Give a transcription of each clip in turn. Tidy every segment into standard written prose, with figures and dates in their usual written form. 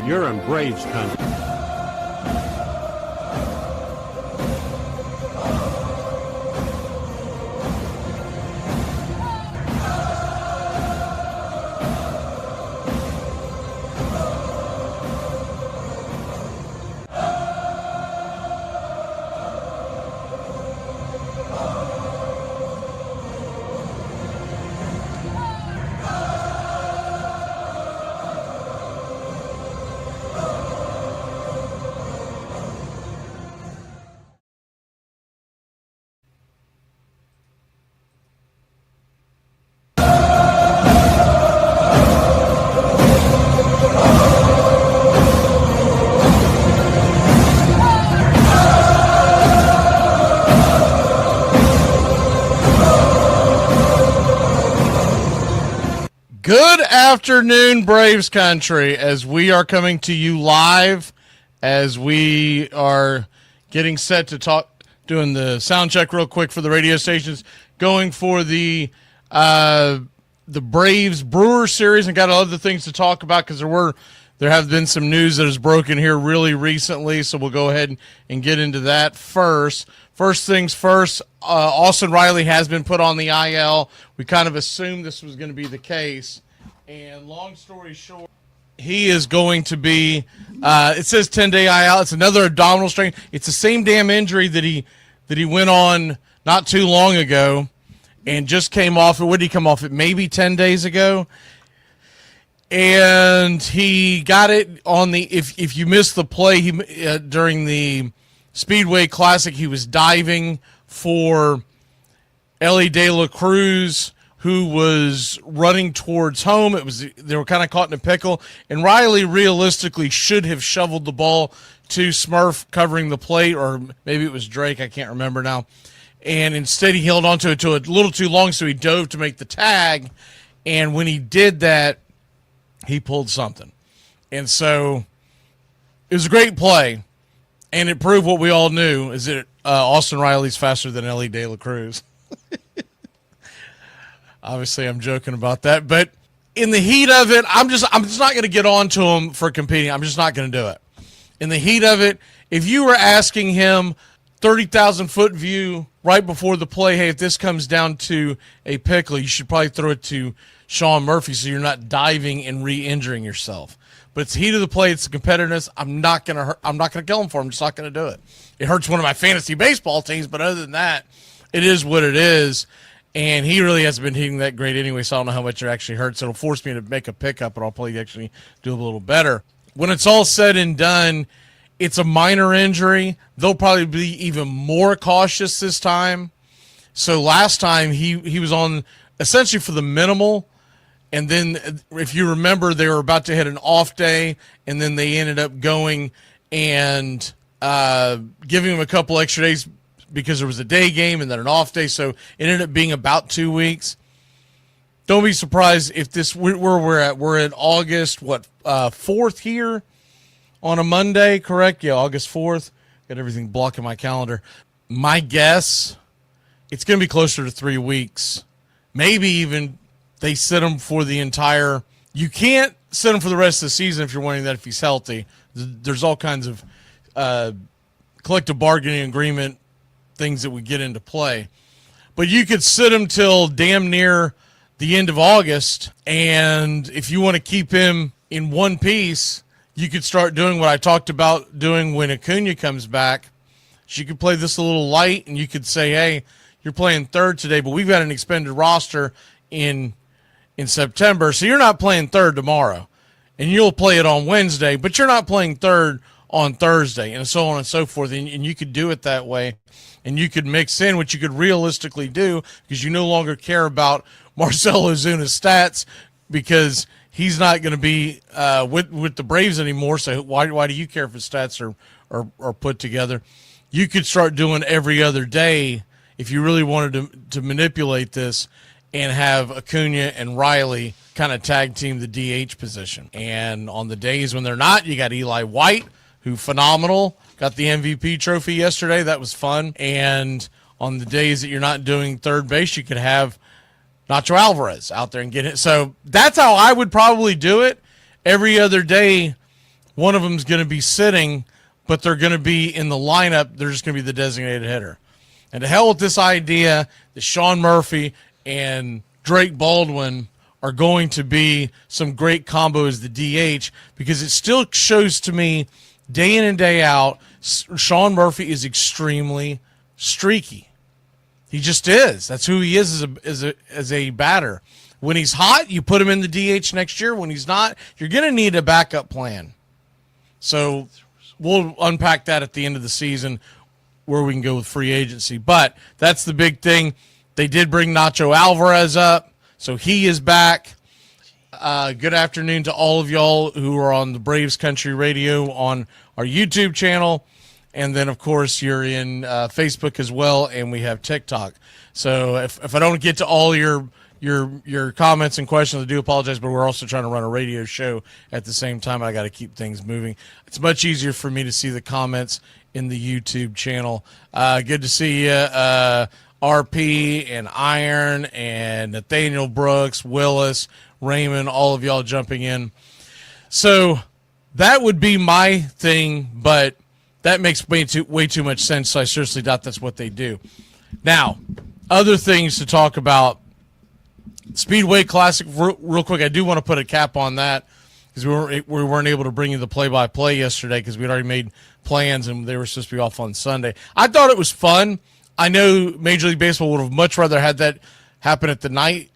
You're in Braves country. Good afternoon, Braves country, as we are coming to you live as we are getting set to talk, doing the sound check real quick for the radio stations, going for the Braves Brewers series, and got other things to talk about because there have been some news that has broken here really recently, so we'll go ahead and get into that first. First things first, Austin Riley has been put on the IL. We kind of assumed this was going to be the case. And long story short, he is going to be, it says 10-day IL. It's another abdominal strain. It's the same damn injury that he went on not too long ago and just came off it. What did he come off it? Maybe 10 days ago. And he got it on the, if you missed the play, during the Speedway Classic, he was diving for Ellie De La Cruz, who was running towards home. They were kind of caught in a pickle, and Riley realistically should have shoveled the ball to Smurf covering the plate, or maybe it was Drake, I can't remember now. And instead he held onto it to a little too long, so he dove to make the tag, and when he did that, he pulled something. And so it was a great play. And it proved what we all knew, is that Austin Riley's faster than Ellie De La Cruz. Obviously, I'm joking about that. But in the heat of it, I'm just not going to get on to him for competing. I'm just not going to do it. In the heat of it, if you were asking him 30,000-foot view right before the play, hey, if this comes down to a pickle, you should probably throw it to Sean Murphy so you're not diving and re-injuring yourself. But it's the heat of the play. It's the competitiveness. I'm not gonna kill him for him. I'm just not gonna do it. It hurts one of my fantasy baseball teams, but other than that, it is what it is. And he really hasn't been hitting that great anyway, so I don't know how much it actually hurts. It'll force me to make a pickup, but I'll probably actually do a little better. When it's all said and done, it's a minor injury. They'll probably be even more cautious this time. So last time he was on essentially for the minimal. And then, if you remember, they were about to hit an off day, and then they ended up going and giving him a couple extra days because there was a day game and then an off day. So it ended up being about 2 weeks. Don't be surprised if this we're at August 4th here on a Monday, correct? Yeah, August 4th. Got everything blocking my calendar. My guess, it's going to be closer to 3 weeks, maybe even. They sit him for the entire. You can't sit him for the rest of the season if you're wanting that if he's healthy. There's all kinds of collective bargaining agreement things that would get into play. But you could sit him till damn near the end of August, and if you want to keep him in one piece, you could start doing what I talked about doing when Acuna comes back. So you could play this a little light, and you could say, hey, you're playing third today, but we've got an expanded roster in September, so you're not playing third tomorrow, and you'll play it on Wednesday, but you're not playing third on Thursday, and so on and so forth, and you could do it that way, and you could mix in what you could realistically do because you no longer care about Marcell Ozuna's stats because he's not going to be with the Braves anymore, so why do you care if his stats are put together? You could start doing every other day if you really wanted to manipulate this and have Acuna and Riley kind of tag team the DH position. And on the days when they're not, you got Eli White, who phenomenal, got the MVP trophy yesterday. That was fun. And on the days that you're not doing third base, you could have Nacho Alvarez out there and get it. So that's how I would probably do it. Every other day one of them's going to be sitting, but they're going to be in the lineup. They're just going to be the designated hitter. And to hell with this idea that Sean Murphy and Drake Baldwin are going to be some great combo as the DH, because it still shows to me day in and day out, Sean Murphy is extremely streaky. He just is. That's who he is as a batter. When he's hot, you put him in the DH next year. When he's not, you're going to need a backup plan. So we'll unpack that at the end of the season where we can go with free agency. But that's the big thing. They did bring Nacho Alvarez up, so he is back. Good afternoon to all of y'all who are on the Braves Country Radio on our YouTube channel. And then, of course, you're in Facebook as well, and we have TikTok. So if I don't get to all your comments and questions, I do apologize, but we're also trying to run a radio show at the same time. I got to keep things moving. It's much easier for me to see the comments in the YouTube channel. Good to see you, RP and Iron and Nathaniel Brooks, Willis, Raymond, all of y'all jumping in. So that would be my thing, but that makes way too much sense, so I seriously doubt that's what they do. Now, other things to talk about. Speedway Classic, real quick, I do want to put a cap on that because we weren't able to bring you the play-by-play yesterday because we'd already made plans and they were supposed to be off on Sunday. I thought it was fun. I know Major League Baseball would have much rather had that happen at the night,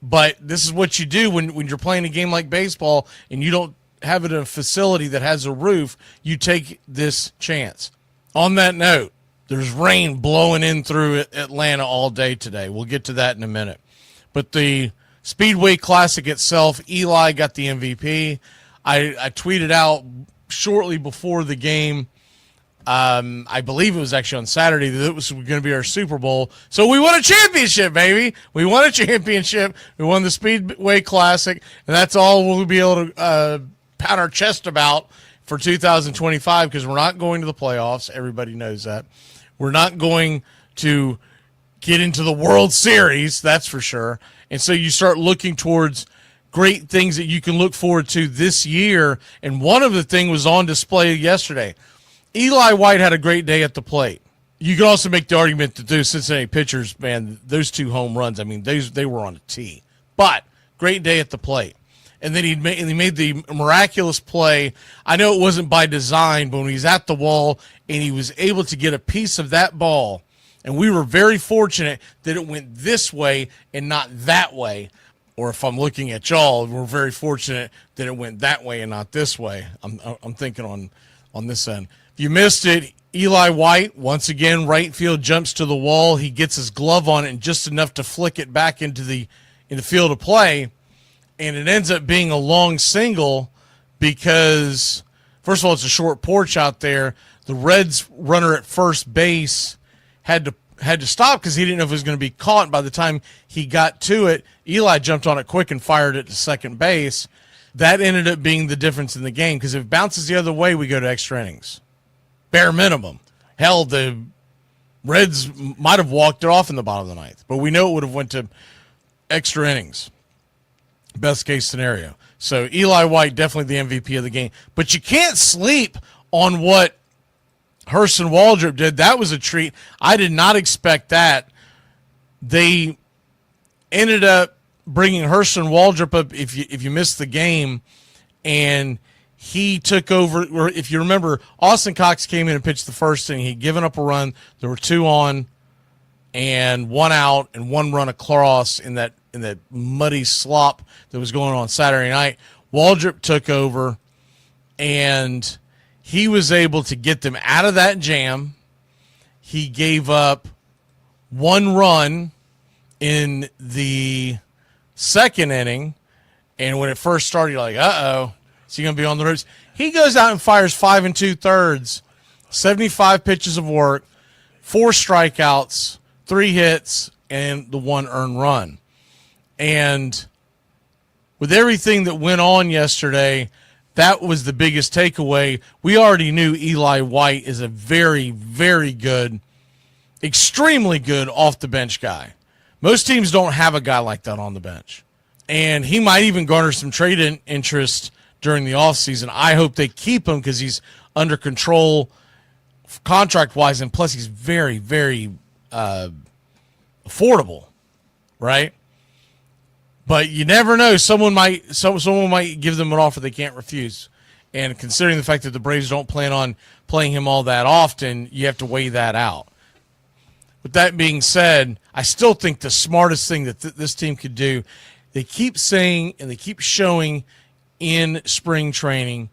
but this is what you do when you're playing a game like baseball and you don't have it in a facility that has a roof. You take this chance. On that note, there's rain blowing in through Atlanta all day today. We'll get to that in a minute. But the Speedway Classic itself, Eli got the MVP. I tweeted out shortly before the game, I believe it was actually on Saturday, that it was going to be our Super Bowl. So we won a championship, baby. We won a championship. We won the Speedway Classic, and that's all we'll be able to pat our chest about for 2025 because we're not going to the playoffs. Everybody knows that. We're not going to get into the World Series, that's for sure. And so you start looking towards great things that you can look forward to this year. And one of the things was on display yesterday. Eli White had a great day at the plate. You can also make the argument that those Cincinnati pitchers, man, those 2 home runs, I mean, they were on a tee. But great day at the plate. And then he made the miraculous play. I know it wasn't by design, but when he's at the wall and he was able to get a piece of that ball, and we were very fortunate that it went this way and not that way. Or if I'm looking at y'all, we're very fortunate that it went that way and not this way. I'm thinking on this end. If you missed it, Eli White, once again, right field jumps to the wall. He gets his glove on it and just enough to flick it back into the field of play. And it ends up being a long single because, first of all, it's a short porch out there. The Reds runner at first base had to stop because he didn't know if it was going to be caught. By the time he got to it, Eli jumped on it quick and fired it to second base. That ended up being the difference in the game because if it bounces the other way, we go to extra innings. Bare minimum. Hell, the Reds might have walked it off in the bottom of the ninth, but we know it would have went to extra innings. Best case scenario. So Eli White, definitely the MVP of the game. But you can't sleep on what Hurston Waldrop did. That was a treat. I did not expect that. They ended up bringing Hurston Waldrop up if you missed the game, and he took over. Or if you remember, Austin Cox came in and pitched the first inning. He'd given up a run. There were 2 on and 1 out and 1 run across in that muddy slop that was going on Saturday night. Waldrop took over, and he was able to get them out of that jam. He gave up 1 run in the second inning, and when it first started, you're like, uh-oh, is he going to be on the ropes? He goes out and fires 5 2/3, 75 pitches of work, 4 strikeouts, 3 hits, and the 1 earned run. And with everything that went on yesterday, that was the biggest takeaway. We already knew Eli White is a very, very good, extremely good off-the-bench guy. Most teams don't have a guy like that on the bench. And he might even garner some trade interest during the offseason. I hope they keep him because he's under control contract-wise, and plus he's very, very affordable, right? But you never know. Someone might give them an offer they can't refuse. And considering the fact that the Braves don't plan on playing him all that often, you have to weigh that out. With that being said, I still think the smartest thing that this team could do, they keep saying and they keep showing in spring training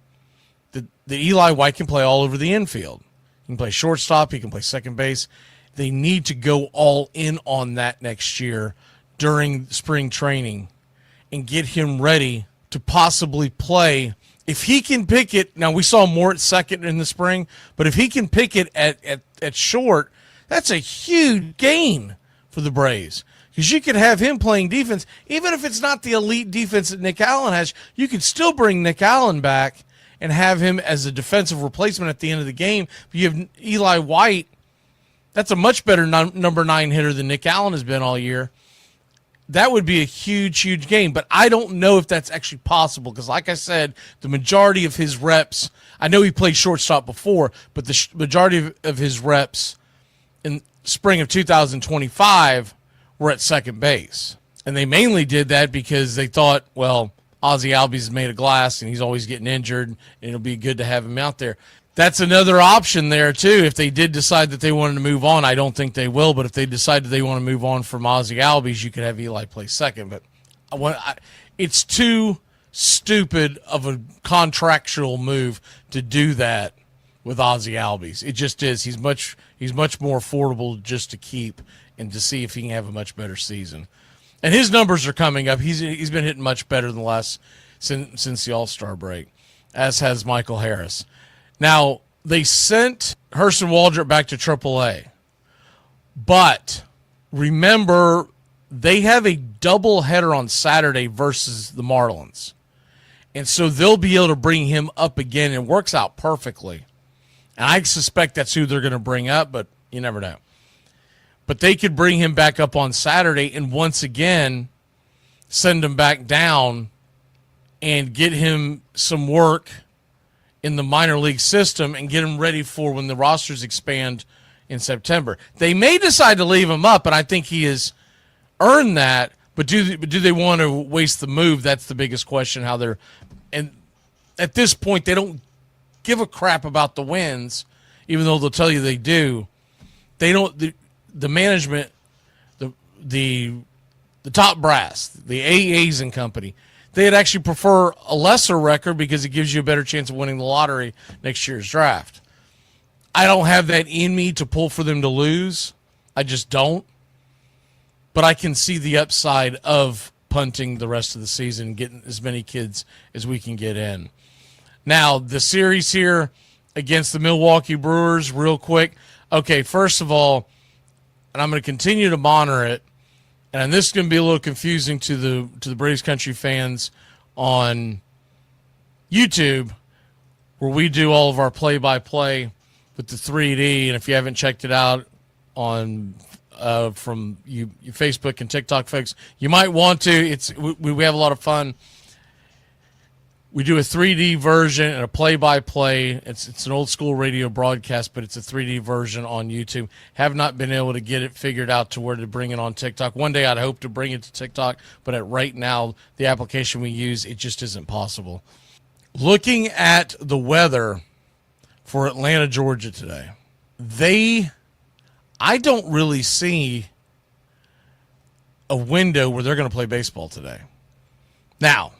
that Eli White can play all over the infield. He can play shortstop. He can play second base. They need to go all in on that next year during spring training and get him ready to possibly play. If he can pick it, now we saw more at second in the spring, but if he can pick it at short, that's a huge gain for the Braves. Because you could have him playing defense, even if it's not the elite defense that Nick Allen has, you could still bring Nick Allen back and have him as a defensive replacement at the end of the game. But you have Eli White, that's a much better number 9 hitter than Nick Allen has been all year. That would be a huge, huge game. But I don't know if that's actually possible because, like I said, the majority of his reps, I know he played shortstop before, but the majority of his reps in spring of 2025 were at second base. And they mainly did that because they thought, well, Ozzie Albies is made of glass and he's always getting injured, and it'll be good to have him out there. That's another option there, too. If they did decide that they wanted to move on, I don't think they will, but if they decided they want to move on from Ozzie Albies, you could have Eli play second. But it's too stupid of a contractual move to do that with Ozzie Albies. It just is. He's much more affordable just to keep and to see if he can have a much better season. And his numbers are coming up. He's been hitting much better than the last since the All-Star break, as has Michael Harris. Now, they sent Hurston Waldrop back to AAA, but remember, they have a doubleheader on Saturday versus the Marlins, and so they'll be able to bring him up again. It works out perfectly, and I suspect that's who they're going to bring up, but you never know. But they could bring him back up on Saturday and once again send him back down and get him some work in the minor league system and get him ready for when the rosters expand in September. They may decide to leave him up, and I think he has earned that, but do they want to waste the move? That's the biggest question. And at this point, they don't give a crap about the wins, even though they'll tell you they do. They don't. The management, the top brass, the AAs and company, they'd actually prefer a lesser record because it gives you a better chance of winning the lottery next year's draft. I don't have that in me to pull for them to lose. I just don't. But I can see the upside of punting the rest of the season, getting as many kids as we can get in. Now, the series here against the Milwaukee Brewers, real quick. Okay, first of all, and I'm going to continue to monitor it, and this is going to be a little confusing to the Braves Country fans on YouTube, where we do all of our play-by-play with the 3D. And if you haven't checked it out on from you Facebook and TikTok folks, you might want to. We have a lot of fun. We do a 3D version and a play-by-play. It's an old-school radio broadcast, but it's a 3D version on YouTube. Have not been able to get it figured out to where to bring it on TikTok. One day I'd hope to bring it to TikTok, but right now, the application we use, it just isn't possible. Looking at the weather for Atlanta, Georgia today, I don't really see a window where they're going to play baseball today. Now,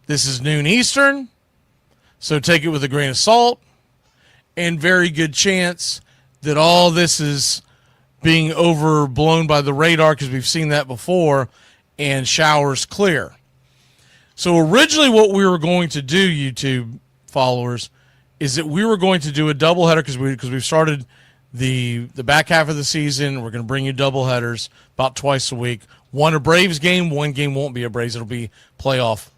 this is noon Eastern, so take it with a grain of salt, and very good chance that all this is being overblown by the radar because we've seen that before, and showers clear. So originally what we were going to do, YouTube followers, is that we were going to do a doubleheader because we've started the back half of the season. We're going to bring you doubleheaders about twice a week. One a Braves game, one game won't be a Braves. It'll be playoff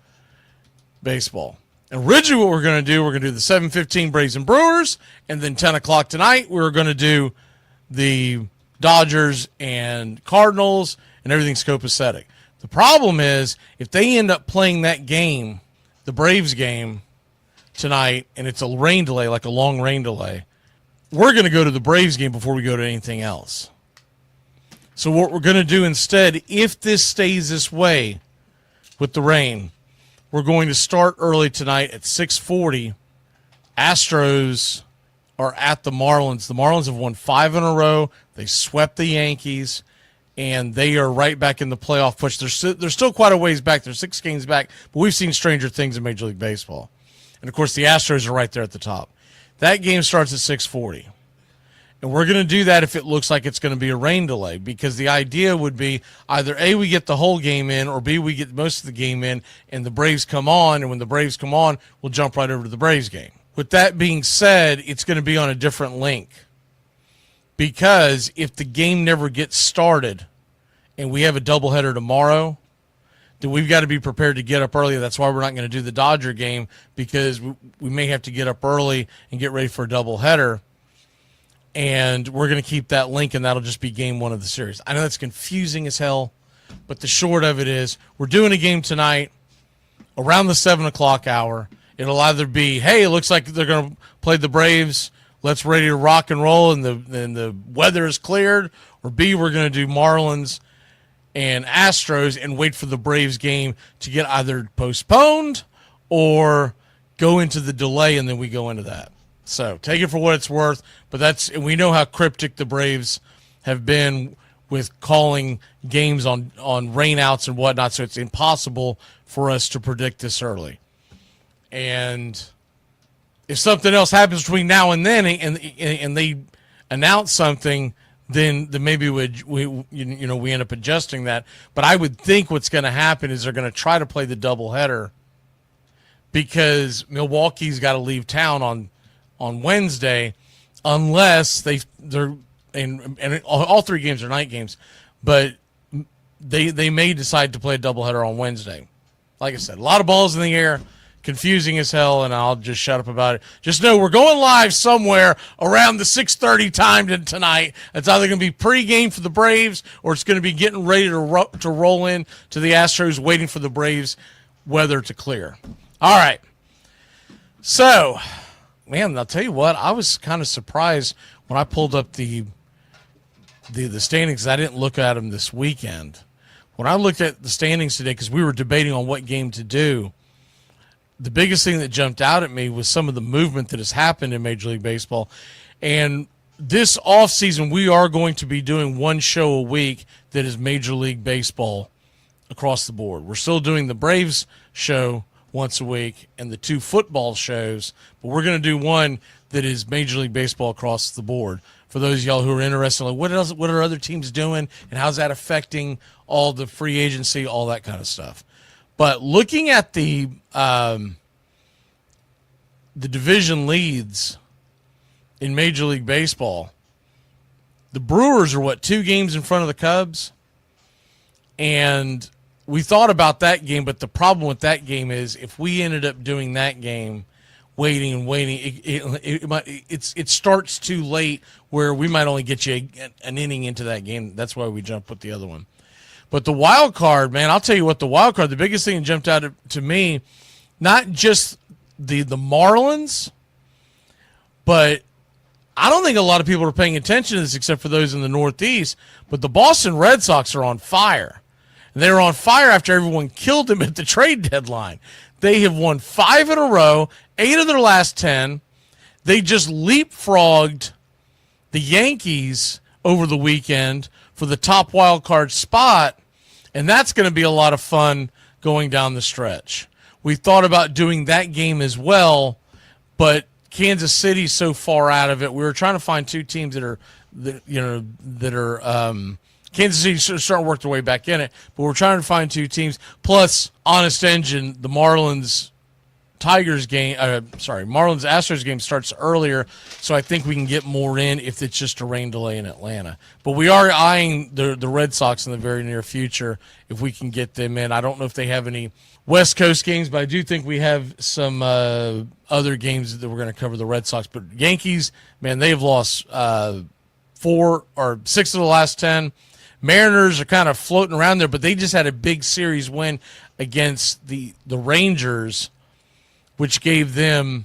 baseball. Originally what we're going to do the 7:15 Braves and Brewers, and then 10 o'clock tonight we're going to do the Dodgers and Cardinals, and everything's copacetic. The problem is if they end up playing that game, the Braves game, tonight, and it's a rain delay, like a long rain delay, we're going to go to the Braves game before we go to anything else. So what we're going to do instead, if this stays this way with the rain, we're going to start early tonight at 6:40. Astros are at the Marlins. The Marlins have won 5 in a row. They swept the Yankees, and they are right back in the playoff push. They're still quite a ways back. They're 6 games back, but we've seen stranger things in Major League Baseball. And, of course, the Astros are right there at the top. That game starts at 6:40. And we're going to do that if it looks like it's going to be a rain delay, because the idea would be either A, we get the whole game in, or B, we get most of the game in and the Braves come on, and when the Braves come on, we'll jump right over to the Braves game. With that being said, it's going to be on a different link, because if the game never gets started and we have a doubleheader tomorrow, then we've got to be prepared to get up early. That's why we're not going to do the Dodger game, because we may have to get up early and get ready for a doubleheader. And we're going to keep that link, and that'll just be game 1 of the series. I know that's confusing as hell, but the short of it is we're doing a game tonight around the 7 o'clock hour. It'll either be, hey, it looks like they're going to play the Braves, let's ready to rock and roll, and the weather is cleared, or B, we're going to do Marlins and Astros and wait for the Braves game to get either postponed or go into the delay, and then we go into that. So take it for what it's worth, but and we know how cryptic the Braves have been with calling games on rainouts and whatnot, so it's impossible for us to predict this early. And if something else happens between now and then, and they announce something, then maybe we end up adjusting that. But I would think what's going to happen is they're going to try to play the doubleheader, because Milwaukee's got to leave town on Wednesday, unless they're and all 3 games are night games, but they may decide to play a doubleheader on Wednesday. Like I said, a lot of balls in the air, confusing as hell, and I'll just shut up about it. Just know we're going live somewhere around the 6:30 time tonight. It's either going to be pregame for the Braves, or it's going to be getting ready to roll in to the Astros, waiting for the Braves weather to clear. All right. So, man, I'll tell you what, I was kind of surprised when I pulled up the standings. I didn't look at them this weekend. When I looked at the standings today, because we were debating on what game to do, the biggest thing that jumped out at me was some of the movement that has happened in Major League Baseball. And this offseason, we are going to be doing 1 show a week that is Major League Baseball across the board. We're still doing the Braves show once a week and the 2 football shows, but we're going to do one that is Major League Baseball across the board. For those of y'all who are interested, like what are other teams doing, and how's that affecting all the free agency, all that kind of stuff. But looking at the division leads in Major League Baseball, the Brewers are 2 games in front of the Cubs, and we thought about that game, but the problem with that game is if we ended up doing that game, waiting, it starts too late where we might only get you an inning into that game. That's why we jumped with the other one. But the wild card, man, I'll tell you what, the biggest thing that jumped out to me, not just the Marlins, but I don't think a lot of people are paying attention to this except for those in the Northeast, but the Boston Red Sox are on fire. And they were on fire after everyone killed them at the trade deadline. They have won 5 in a row, 8 of their last 10. They just leapfrogged the Yankees over the weekend for the top wild card spot, and that's going to be a lot of fun going down the stretch. We thought about doing that game as well, but Kansas City's so far out of it. We were trying to find 2 teams that are Kansas City's starting to work their way back in it, but we're trying to find 2 teams. Plus, Honest Engine, the Marlins Astros game starts earlier, so I think we can get more in if it's just a rain delay in Atlanta. But we are eyeing the Red Sox in the very near future if we can get them in. I don't know if they have any West Coast games, but I do think we have some other games that we're going to cover the Red Sox. But Yankees, man, they have lost 4 or 6 of the last 10. Mariners are kind of floating around there, but they just had a big series win against the Rangers which gave them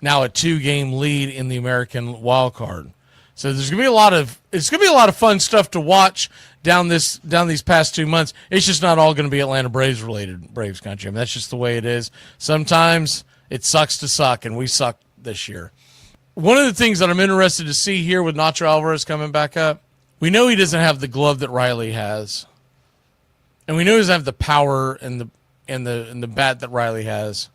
now a 2-game lead in the American wild card. So there's gonna be it's gonna be a lot of fun stuff to watch down these past 2 months. It's just not all gonna be Atlanta Braves related, Braves country. I mean, that's just the way it is. Sometimes it sucks to suck, and we suck this year. One of the things that I'm interested to see here with Nacho Alvarez coming back up, we know he doesn't have the glove that Riley has, and we know he doesn't have the power and the bat that Riley has.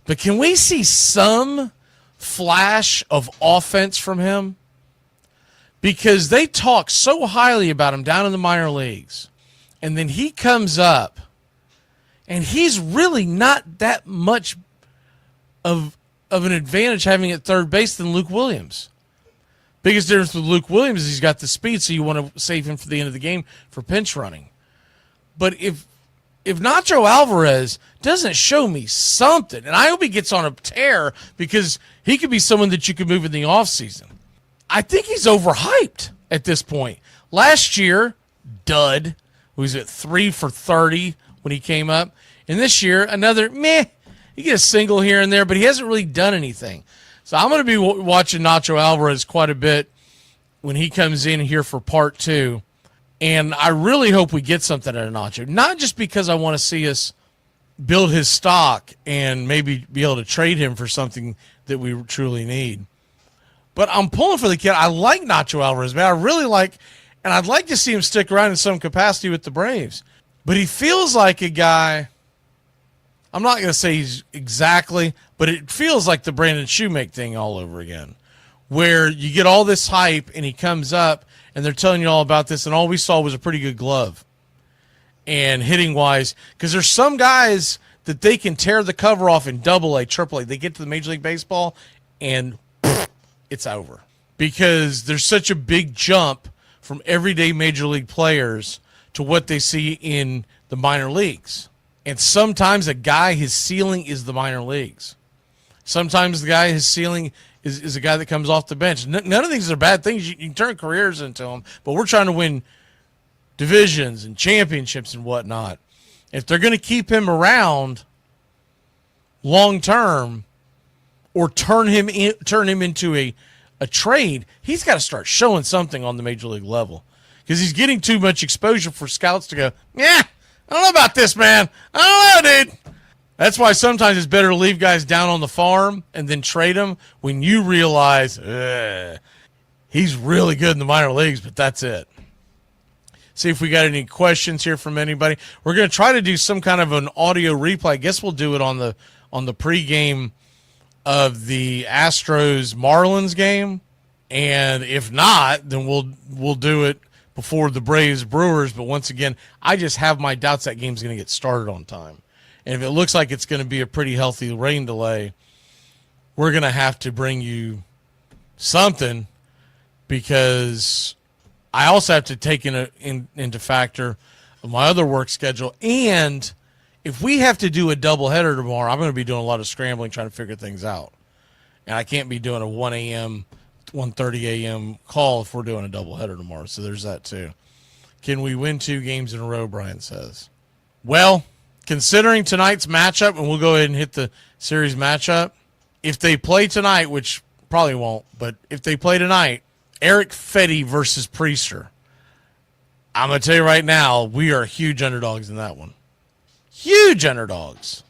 But can we see some flash of offense from him? Because they talk so highly about him down in the minor leagues. And then he comes up, and he's really not that much of an advantage having at third base than Luke Williams. Biggest difference with Luke Williams is he's got the speed, so you want to save him for the end of the game for pinch running. But if Nacho Alvarez doesn't show me something, and I hope he gets on a tear because he could be someone that you could move in the offseason. I think he's overhyped at this point. Last year, dud. He was at 3 for 30 when he came up. And this year, another meh. He gets a single here and there, but he hasn't really done anything. So I'm going to be watching Nacho Alvarez quite a bit when he comes in here for part 2. And I really hope we get something out of Nacho. Not just because I want to see us build his stock and maybe be able to trade him for something that we truly need. But I'm pulling for the kid. I like Nacho Alvarez, man. I really like, and I'd like to see him stick around in some capacity with the Braves. But he feels like a guy, I'm not going to say he's exactly, but it feels like the Brandon Shoemake thing all over again, where you get all this hype and he comes up and they're telling you all about this, and all we saw was a pretty good glove. And hitting-wise, because there's some guys that they can tear the cover off in AA, AAA. They get to the Major League Baseball, and it's over. Because there's such a big jump from everyday Major League players to what they see in the minor leagues. And sometimes a guy, his ceiling is the minor leagues. Sometimes the guy, his ceiling is a guy that comes off the bench. None of these are bad things. You can turn careers into them, but we're trying to win divisions and championships and whatnot. If they're going to keep him around long term or turn him into a trade, he's got to start showing something on the major league level, because he's getting too much exposure for scouts to go, yeah, I don't know about this, man. I don't know, dude. That's why sometimes it's better to leave guys down on the farm and then trade them when you realize he's really good in the minor leagues, but that's it. See if we got any questions here from anybody. We're going to try to do some kind of an audio replay. I guess we'll do it on the pregame of the Astros Marlins game, and if not, then we'll do it before the Braves Brewers. But once again, I just have my doubts that game's going to get started on time. And if it looks like it's going to be a pretty healthy rain delay, we're going to have to bring you something, because I also have to take into factor of my other work schedule. And if we have to do a doubleheader tomorrow, I'm going to be doing a lot of scrambling trying to figure things out. And I can't be doing a 1 a.m., 1:30 a.m. call if we're doing a doubleheader tomorrow. So there's that too. Can we win 2 games in a row, Brian says. Well, considering tonight's matchup, and we'll go ahead and hit the series matchup, if they play tonight, which probably won't, but if they play tonight, Eric Fetty versus Priester, I'm going to tell you right now, we are huge underdogs in that one. Huge underdogs.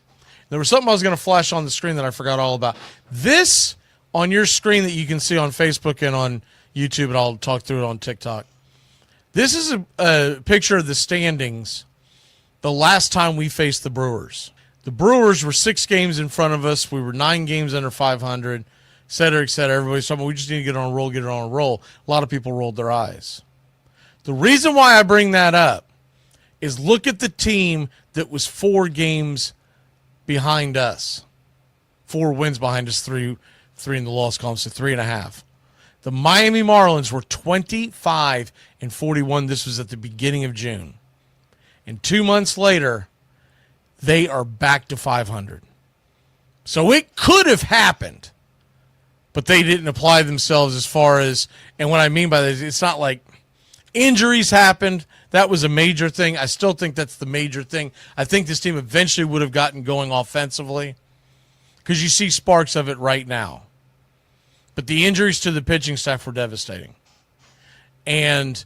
There was something I was going to flash on the screen that I forgot all about. This on your screen that you can see on Facebook and on YouTube, and I'll talk through it on TikTok. This is a picture of the standings the last time we faced the Brewers. The Brewers were 6 games in front of us. We were 9 games under 500, et cetera, et cetera. Everybody's talking about we just need to get on a roll, get it on a roll. A lot of people rolled their eyes. The reason why I bring that up is look at the team that was 4 games behind us. 4 wins behind us, 3 in the loss column, so 3.5. The Miami Marlins were 25-41. This was at the beginning of June. And 2 months later, they are back to 500. So it could have happened, but they didn't apply themselves as far as, and what I mean by that is it's not like injuries happened. That was a major thing. I still think that's the major thing. I think this team eventually would have gotten going offensively. because you see sparks of it right now. But the injuries to the pitching staff were devastating. And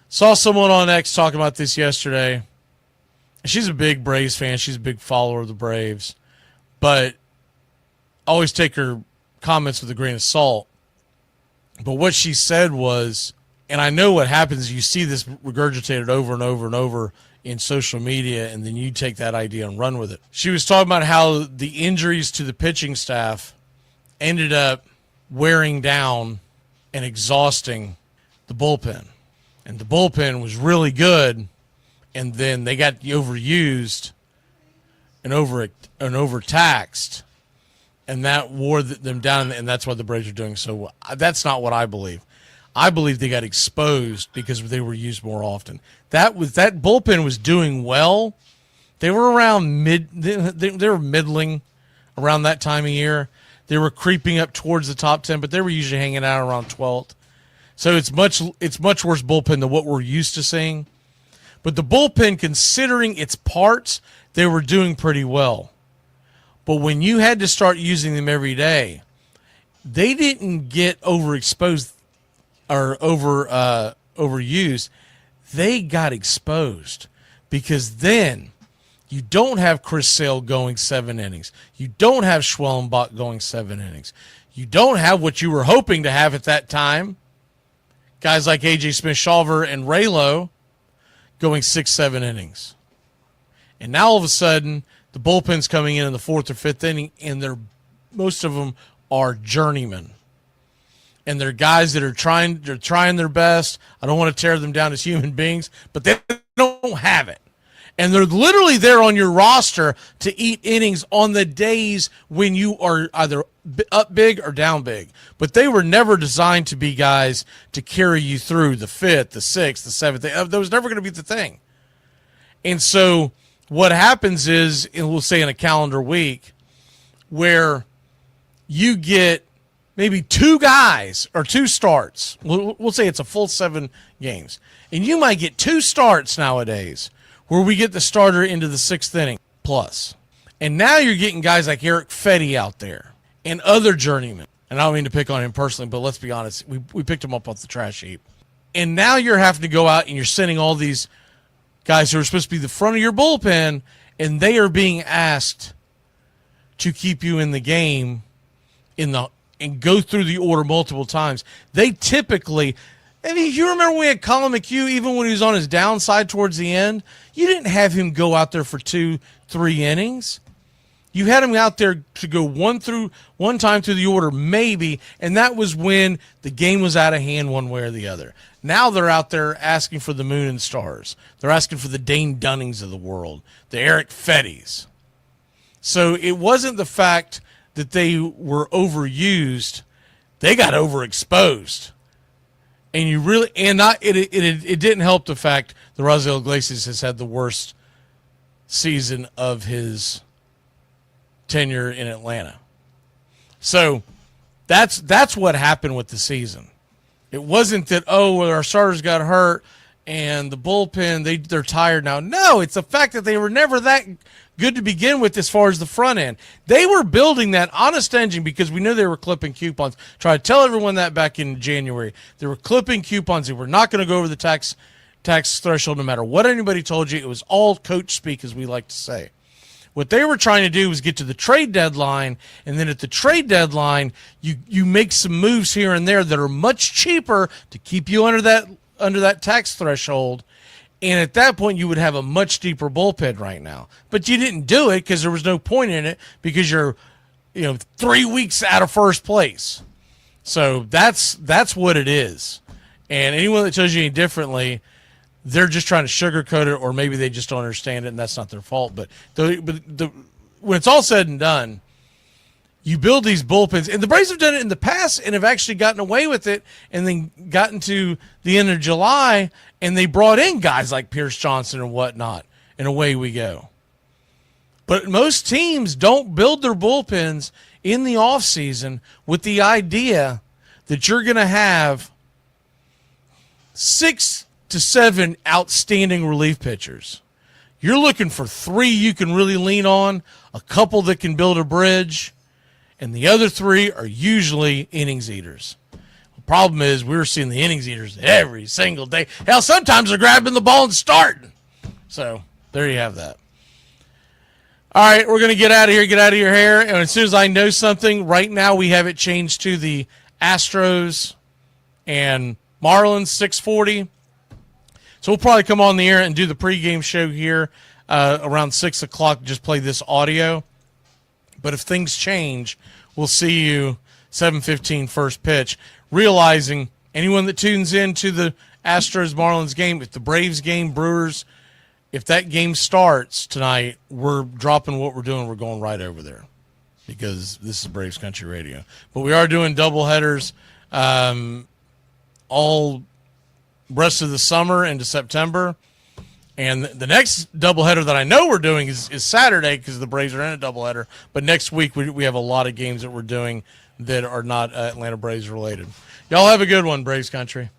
saw someone on X talking about this yesterday. She's a big Braves fan. She's a big follower of the Braves. But always take her comments with a grain of salt. But what she said was, and I know what happens, you see this regurgitated over and over and over in social media, and then you take that idea and run with it. She was talking about how the injuries to the pitching staff ended up wearing down and exhausting the bullpen. And the bullpen was really good, and then they got overused and overtaxed, and that wore them down, and that's why the Braves are doing so well. That's not what I believe. I believe they got exposed because they were used more often. That bullpen was doing well. They were around they were middling around that time of year. They were creeping up towards the top 10, but they were usually hanging out around 12th. So it's much worse bullpen than what we're used to seeing. But the bullpen, considering its parts, they were doing pretty well. But when you had to start using them every day, they didn't get overexposed or overused. They got exposed because then you don't have Chris Sale going 7 innings. You don't have Schwellenbach going 7 innings. You don't have what you were hoping to have at that time, guys like A.J. Smith-Shawver and Raylo going 6-7 innings. And now all of a sudden, the bullpen's coming in the 4th or 5th inning, and most of them are journeymen. And they're guys that are trying their best. I don't want to tear them down as human beings, but they don't have it. And they're literally there on your roster to eat innings on the days when you are either up big or down big. But they were never designed to be guys to carry you through the 5th, the 6th, the 7th. That was never going to be the thing. And so what happens is, and we'll say in a calendar week, where you get maybe 2 guys or 2 starts. We'll say it's a full 7 games. And you might get 2 starts nowadays where we get the starter into the 6th inning plus. And now you're getting guys like Eric Fetty out there and other journeymen. And I don't mean to pick on him personally, but let's be honest, we picked him up off the trash heap. And now you're having to go out and you're sending all these guys who are supposed to be the front of your bullpen, and they are being asked to keep you in the game and go through the order multiple times. They typically, I mean, you remember when we had Colin McHugh, even when he was on his downside towards the end, you didn't have him go out there for 2-3 innings. You had him out there to go one time through the order, maybe, and that was when the game was out of hand one way or the other. Now they're out there asking for the moon and stars. They're asking for the Dane Dunnings of the world, the Eric Fettys. So it wasn't the fact that they were overused; they got overexposed. And you really, it didn't help the fact that Raisel Iglesias has had the worst season of his tenure in Atlanta. So that's what happened with the season. It wasn't that, our starters got hurt and the bullpen, they're tired now. No, it's the fact that they were never that good to begin with as far as the front end. They were building that honest engine because we knew they were clipping coupons. Try to tell everyone that back in January. They were clipping coupons. They were not going to go over the tax threshold no matter what anybody told you. It was all coach speak, as we like to say. What they were trying to do was get to the trade deadline, and then at the trade deadline, you make some moves here and there that are much cheaper to keep you under that tax threshold. And at that point, you would have a much deeper bullpen right now. But you didn't do it because there was no point in it because you're 3 weeks out of first place. So that's what it is. And anyone that tells you any differently, they're just trying to sugarcoat it, or maybe they just don't understand it, and that's not their fault. But when it's all said and done, you build these bullpens, and the Braves have done it in the past and have actually gotten away with it, and then gotten to the end of July, and they brought in guys like Pierce Johnson and whatnot, and away we go. But most teams don't build their bullpens in the offseason with the idea that you're going to have 6 to 7 outstanding relief pitchers. You're looking for 3 you can really lean on, a couple that can build a bridge, and the other 3 are usually innings eaters. The problem is we're seeing the innings eaters every single day. Hell, sometimes they're grabbing the ball and starting. So there you have that. All right, we're going to get out of here, get out of your hair. And as soon as I know something, right now we have it changed to the Astros and Marlins 640. So we'll probably come on the air and do the pregame show here around 6 o'clock, just play this audio. But if things change, we'll see you 7:15 first pitch, realizing anyone that tunes in to the Astros-Marlins game, if the Braves game, Brewers, if that game starts tonight, we're dropping what we're doing. We're going right over there because this is Braves Country Radio. But we are doing doubleheaders all rest of the summer into September. And the next doubleheader that I know we're doing is Saturday because the Braves are in a doubleheader. But next week we have a lot of games that we're doing that are not Atlanta Braves related. Y'all have a good one, Braves Country.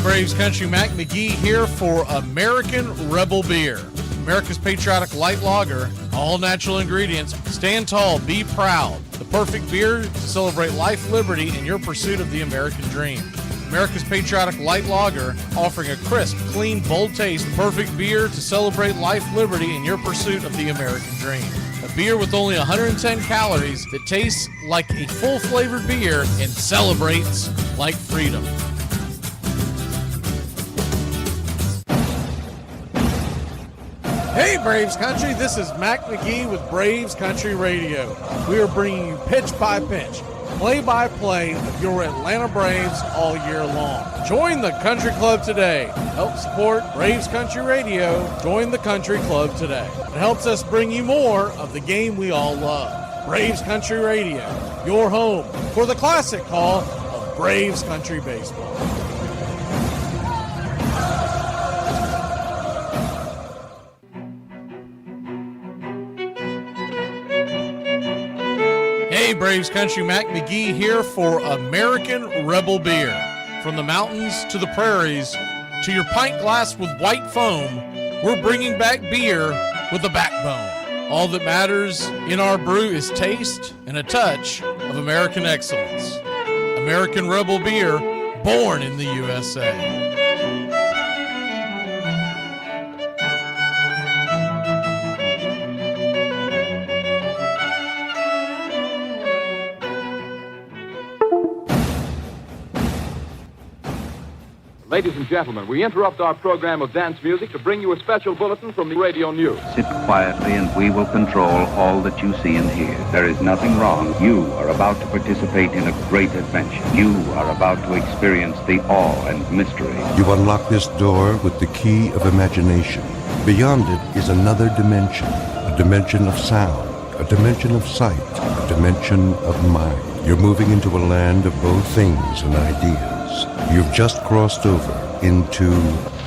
Braves Country, Mac McGee here for American Rebel Beer. America's patriotic light lager, all natural ingredients. Stand tall, be proud. The perfect beer to celebrate life, liberty, and your pursuit of the American dream. America's patriotic light lager, offering a crisp, clean, bold taste. Perfect beer to celebrate life, liberty, and your pursuit of the American dream. A beer with only 110 calories that tastes like a full-flavored beer and celebrates like freedom. Hey Braves Country, this is Mac McGee with Braves Country Radio. We are bringing you pitch by pitch, play-by-play of your Atlanta Braves all year long. Join the Country Club today. Help support Braves Country Radio. Join the Country Club today. It helps us bring you more of the game we all love. Braves Country Radio, your home for the classic call of Braves Country Baseball. Hey Braves Country, Mac McGee here for American Rebel Beer. From the mountains to the prairies to your pint glass with white foam, we're bringing back beer with a backbone. All that matters in our brew is taste and a touch of American excellence. American Rebel Beer, born in the USA. Ladies and gentlemen, we interrupt our program of dance music to bring you a special bulletin from the radio news. Sit quietly and we will control all that you see and hear. There is nothing wrong. You are about to participate in a great adventure. You are about to experience the awe and mystery. You unlock this door with the key of imagination. Beyond it is another dimension, a dimension of sound, a dimension of sight, a dimension of mind. You're moving into a land of both things and ideas. You've just crossed over into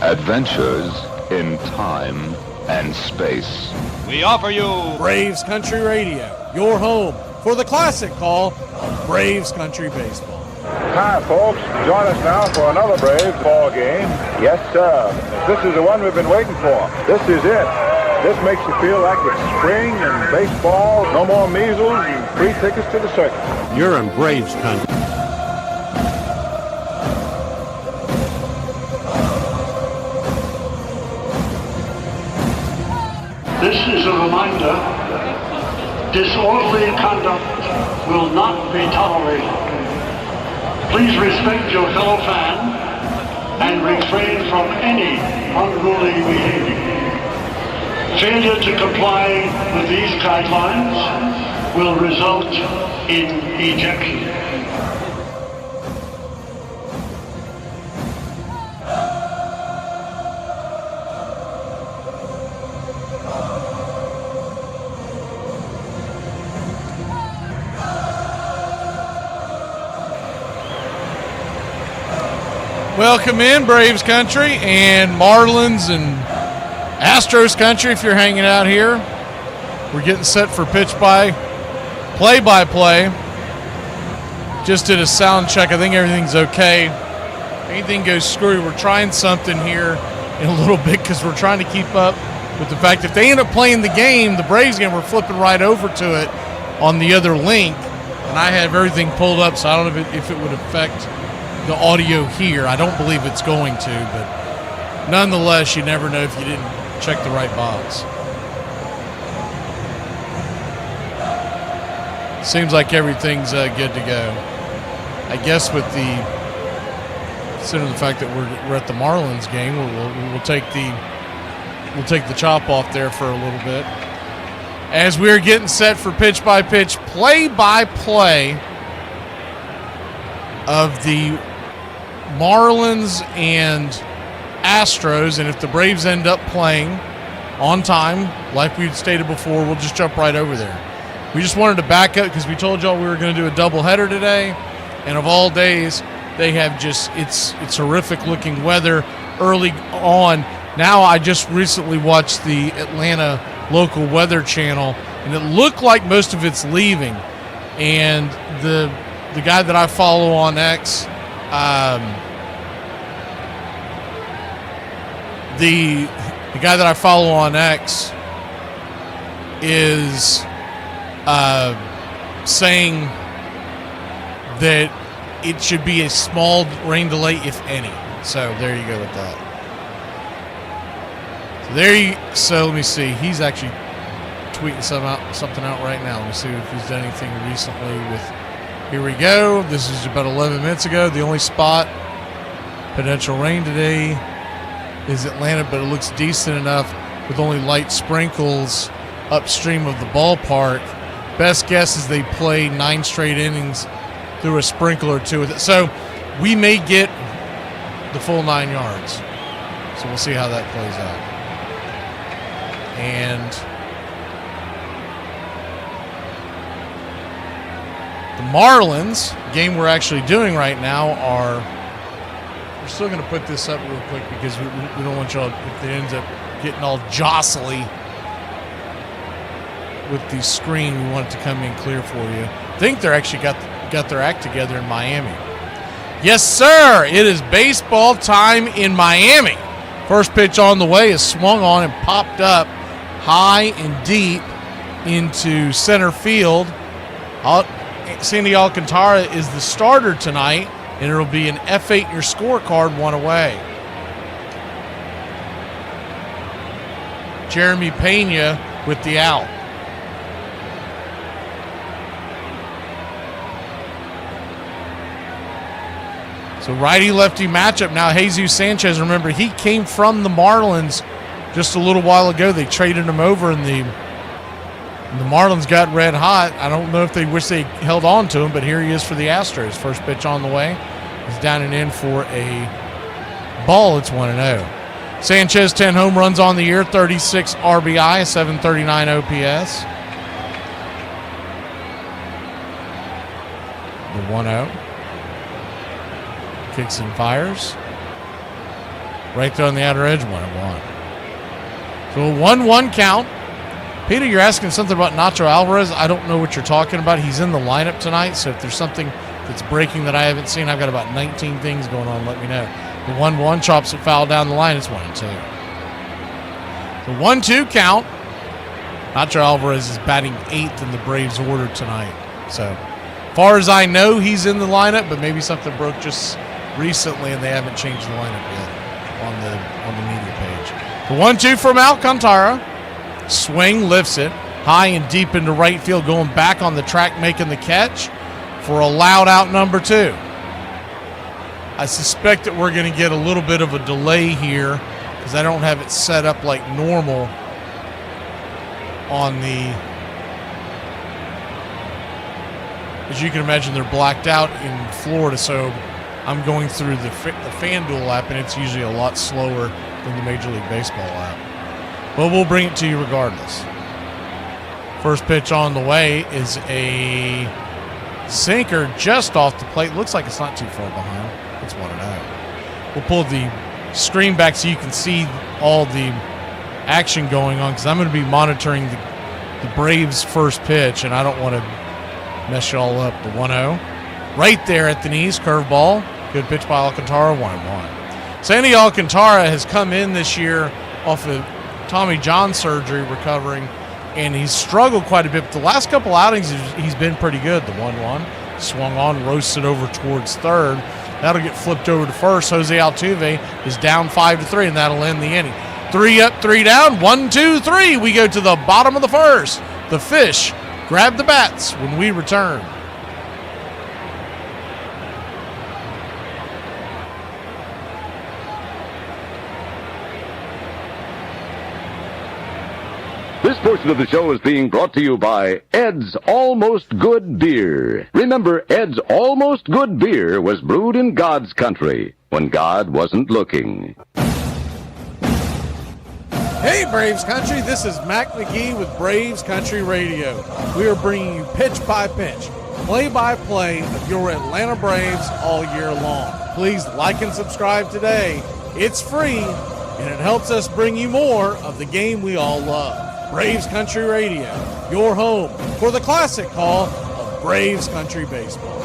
Adventures in Time and Space. We offer you Braves Country Radio, your home for the classic call of Braves Country Baseball. Hi, folks. Join us now for another Braves ball game. Yes, sir. This is the one we've been waiting for. This is it. This makes you feel like it's spring and baseball. No more measles and free tickets to the circus. You're in Braves country. This is a reminder. Disorderly conduct will not be tolerated. Please respect your fellow fan and refrain from any unruly behavior. Failure to comply with these guidelines will result in ejection. Welcome in, Braves country and Marlins and Astros country if you're hanging out here. We're getting set for play-by-play. Just did a sound check. I think everything's okay. If anything goes screwy, we're trying something here in a little bit because we're trying to keep up with the fact if they end up playing the game, the Braves game, we're flipping right over to it on the other link. And I have everything pulled up, so I don't know if it would affect the audio here. I don't believe it's going to, but nonetheless, you never know if you didn't check the right box. Seems like everything's good to go. I guess with considering the fact that we're at the Marlins game, we'll take the chop off there for a little bit as we're getting set for pitch-by-pitch, play-by-play of the Marlins and Astros. And if the Braves end up playing on time, like we stated before, we'll just jump right over there. We just wanted to back up because we told y'all we were going to do a doubleheader today, and of all days, they have just it's horrific looking weather early on. Now I just recently watched the Atlanta local weather channel, and it looked like most of it's leaving. And the guy that I follow on X, the guy that I follow on X is saying that it should be a small rain delay, if any. So there you go with that. So let me see. He's actually tweeting something out right now. Let me see if he's done anything recently with. Here we go. This is about 11 minutes ago. The only spot potential rain today is Atlanta, but it looks decent enough with only light sprinkles upstream of the ballpark. Best guess is they play 9 straight innings through a sprinkle or two with it. So we may get the full 9 yards. So we'll see how that plays out. And the Marlins, game we're actually doing right now, we're still going to put this up real quick because we don't want y'all, if it ends up getting all jostly with the screen, we want it to come in clear for you. I think they're actually got their act together in Miami. Yes, sir. It is baseball time in Miami. First pitch on the way is swung on and popped up high and deep into center field. Sandy Alcantara is the starter tonight, and it'll be an F8 in your scorecard, 1 away. Jeremy Pena with the out. So righty-lefty matchup now. Jesus Sanchez, remember, he came from the Marlins just a little while ago. They traded him over, and the Marlins got red hot. I don't know if they wish they held on to him, but here he is for the Astros. First pitch on the way. He's down and in for a ball. It's 1-0. Sanchez, 10 home runs on the year, 36 RBI, 739 OPS. The 1-0. Kicks and fires. Right there on the outer edge, 1-1. So a 1-1 count. Peter, you're asking something about Nacho Alvarez. I don't know what you're talking about. He's in the lineup tonight, so if there's something that's breaking that I haven't seen, I've got about 19 things going on. Let me know. The 1-1 chops it foul down the line. It's 1-2. The 1-2 count. Nacho Alvarez is batting 8th in the Braves order tonight. So, far as I know, he's in the lineup, but maybe something broke just recently and they haven't changed the lineup yet on the media page. The 1-2 from Alcantara. Swing, lifts it high and deep into right field, going back on the track, making the catch for a loud out number 2. I suspect that we're going to get a little bit of a delay here because I don't have it set up like normal on the, as you can imagine, they're blacked out in Florida, so I'm going through the FanDuel app, and it's usually a lot slower than the Major League Baseball app. But we'll bring it to you regardless. First pitch on the way is a sinker just off the plate. Looks like it's not too far behind. It's 1-0. We'll pull the screen back so you can see all the action going on, because I'm going to be monitoring the Braves' first pitch, and I don't want to mess you all up. The 1-0. Right there at the knees, curveball. Good pitch by Alcantara, 1-1. Sandy Alcantara has come in this year off of Tommy John surgery, recovering, and he's struggled quite a bit. But the last couple outings, he's been pretty good. The 1-1 swung on, roasted over towards third. That'll get flipped over to first. Jose Altuve is down 5-3, and that'll end the inning. 3 up, 3 down, 1, 2, 3. We go to the bottom of the first. The Fish grab the bats when we return. This portion of the show is being brought to you by Ed's Almost Good Beer. Remember, Ed's Almost Good Beer was brewed in God's country when God wasn't looking. Hey, Braves Country, this is Mac McGee with Braves Country Radio. We are bringing you pitch by pitch, play-by-play of your Atlanta Braves all year long. Please like and subscribe today. It's free, and it helps us bring you more of the game we all love. Braves Country Radio, your home for the classic call of Braves Country Baseball.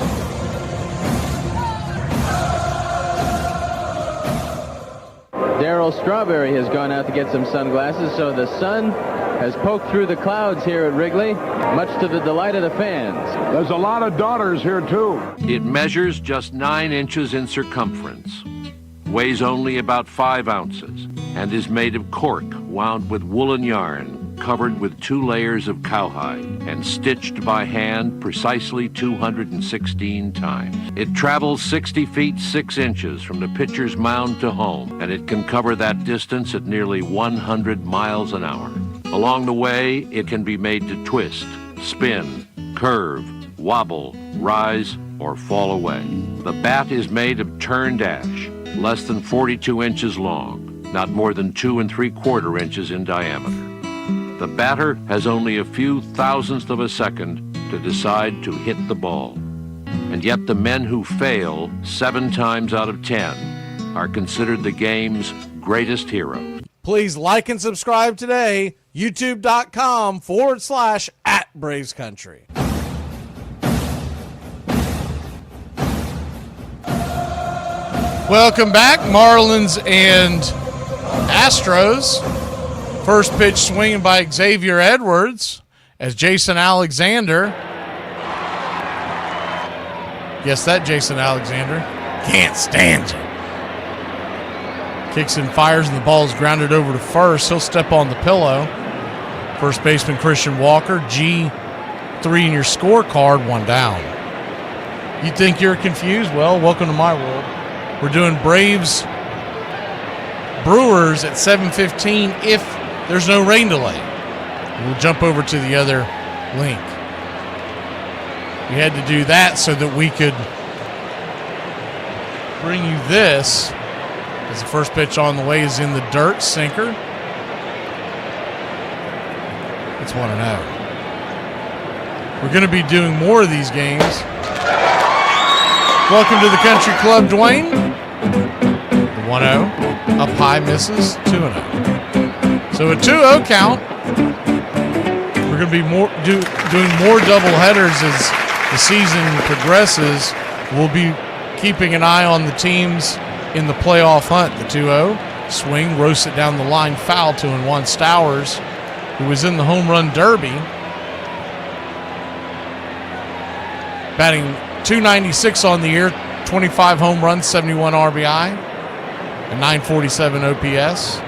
Darryl Strawberry has gone out to get some sunglasses, so the sun has poked through the clouds here at Wrigley, much to the delight of the fans. There's a lot of daughters here, too. It measures just 9 inches in circumference, weighs only about 5 ounces, and is made of cork wound with woolen yarn, covered with 2 layers of cowhide, and stitched by hand precisely 216 times. It travels 60 feet 6 inches from the pitcher's mound to home, and it can cover that distance at nearly 100 miles an hour. Along the way, it can be made to twist, spin, curve, wobble, rise, or fall away. The bat is made of turned ash, less than 42 inches long, not more than 2 3/4 inches in diameter. The batter has only a few thousandths of a second to decide to hit the ball. And yet the men who fail 7 times out of 10 are considered the game's greatest heroes. Please like and subscribe today, youtube.com/@BravesCountry. Welcome back, Marlins and Astros. First pitch swinging by Xavier Edwards as Jason Alexander. Guess that, Jason Alexander. Can't stand you. Kicks and fires, and the ball is grounded over to first. He'll step on the pillow. First baseman Christian Walker, G3 in your scorecard, 1 down. You think you're confused? Well, welcome to my world. We're doing Braves Brewers at 7:15 if there's no rain delay. We'll jump over to the other link. We had to do that so that we could bring you this. As the first pitch on the way is in the dirt, sinker. It's 1-0. We're going to be doing more of these games. Welcome to the Country Club, Dwayne. The 1-0. Up high, misses. 2-0. So a 2-0 count. We're going to be doing more doubleheaders as the season progresses. We'll be keeping an eye on the teams in the playoff hunt. The 2-0 swing, roasts it down the line, foul, 2-1. Stowers, who was in the home run derby, batting .296 on the year, 25 home runs, 71 RBI, and .947 OPS.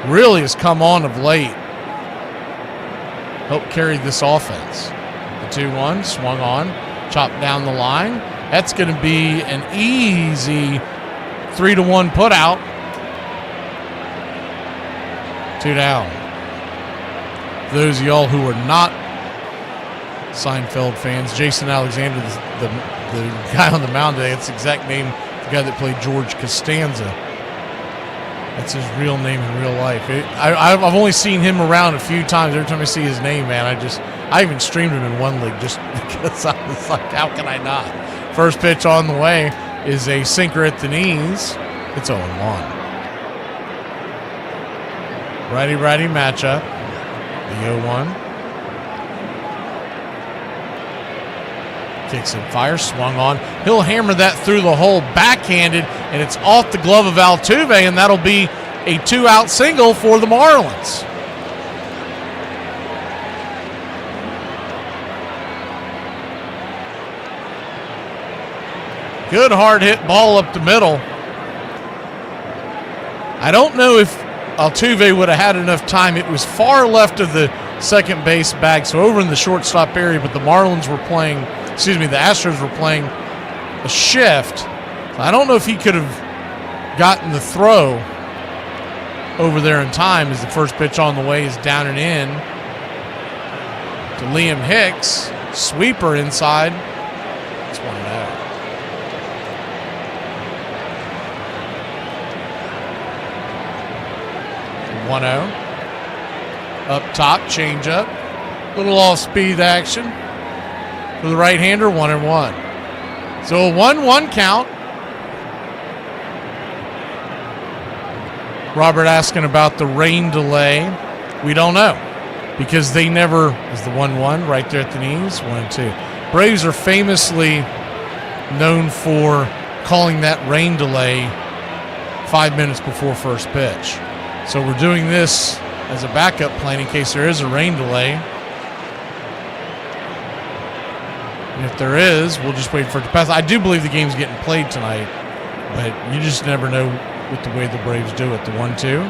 Really has come on of late. Helped carry this offense. The 2-1 swung on, chopped down the line. That's going to be an easy 3-1 put out. 2 down. For those of y'all who are not Seinfeld fans, Jason Alexander, the guy on the mound today, it's the exact name, the guy that played George Costanza. That's his real name in real life. I've only seen him around a few times. Every time I see his name, man, I even streamed him in one league just because I was like, how can I not? First pitch on the way is a sinker at the knees. It's 0-1. Righty-righty matchup. The 0-1. Kicks and fires, swung on. He'll hammer that through the hole backhanded, and it's off the glove of Altuve, and that'll be a 2-out single for the Marlins. Good hard hit ball up the middle. I don't know if Altuve would have had enough time. It was far left of the second base bag, so over in the shortstop area, but the Astros were playing a shift. So I don't know if he could have gotten the throw over there in time, as the first pitch on the way is down and in to Liam Hicks. Sweeper inside. It's 1-0. Up top, changeup. Little off-speed action for the right-hander, 1-1. So a 1-1 count. Robert asking about the rain delay. We don't know, because they never, is the 1-1 right there at the knees, 1-2. Braves are famously known for calling that rain delay 5 minutes before first pitch. So we're doing this as a backup plan in case there is a rain delay. And if there is, we'll just wait for it to pass. I do believe the game's getting played tonight, but you just never know with the way the Braves do it. The 1-2.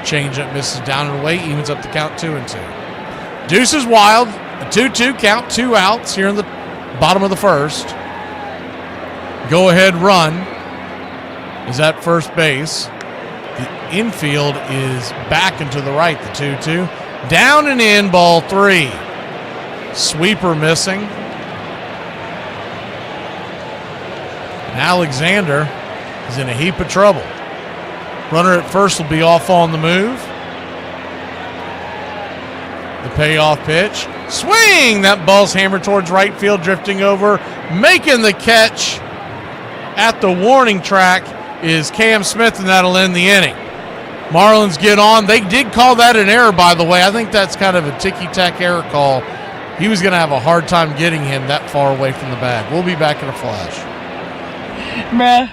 Changeup misses down and away, evens up the count 2-2. Deuce is wild. A 2-2 count, 2 outs here in the bottom of the first. Go-ahead run is at first base. The infield is back and to the right, the 2-2. Down and in, ball 3. Sweeper missing. And Alexander is in a heap of trouble. Runner at first will be off on the move. The payoff pitch. Swing! That ball's hammered towards right field, drifting over. Making the catch at the warning track is Cam Smith, and that'll end the inning. Marlins get on. They did call that an error, by the way. I think that's kind of a ticky-tack error call. He was going to have a hard time getting him that far away from the bag. We'll be back in a flash. Bruh,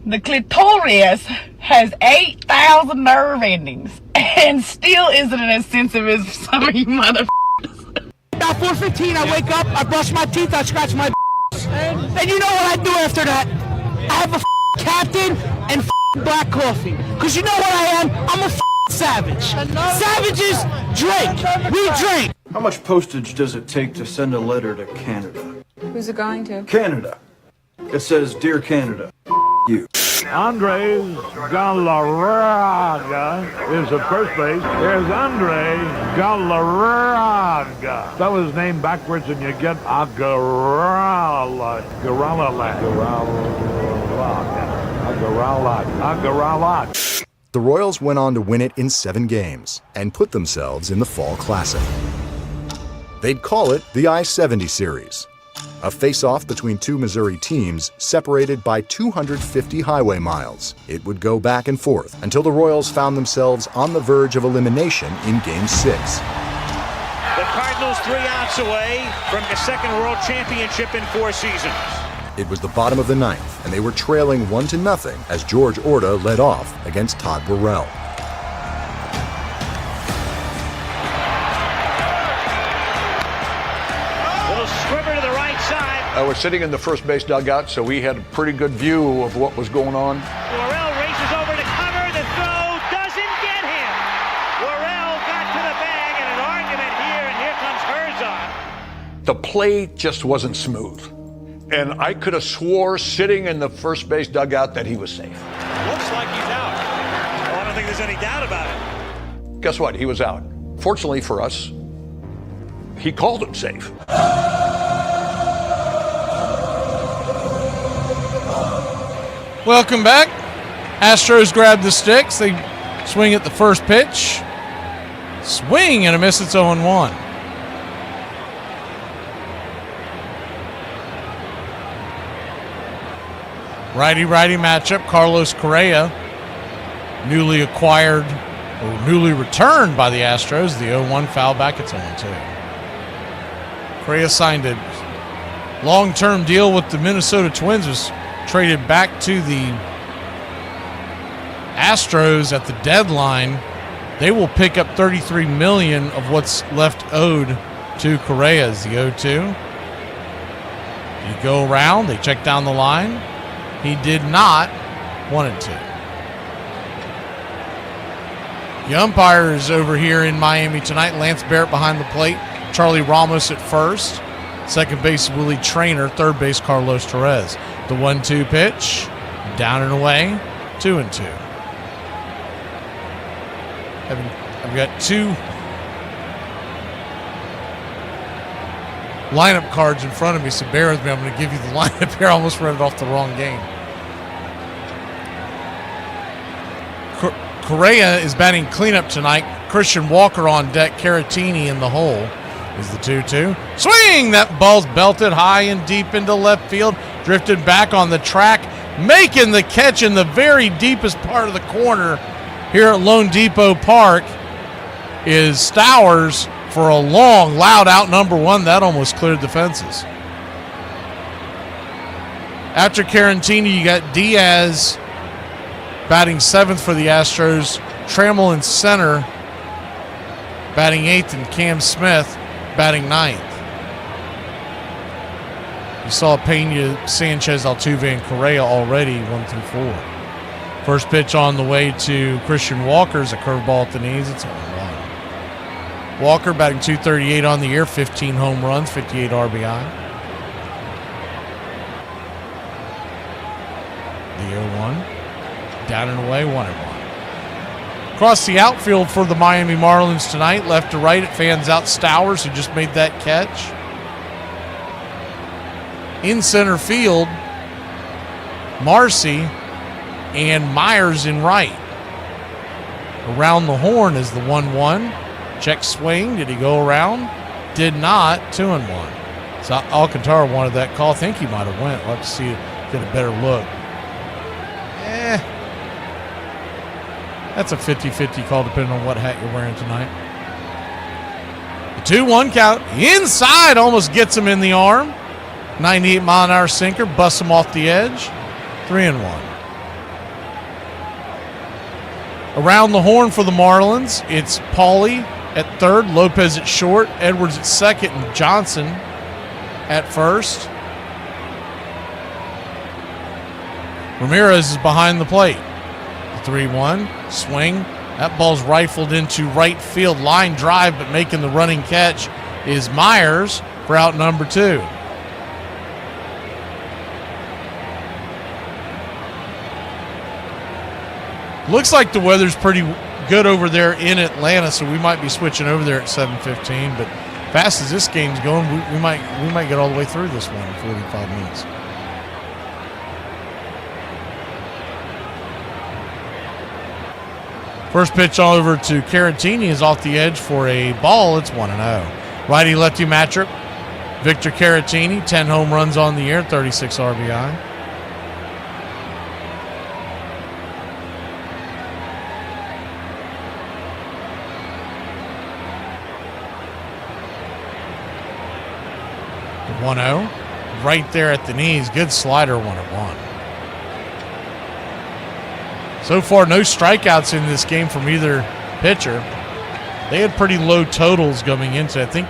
the clitoris has 8,000 nerve endings and still isn't as sensitive as some of you motherfuckers. About 4:15, I wake up, I brush my teeth, I scratch my and you know what I do after that? I have a Captain and black coffee. Because you know what I am? I'm a savage. Savages drink. We drink. How much postage does it take to send a letter to Canada? Who's it going to? Canada. It says, Dear Canada, you. Andres Galarraga is at first base. There's Andre Galarraga. Spell his name backwards and you get Agarala. The Royals went on to win it in 7 games and put themselves in the Fall Classic. They'd call it the I-70 Series, a face-off between 2 Missouri teams separated by 250 highway miles. It would go back and forth until the Royals found themselves on the verge of elimination in Game 6. The Cardinals 3 outs away from the second World Championship in 4 seasons. It was the bottom of the ninth, and they were trailing 1-0 as George Orta led off against Todd Burrell. Little squibber to the right side. I was sitting in the first base dugout, so we had a pretty good view of what was going on. Worrell races over to cover. The throw doesn't get him. Worrell got to the bag in an argument here, and here comes Herzog. The play just wasn't smooth. And I could have swore sitting in the first base dugout that he was safe. Looks like he's out. Well, I don't think there's any doubt about it. Guess what? He was out. Fortunately for us, he called him safe. Welcome back. Astros grab the sticks. They swing at the first pitch. Swing and a miss. It's 0-1. Righty-righty matchup. Carlos Correa, newly acquired or newly returned by the Astros. The 0-1 foul back. It's 0-2. Correa signed a long-term deal with the Minnesota Twins. Was traded back to the Astros at the deadline. They will pick up $33 million of what's left owed to Correa. Is the 0-2. You go around. They check down the line. He did not. 1-2. The umpires over here in Miami tonight. Lance Barrett behind the plate. Charlie Ramos at first. Second base, Willie Traynor. Third base, Carlos Torres. The 1-2 pitch. Down and away. 2-2. I've got 2 lineup cards in front of me, so bear with me. I'm going to give you the lineup here. I almost read it off the wrong game. Correa is batting cleanup tonight. Christian Walker on deck. Caratini in the hole is the 2-2. Swing! That ball's belted high and deep into left field. Drifted back on the track. Making the catch in the very deepest part of the corner here at Lone Depot Park is Stowers for a long, loud out number 1. That almost cleared the fences. After Caratini, you got Diaz batting 7th for the Astros. Trammell in center batting 8th, and Cam Smith batting 9th. You saw Pena, Sanchez, Altuve, and Correa already 1-4. First pitch on the way to Christian Walker's a curveball at the knees. It's 0-1. Walker batting .238 on the year, 15 home runs, 58 RBI. The 0-1. Down and away, 1-1. Across the outfield for the Miami Marlins tonight, left to right, it fans out Stowers, who just made that catch. In center field, Marcy and Myers in right. Around the horn is the 1-1. Check swing. Did he go around? Did not. 2-1. So Alcantara wanted that call. I think he might have went. We'll have to see it, get a better look. That's a 50-50 call depending on what hat you're wearing tonight. The 2-1 count. Inside almost gets him in the arm. 98-mile-an-hour sinker. Busts him off the edge. 3-1. Around the horn for the Marlins, it's Pauly at third, Lopez at short, Edwards at second, and Johnson at first. Ramirez is behind the plate. The 3-1 swing. That ball's rifled into right field. Line drive, but making the running catch is Myers for out number 2. Looks like the weather's pretty good over there in Atlanta, so we might be switching over there at 7:15. But fast as this game's going, we might get all the way through this one in 45 minutes. First pitch all over to Caratini is off the edge for a ball. It's 1-0. Righty-lefty matchup. Victor Caratini, 10 home runs on the year, 36 RBI. 1-0. Right there at the knees. Good slider, 1-1. So far, no strikeouts in this game from either pitcher. They had pretty low totals going into it. I think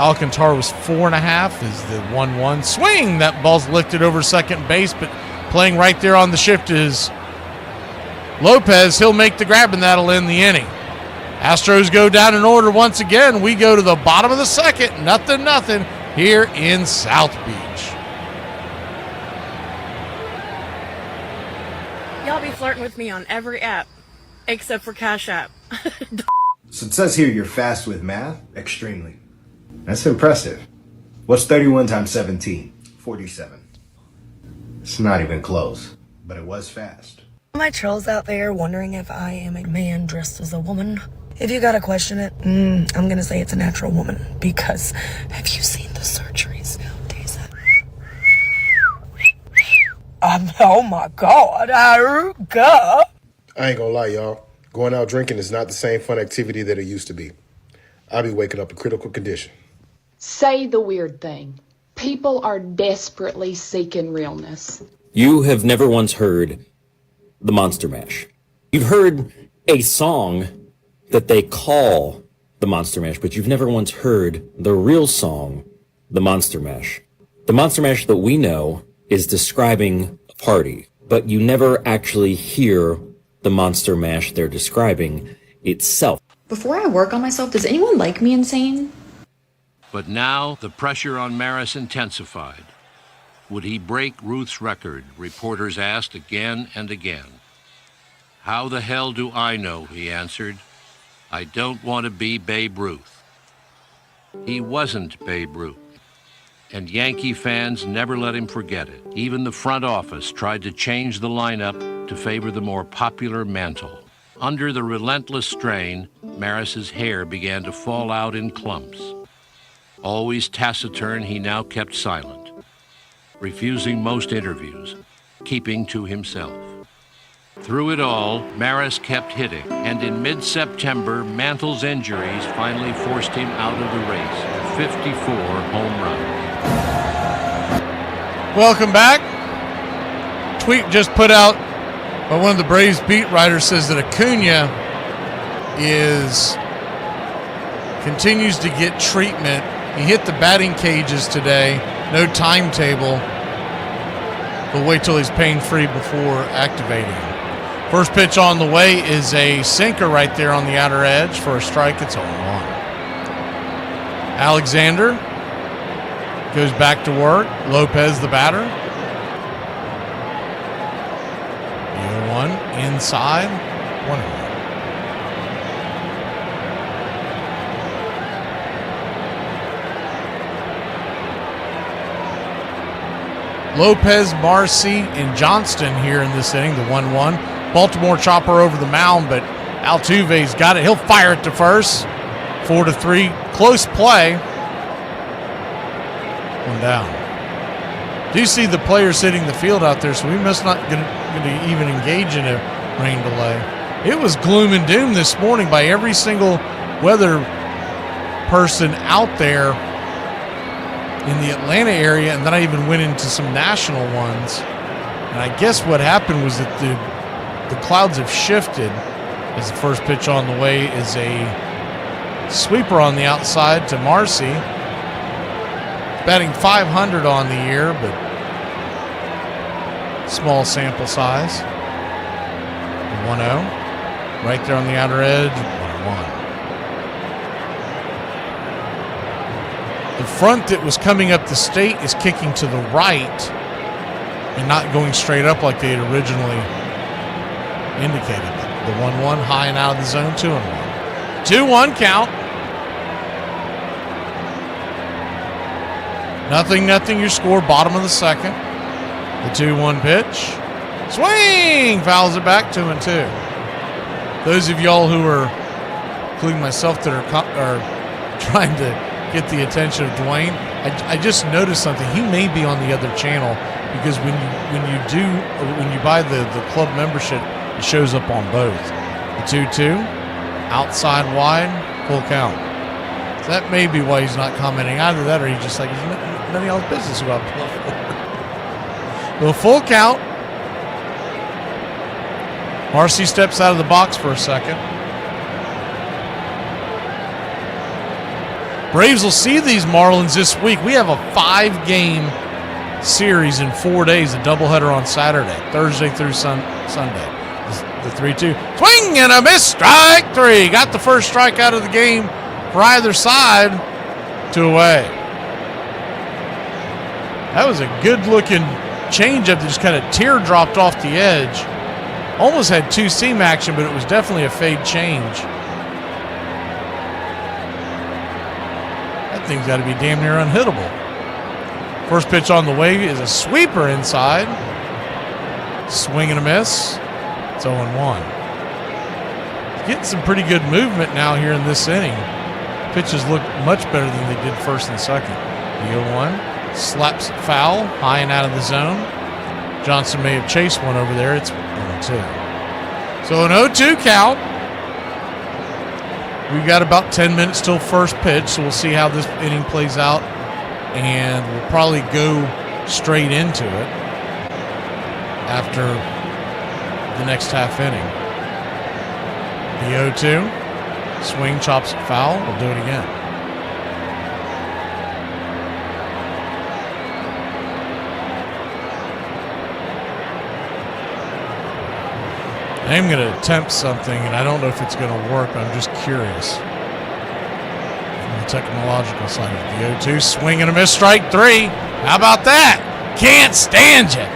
Alcantara was 4.5 is the 1-1. Swing! That ball's lifted over second base, but playing right there on the shift is Lopez. He'll make the grab, and that'll end the inning. Astros go down in order once again. We go to the bottom of the second. 0-0 here in South Beach. Y'all be flirting with me on every app, except for Cash App. So it says here you're fast with math? Extremely. That's impressive. What's 31 times 17? 47. It's not even close, but it was fast. My trolls out there wondering if I am a man dressed as a woman. If you gotta question it, I'm gonna say it's a natural woman. Because have you seen the surgeries nowadays? Oh my God, God. I ain't gonna lie, y'all. Going out drinking is not the same fun activity that it used to be. I'll be waking up in critical condition. Say the weird thing. People are desperately seeking realness. You have never once heard the Monster Mash. You've heard a song that they call the Monster Mash, but you've never once heard the real song, the Monster Mash. The Monster Mash that we know is describing a party, but you never actually hear the Monster Mash they're describing itself. Before I work on myself, does anyone like me insane? But now the pressure on Maris intensified. Would he break Ruth's record? Reporters asked again and again. How the hell do I know? He answered. I don't want to be Babe Ruth. He wasn't Babe Ruth. And Yankee fans never let him forget it. Even the front office tried to change the lineup to favor the more popular Mantle. Under the relentless strain, Maris's hair began to fall out in clumps. Always taciturn, he now kept silent, refusing most interviews, keeping to himself. Through it all, Maris kept hitting, and in mid-September, Mantle's injuries finally forced him out of the race. 54 home runs. Welcome back. Tweet just put out by one of the Braves beat writers says that Acuna continues to get treatment. He hit the batting cages today. No timetable. But wait till he's pain-free before activating him. First pitch on the way is a sinker right there on the outer edge for a strike. It's 0-1. Alexander goes back to work. Lopez, the batter. The 0-1 inside. 1-1. Lopez, Marcy, and Johnston here in this inning, the 1-1. Baltimore chopper over the mound, but Altuve's got it. He'll fire it to first. 4-3. Close play. One down. Do you see the players hitting the field out there, so we must not going to even engage in a rain delay. It was gloom and doom this morning by every single weather person out there in the Atlanta area, and then I even went into some national ones. And I guess what happened was that the clouds have shifted as the first pitch on the way is a sweeper on the outside to Marcy. Batting 500 on the year, but small sample size. 1-0. Right there on the outer edge, 1-1. The front that was coming up the state is kicking to the right and not going straight up like they had originally indicated. The 1-1 high and out of the zone, 2-1. 2-1 count. 0-0 your score, bottom of the second. The 2-1 pitch. Swing! Fouls it back, 2-2. Those of y'all who are, including myself, that are trying to get the attention of Dwayne, I just noticed something. He may be on the other channel because when you buy the club membership, it shows up on both. The 2-2, outside wide, full count. That may be why he's not commenting. Either that or he's just like, it's none of y'all's business who I play for. The full count. Marcy steps out of the box for a second. Braves will see these Marlins this week. We have a 5-game series in 4 days, a doubleheader on Saturday, Thursday through Sunday. The 3-2. Swing and a miss. Strike 3. Got the first strike out of the game for either side. 2 away. That was a good-looking changeup that just kind of teardropped off the edge. Almost had 2-seam action, but it was definitely a fade change. That thing's got to be damn near unhittable. First pitch on the way is a sweeper inside. Swing and a miss. It's 0-1. Getting some pretty good movement now here in this inning. Pitches look much better than they did first and second. The 0-1 slaps it foul, high and out of the zone. Johnson may have chased one over there. It's 0-2. So an 0-2 count. We've got about 10 minutes till first pitch, so we'll see how this inning plays out. And we'll probably go straight into it after the next half inning. The 0-2. Swing, chops it foul. We'll do it again. I'm going to attempt something, and I don't know if it's going to work, but I'm just curious. From the technological side of the 0-2. Swing and a miss, strike 3. How about that? Can't stand you.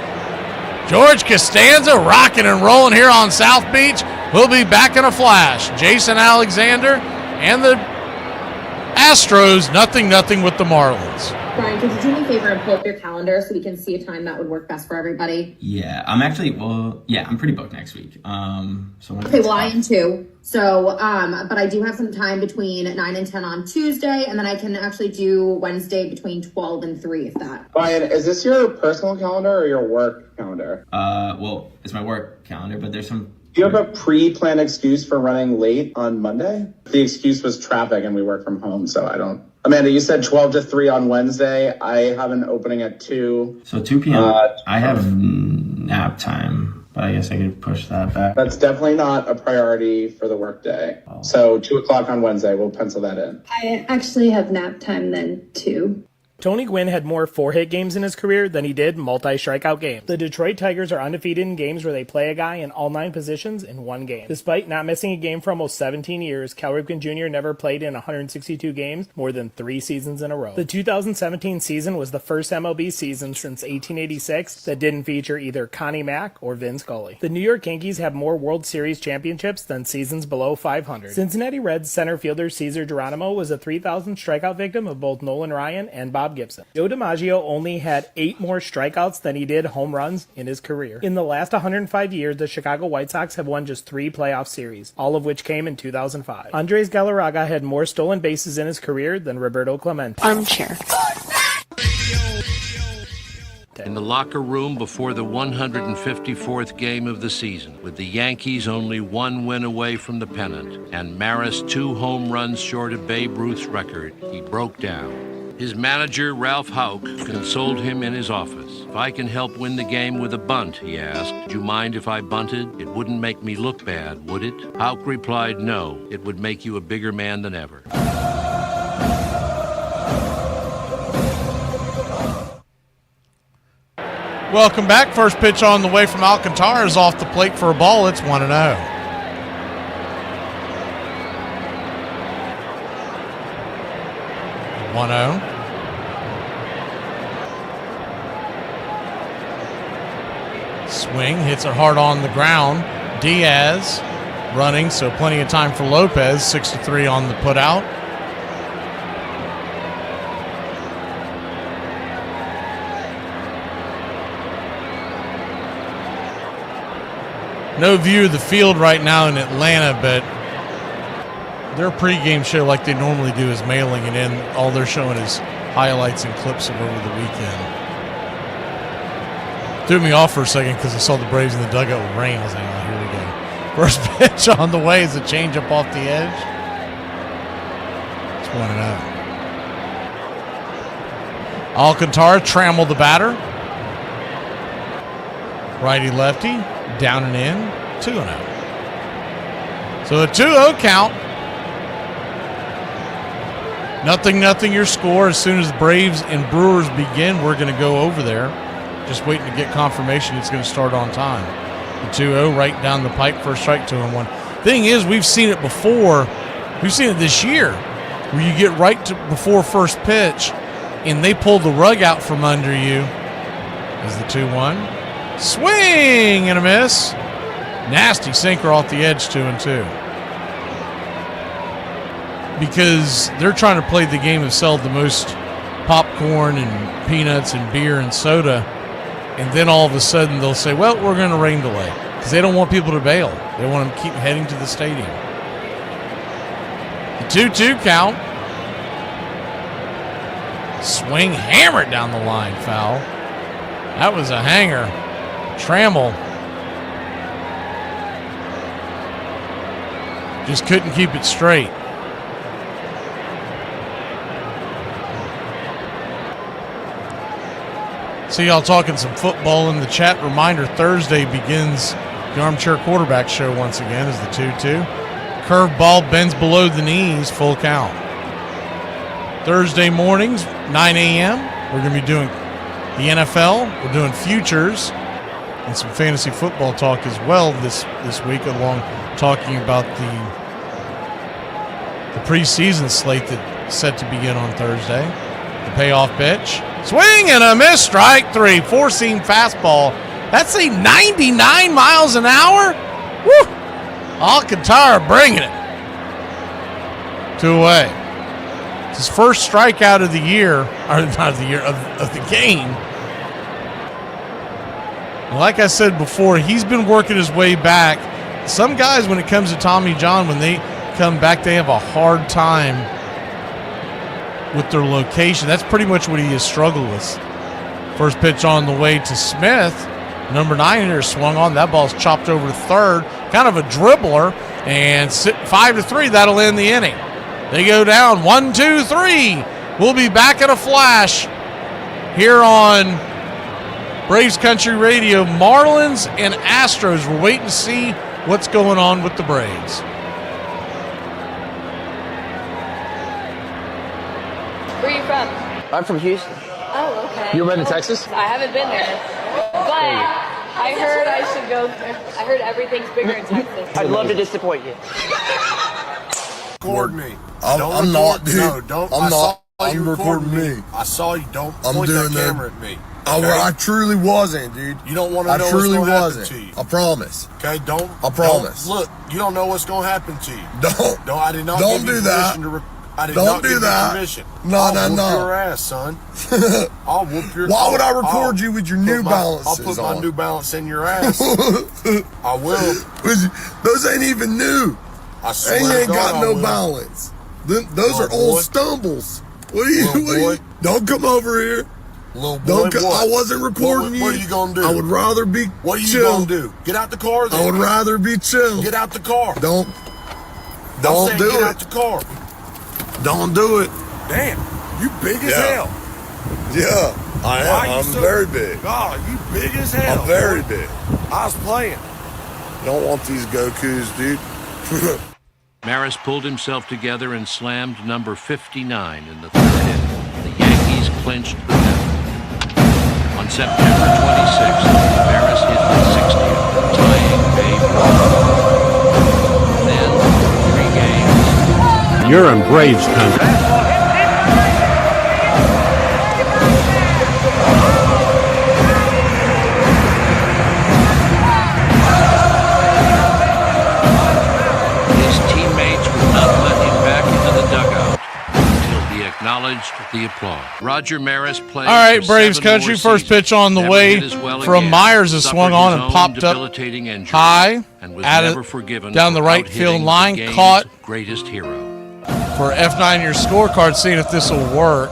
George Costanza rocking and rolling here on South Beach. We'll be back in a flash. Jason Alexander and the Astros, 0-0 with the Marlins. Brian, could you do me a favor and pull up your calendar so we can see a time that would work best for everybody? Yeah, I'm pretty booked next week. Okay, well, I am too. So, but I do have some time between 9 and 10 on Tuesday, and then I can actually do Wednesday between 12 and 3, if that. Brian, is this your personal calendar or your work calendar? Well, it's my work calendar, but there's some... Do you have a pre-planned excuse for running late on Monday? The excuse was traffic and we work from home, so I don't... Amanda, you said 12 to 3 on Wednesday. I have an opening at 2. So 2 p.m. I have nap time, but I guess I could push that back. That's definitely not a priority for the workday. So 2 o'clock on Wednesday, we'll pencil that in. I actually have nap time then, too. Tony Gwynn had more 4-hit games in his career than he did multi-strikeout games. The Detroit Tigers are undefeated in games where they play a guy in all 9 positions in one game. Despite not missing a game for almost 17 years, Cal Ripken Jr. never played in 162 games more than 3 seasons in a row. The 2017 season was the first MLB season since 1886 that didn't feature either Connie Mack or Vin Scully. The New York Yankees have more World Series championships than seasons below 500. Cincinnati Reds center fielder Cesar Geronimo was a 3,000 strikeout victim of both Nolan Ryan and Bob Gibson. Joe DiMaggio only had 8 more strikeouts than he did home runs in his career. In the last 105 years, the Chicago White Sox have won just 3 playoff series, all of which came in 2005. Andres Galarraga had more stolen bases in his career than Roberto Clemente. Armchair. In the locker room before the 154th game of the season, with the Yankees only 1 win away from the pennant, and Maris 2 home runs short of Babe Ruth's record, he broke down. His manager, Ralph Houck, consoled him in his office. If I can help win the game with a bunt, he asked, would you mind if I bunted? It wouldn't make me look bad, would it? Houck replied, no, it would make you a bigger man than ever. Welcome back. First pitch on the way from Alcantara is off the plate for a ball. It's 1-0. Swing, hits it hard on the ground. Diaz running, so plenty of time for Lopez. 6-3 on the putout. No view of the field right now in Atlanta, but their pregame show, like they normally do, is mailing it in. All they're showing is highlights and clips of over the weekend. Threw me off for a second because I saw the Braves in the dugout with rain. I was like, oh, here we go. First pitch on the way is a changeup off the edge. It's 1-0. Alcantara trammeled the batter. Righty-lefty, down and in, 2-0. So a 2-0 count. 0-0 your score. As soon as the Braves and Brewers begin, we're going to go over there. Just waiting to get confirmation it's going to start on time. The 2-0 right down the pipe, first strike, 2-1. Thing is, we've seen it before. We've seen it this year, where you get right to before first pitch, and they pull the rug out from under you. As the 2-1. Swing and a miss. Nasty sinker off the edge, 2-2. Because they're trying to play the game of sell the most popcorn and peanuts and beer and soda, and then all of a sudden they'll say, well, we're going to rain delay, because they don't want people to bail. They want them to keep heading to the stadium. The 2-2 count. Swing hammered down the line, foul. That was a hanger. Trammell just couldn't keep it straight. See y'all talking some football in the chat. Reminder, Thursday begins the Armchair Quarterback Show once again as the 2-2. Curveball bends below the knees, full count. Thursday mornings, 9 a.m., we're going to be doing the NFL. We're doing futures and some fantasy football talk as well this week, along talking about the preseason slate that's set to begin on Thursday. The payoff pitch. Swing and a miss, strike 3. Four-seam fastball. That's a 99 miles an hour? Woo! Alcantara bringing it. 2 away. It's his first strikeout of the year, or not of the year, of the game. Like I said before, he's been working his way back. Some guys, when it comes to Tommy John, when they come back, they have a hard time with their location. That's pretty much what he has struggled with. First pitch on the way to Smith. Number 9 hitter swung on. That ball's chopped over to third. Kind of a dribbler. And 5-3, that'll end the inning. They go down 1-2-3. We'll be back in a flash here on Braves Country Radio. Marlins and Astros. We're waiting to see what's going on with the Braves. Where are you from? I'm from Houston. Oh, okay. You ever been to Texas? I haven't been there, but I heard I should go there. I heard everything's bigger in Texas. I'd love to disappoint you. Record me. I'm not, dude. No, don't. I'm not. I'm recording me. I saw you. Don't I'm point doing that camera at me. I truly wasn't, dude. You don't want to know truly what's going to happen wasn't. to you. I promise. Okay, don't. I promise. Look, you don't know what's going to happen to you. Don't. No, I did not Don't give you do that. permission to I did Don't not do give that. you permission. No, I'll no, whoop no. your ass, son. I'll whoop your. Why would I record you with your New Balances I'll put my on? New Balance in your ass. I will. Those ain't even new. I swear They ain't to God, got I no will. balance. Those are boy. old stumbles. What are you? Little What are you boy. don't come over here. Little boy, Don't. what? I wasn't recording What you. are you gonna do? I would rather be What are you chill. gonna do? Get out the car. Then. I would rather be chill. Get out the car. Don't I'm saying do get it. out the car. Don't do it. Damn, you big as hell. Yeah, I Why am. you I'm so- very big. God, you big as hell. I'm very boy. big. I was playing. Don't want these Gokus, dude. Maris pulled himself together and slammed number 59 in the third inning. The Yankees clinched the pennant. On September 26th, Maris hit the 60th, tying Babe Ruth. Then, 3 games. You're in Braves country. His teammates would not let him back into the dugout until he acknowledged the applause. Roger Maris played. All right, for Braves 7 country. more First seasons. pitch on the Never way hit as well from again. Myers has Suffered swung on his and own popped up debilitating injury high and was at never it forgiven down the for right out-hitting field line. the game's Caught greatest hero. for F9 your scorecard, seeing if this will work.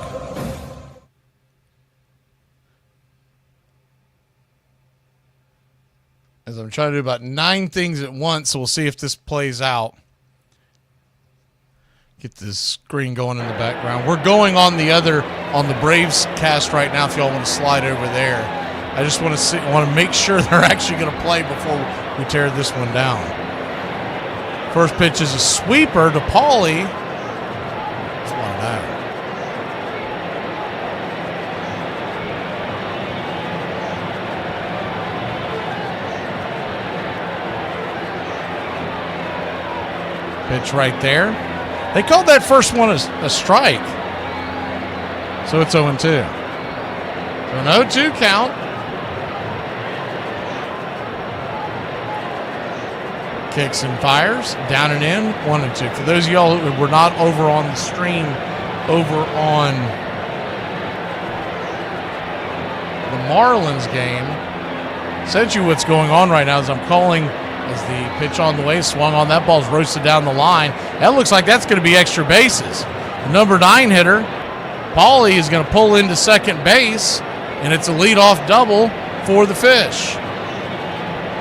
As I'm trying to do about 9 things at once, so we'll see if this plays out. Get this screen going in the background. We're going on the Braves cast right now. If y'all want to slide over there, I just want to make sure they're actually going to play before we tear this one down. First pitch is a sweeper to Paulie. That's one of that. Pitch right there. They called that first one a strike. So it's 0-2. So an 0-2 count. Kicks and fires. Down and in. 1-2. For those of y'all who were not over on the stream, over on the Marlins game, essentially what's going on right now is I'm calling as the pitch on the way, swung on, that ball's roasted down the line. That looks like that's going to be extra bases. The number 9 hitter, Paulie, is going to pull into second base, and it's a leadoff double for the Fish.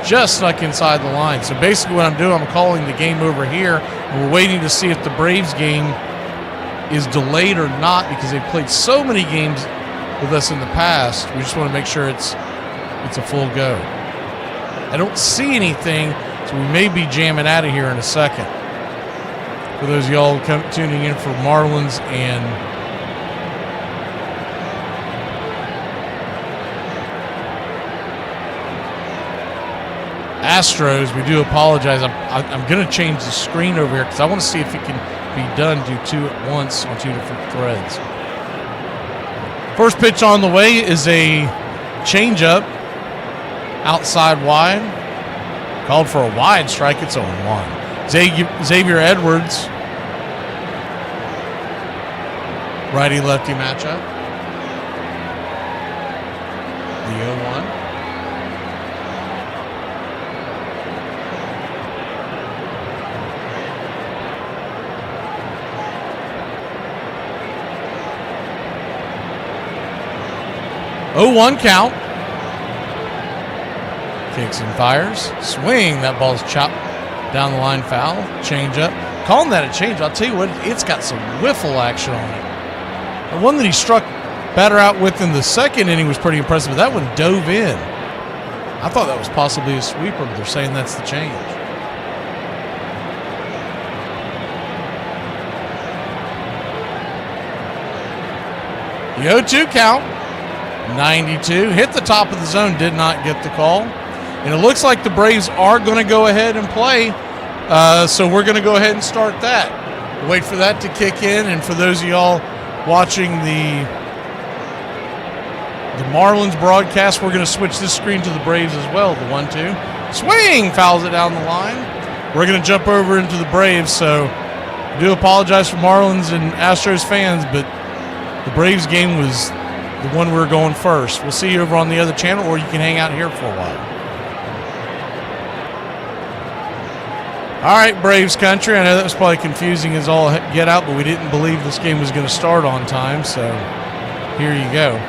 Just snuck inside the line. So basically what I'm doing, I'm calling the game over here, and we're waiting to see if the Braves game is delayed or not, because they've played so many games with us in the past. We just want to make sure it's a full go. I don't see anything, so we may be jamming out of here in a second. For those of y'all tuning in for Marlins and Astros, we do apologize. I'm going to change the screen over here because I want to see if it can be done, do two at once on two different threads. First pitch on the way is a changeup. Outside wide. Called for a wide strike. It's 0-1. Xavier Edwards. Righty-lefty matchup. The 0-1. Oh, 0-1 count. Kicks and fires. Swing. That ball's chopped down the line, foul. Change up. Calling that a change. I'll tell you what, it's got some whiffle action on it. The one that he struck batter out with in the second inning was pretty impressive, but that one dove in. I thought that was possibly a sweeper, but they're saying that's the change. The 0-2 count. 92. Hit the top of the zone. Did not get the call. And it looks like the Braves are going to go ahead and play. So we're going to go ahead and start that. We'll wait for that to kick in. And for those of y'all watching the Marlins broadcast, we're going to switch this screen to the Braves as well. The 1-2. Swing! Fouls it down the line. We're going to jump over into the Braves. So I do apologize for Marlins and Astros fans, but the Braves game was the one we were going first. We'll see you over on the other channel, or you can hang out here for a while. All right, Braves country. I know that was probably confusing as all get out, but we didn't believe this game was going to start on time, so here you go.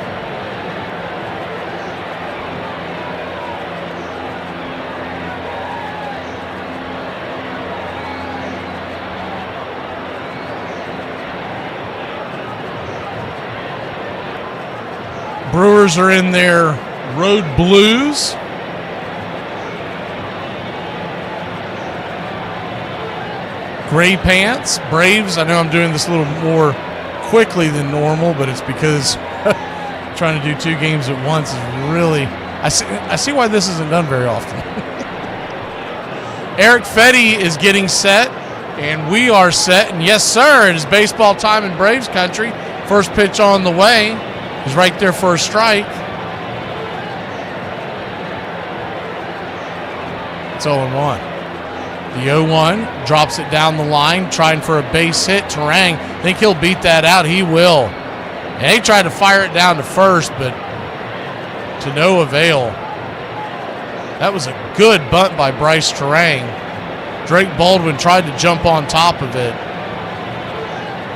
Brewers are in their road blues. Gray pants. Braves, I know I'm doing this a little more quickly than normal, but it's because trying to do two games at once is really, I see why this isn't done very often. Eric Fetty is getting set, and we are set. And yes, sir, it is baseball time in Braves country. First pitch on the way. He's right there for a strike. It's 0-1. The 0-1 drops it down the line, trying for a base hit. Terang, think he'll beat that out. He will. And he tried to fire it down to first, but to no avail. That was a good bunt by Bryce Terang. Drake Baldwin tried to jump on top of it.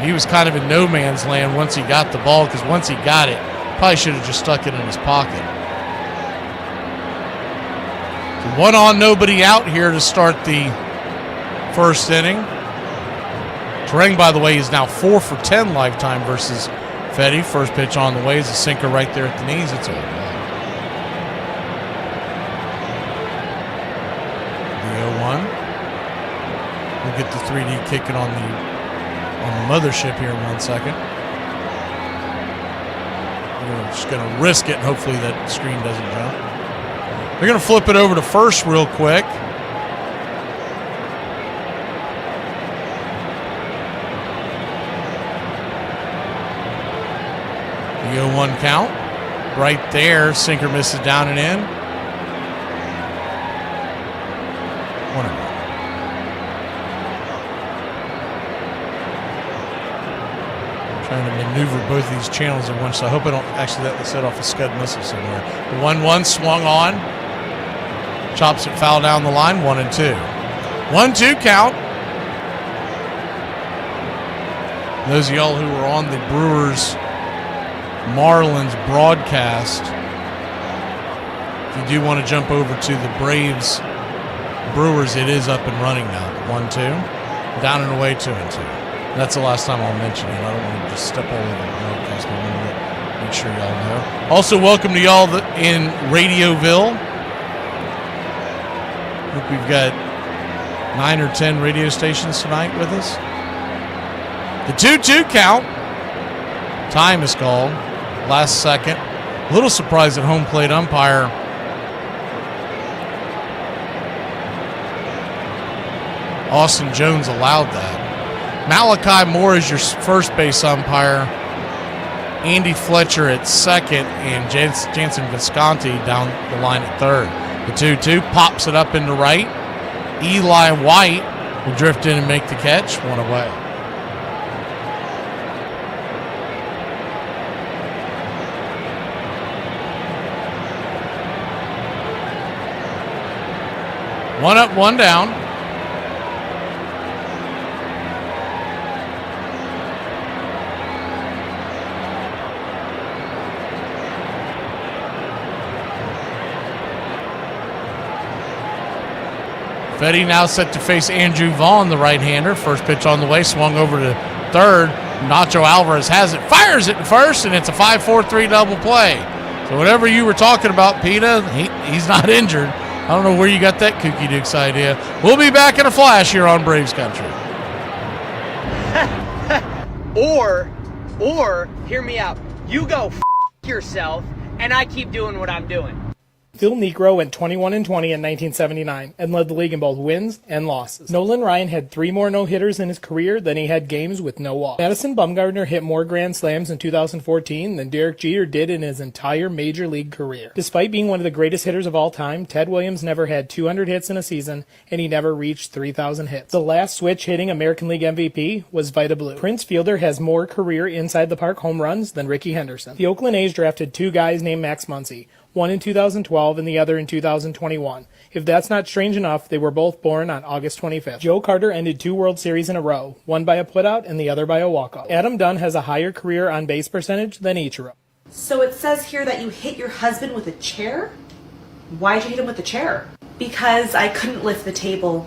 He was kind of in no man's land once he got the ball, because once he got it, probably should have just stuck it in his pocket. So 1 on, nobody out here to start the first inning. Tereng, by the way, is now 4 for 10 lifetime versus Fetty. First pitch on the way is a sinker right there at the knees. It's over. The 0-1. We'll get the 3D kicking on the mothership here in 1 second. We're just going to risk it, and hopefully that screen doesn't jump. They're going to flip it over to first real quick. The 0-1 count. Right there, sinker misses down and in. 1-0. Trying to maneuver both of these channels at once, so I hope I don't accidentally set off a Scud missile somewhere. The 1-1 swung on. Chops it foul down the line, 1-2. 1-2 count. Those of y'all who were on the Brewers Marlins broadcast, if you do want to jump over to the Braves Brewers, it is up and running now. 1-2. Down and away, 2-2. That's the last time I'll mention it. I don't want to just step all over the broadcast, but I want to make sure y'all know. Also, welcome to y'all in Radioville. I think we've got 9 or 10 radio stations tonight with us. The 2-2 count. Time is called. Last second. A little surprised at home plate umpire. Austin Jones allowed that. Malachi Moore is your first base umpire. Andy Fletcher at second, and Jansen Visconti down the line at third. The 2-2 pops it up into right. Eli White will drift in and make the catch. 1 away. One up, one down. Fetty now set to face Andrew Vaughn, the right-hander. First pitch on the way, swung over to third. Nacho Alvarez has it, fires it to first, and it's a 5-4-3 double play. So whatever you were talking about, PETA, he's not injured. I don't know where you got that kooky dukes idea. We'll be back in a flash here on Braves Country. Or, hear me out. You go yourself, and I keep doing what I'm doing. Phil Niekro went 21-20 in 1979 and led the league in both wins and losses. Nolan Ryan had 3 more no-hitters in his career than he had games with no walks. Madison Bumgarner hit more grand slams in 2014 than Derek Jeter did in his entire major league career. Despite being one of the greatest hitters of all time, Ted Williams never had 200 hits in a season, and he never reached 3,000 hits. The last switch-hitting American League MVP was Vita Blue. Prince Fielder has more career inside the park home runs than Ricky Henderson. The Oakland A's drafted 2 guys named Max Muncy, one in 2012 and the other in 2021. If that's not strange enough, they were both born on August 25th. Joe Carter ended 2 World Series in a row, one by a putout and the other by a walk-off. Adam Dunn has a higher career on base percentage than Ichiro. So it says here that you hit your husband with a chair? Why'd you hit him with a chair? Because I couldn't lift the table.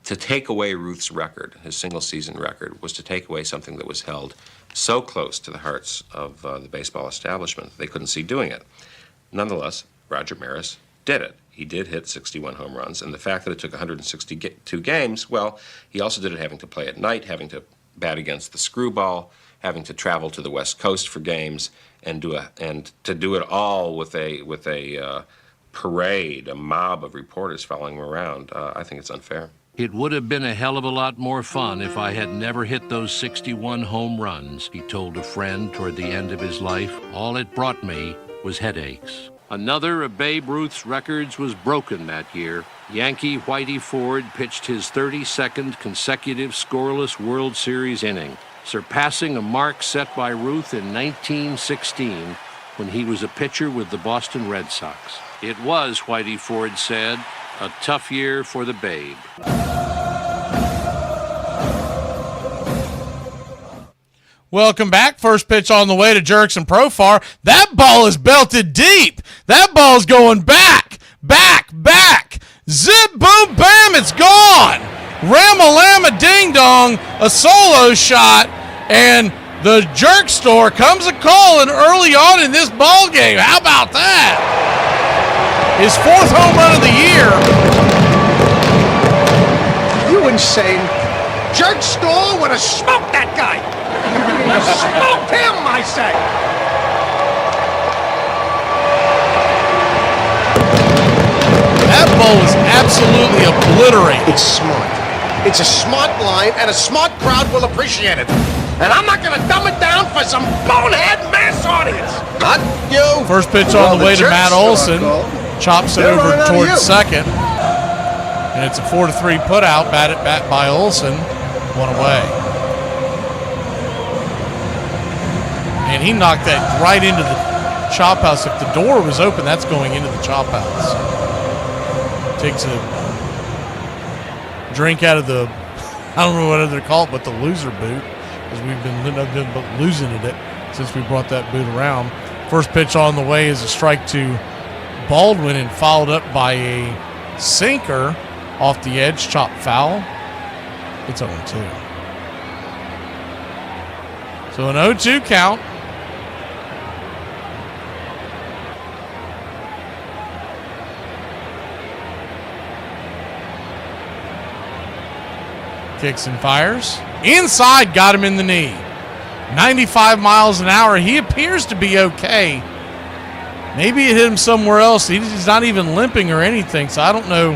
To take away Ruth's record, his single-season record, was to take away something that was held so close to the hearts of the baseball establishment, they couldn't see doing it. Nonetheless, Roger Maris did it. He did hit 61 home runs, and the fact that it took 162 games, well, he also did it having to play at night, having to bat against the screwball, having to travel to the West Coast for games, and to do it all with a parade, a mob of reporters following him around. I think it's unfair. It would have been a hell of a lot more fun if I had never hit those 61 home runs, he told a friend toward the end of his life. All it brought me was headaches. Another of Babe Ruth's records was broken that year. Yankee Whitey Ford pitched his 32nd consecutive scoreless World Series inning, surpassing a mark set by Ruth in 1916 when he was a pitcher with the Boston Red Sox. It was, Whitey Ford said, a tough year for the Babe. Welcome back. First pitch on the way to Jerks and Profar. That ball is belted deep. That ball's going back. Zip, boom, bam, it's gone. Ram-a-lama ding-dong, a solo shot, and the jerk store comes a calling early on in this ball game. How about that? His 4th home run of the year. You insane. Jerk store would have smoked that guy. Smoked him, I say. That ball was absolutely obliterated. It's smart. It's a smart line, and a smart crowd will appreciate it. And I'm not going to dumb it down for some bonehead mass audience. Not you. First pitch on the way to Matt Olson. Chops it over towards second. And it's a 4-3 putout. Bat by Olson. 1 away. And he knocked that right into the chop house. If the door was open, that's going into the chop house. Takes a drink out of the, I don't know what they're called, but the loser boot, because I've been losing it since we brought that boot around. First pitch on the way is a strike to Baldwin, and followed up by a sinker off the edge, chop foul. It's 0-2. So an 0-2 count. Kicks and fires. Inside, got him in the knee. 95 miles an hour. He appears to be okay. Maybe it hit him somewhere else. He's not even limping or anything, so I don't know.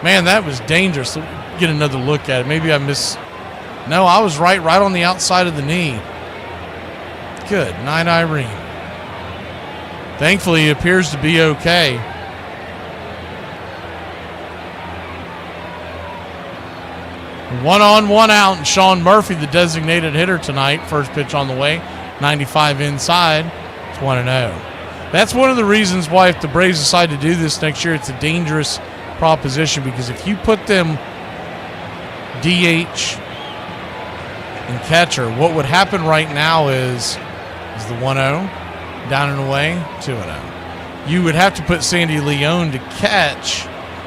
Man, that was dangerous. Let me get another look at it. Maybe I missed. No, I was right on the outside of the knee. Good night, Irene. Thankfully, he appears to be okay. One on, one out, and Sean Murphy, the designated hitter tonight. First pitch on the way, 95 inside. It's 1-0. That's one of the reasons why, if the Braves decide to do this next year, it's a dangerous proposition, because if you put them DH and catcher, what would happen right now is the 1-0, down and away, 2-0. You would have to put Sandy Leone to catch,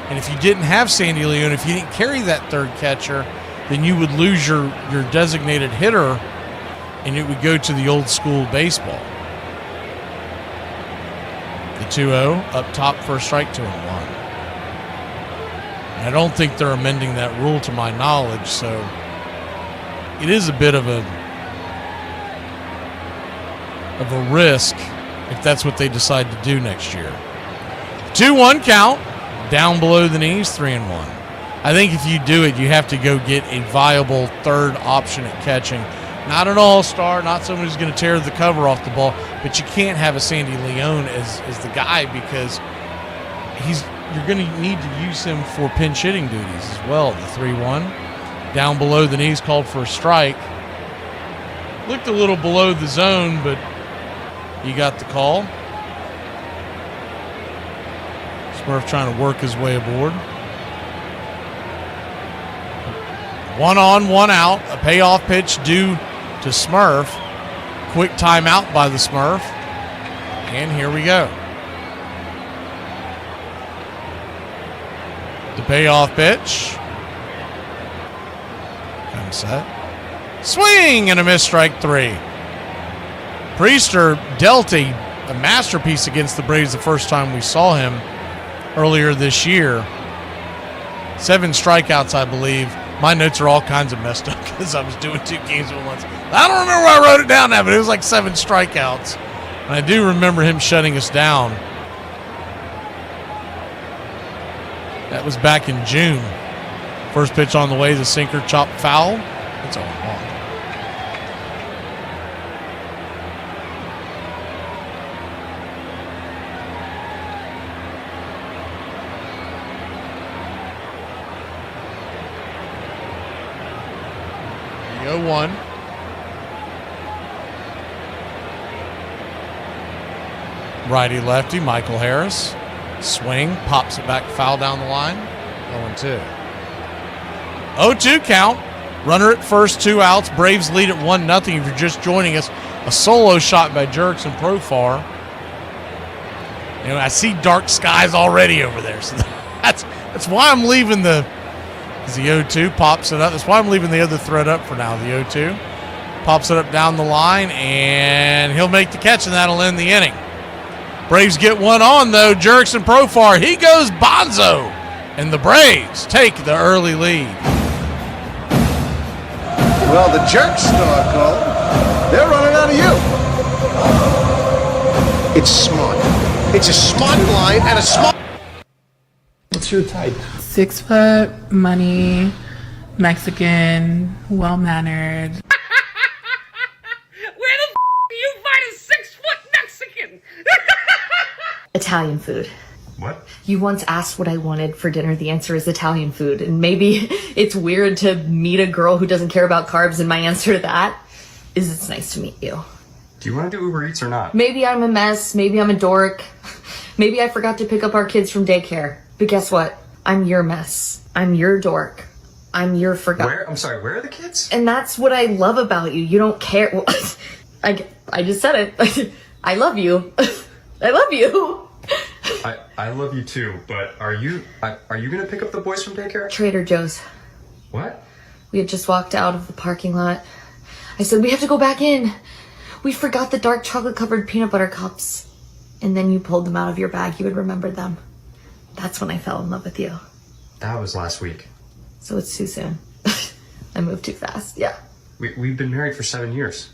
and if you didn't have Sandy Leone, if you didn't carry that third catcher, then you would lose your designated hitter, and it would go to the old school baseball. The 2-0, up top, first strike, 2-1. And I don't think they're amending that rule to my knowledge, so it is a bit of a risk if that's what they decide to do next year. 2-1 count, down below the knees, 3-1. I think if you do it, you have to go get a viable third option at catching. Not an all-star, not someone who's going to tear the cover off the ball, but you can't have a Sandy Leone as the guy, because you're going to need to use him for pinch hitting duties as well. The 3-1, down below the knees, called for a strike. Looked a little below the zone, but he got the call. Smurf trying to work his way aboard. 1 on, 1 out. A payoff pitch due to Smurf. Quick timeout by the Smurf. And here we go. The payoff pitch. Comes set. Swing and a miss, strike 3. Priester dealt a masterpiece against the Braves the first time we saw him earlier this year. 7 strikeouts, I believe. My notes are all kinds of messed up because I was doing 2 games at once. I don't remember where I wrote it down now, but it was like 7 strikeouts. And I do remember him shutting us down. That was back in June. First pitch on the way, the sinker, chop foul. It's 0-1. The 0-1. Righty lefty, Michael Harris. Swing, pops it back, foul down the line. 0-2. 0-2 count. Runner at first, 2 outs. Braves lead at 1-0. If you're just joining us, a solo shot by Jerks and Profar. I see dark skies already over there. So that's why I'm leaving the As the 0-2 pops it up. That's why I'm leaving the other thread up for now. The 0-2 pops it up down the line, and he'll make the catch, and that'll end the inning. Braves get one on, though. Jurickson Profar, he goes bonzo, and the Braves take the early lead. Well, the jerks start calling. They're running out of you. It's smart. It's a smart line and a smart... What's your type? 6 foot, money, Mexican, well-mannered. Where the do you find a 6-foot Mexican? Italian food. What? You once asked what I wanted for dinner. The answer is Italian food. And maybe it's weird to meet a girl who doesn't care about carbs, and my answer to that is it's nice to meet you. Do you want to do Uber Eats or not? Maybe I'm a mess. Maybe I'm a dork. Maybe I forgot to pick up our kids from daycare. But guess what? I'm your mess. I'm your dork. I'm your forgotten. I'm sorry, where are the kids? And that's what I love about you. You don't care. Well, I just said it. I love you. I love you. I love you too, but are you gonna pick up the boys from daycare? Trader Joe's. What? We had just walked out of the parking lot. I said, we have to go back in. We forgot the dark chocolate covered peanut butter cups. And then you pulled them out of your bag. You had remembered them. That's when I fell in love with you. That was last week. So it's too soon. I moved too fast. Yeah. We've been married for 7 years.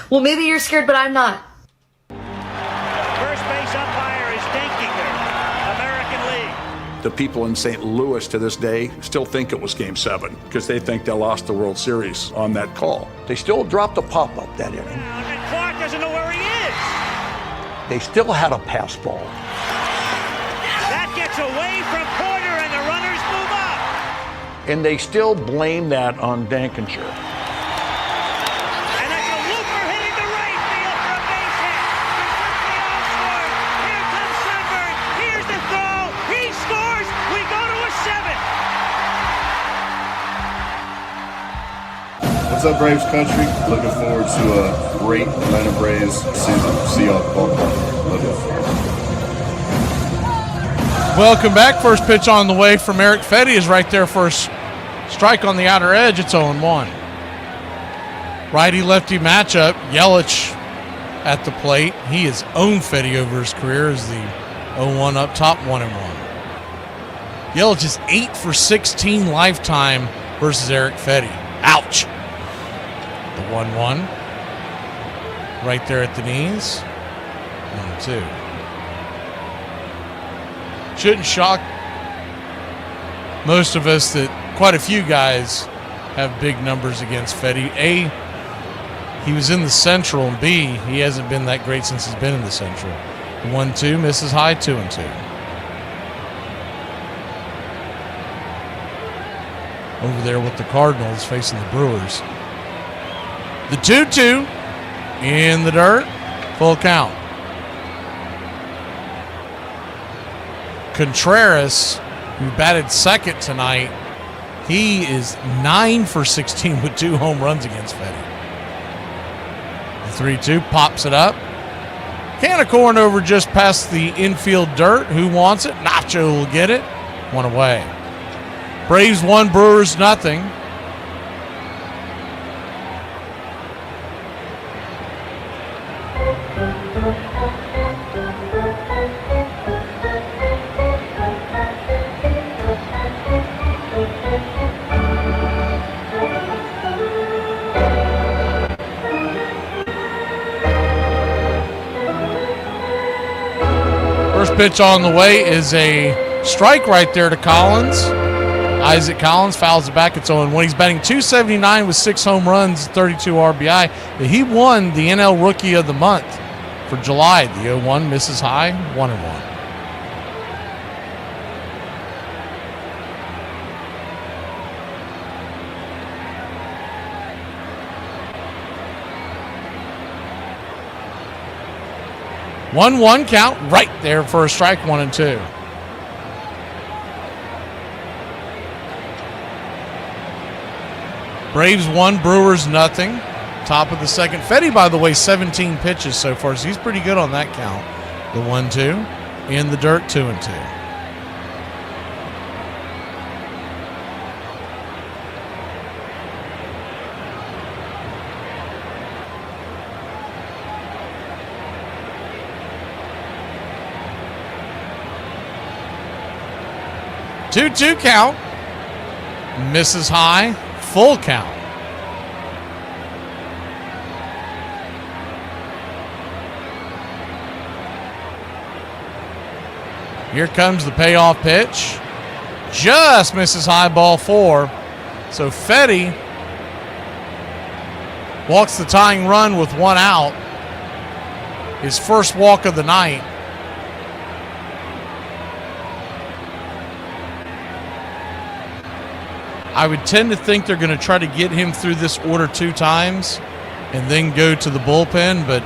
Well, maybe you're scared, but I'm not. First base umpire is Dinkinger, American League. The people in St. Louis to this day still think it was Game 7 because they think they lost the World Series on that call. They still dropped a pop-up that inning. And Clark doesn't know where he is. They still had a pass ball. That gets away from Porter, and the runners move up. And they still blame that on Dankinger. And that's a looper hitting the right field for a base hit. Here comes Sunburn. Here's the throw. He scores. We go to a 7. What's up, Braves country? Looking forward to a great Atlanta Braves season. See y'all at the ballpark. Love y'all. Welcome back. First pitch on the way from Eric Fetty is right there for a strike on the outer edge. It's 0-1. Righty-lefty matchup. Yelich at the plate. He has owned Fetty over his career as the 0-1 up top, 1-1. Yelich is 8 for 16 lifetime versus Eric Fetty. Ouch. The 1-1. Right there at the knees. 1-2. Shouldn't shock most of us that quite a few guys have big numbers against Fetty. A, he was in the Central, and B, he hasn't been that great since he's been in the Central. 1-2, misses high, 2-2. Over there with the Cardinals facing the Brewers. The 2-2 in the dirt, full count. Contreras, who batted second tonight, he is 9 for 16 with 2 home runs against Fetty. The 3-2 pops it up. Can of corn over just past the infield dirt. Who wants it? Nacho will get it. 1 away. Braves 1, Brewers nothing. First pitch on the way is a strike right there to Collins. Isaac Collins fouls it back. It's 0-1. He's batting .279 with 6 home runs, 32 RBI. But he won the NL Rookie of the Month for July. The 0-1 misses high, 1-1. One count right there for a strike, 1-2. Braves 1, Brewers nothing. Top of the second. Fetty, by the way, 17 pitches so far, so he's pretty good on that count. The 1-2 in the dirt, 2-2. 2-2 count. Misses high. Full count. Here comes the payoff pitch. Just misses high, ball 4. So Fetty walks the tying run with 1 out. His first walk of the night. I would tend to think they're going to try to get him through this order 2 times and then go to the bullpen, but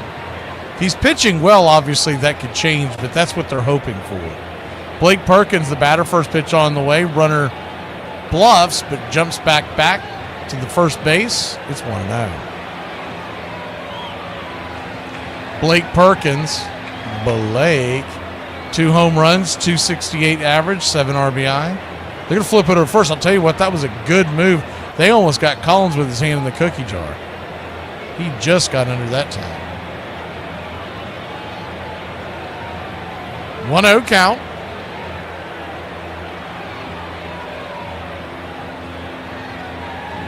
if he's pitching well, obviously that could change, but that's what they're hoping for. Blake Perkins, the batter, first pitch on the way. Runner bluffs, but jumps back to the first base. It's 1-0. Blake Perkins, 2 home runs, 268 average, 7 RBI. They're going to flip it over first. I'll tell you what, that was a good move. They almost got Collins with his hand in the cookie jar. He just got under that time. 1-0 count.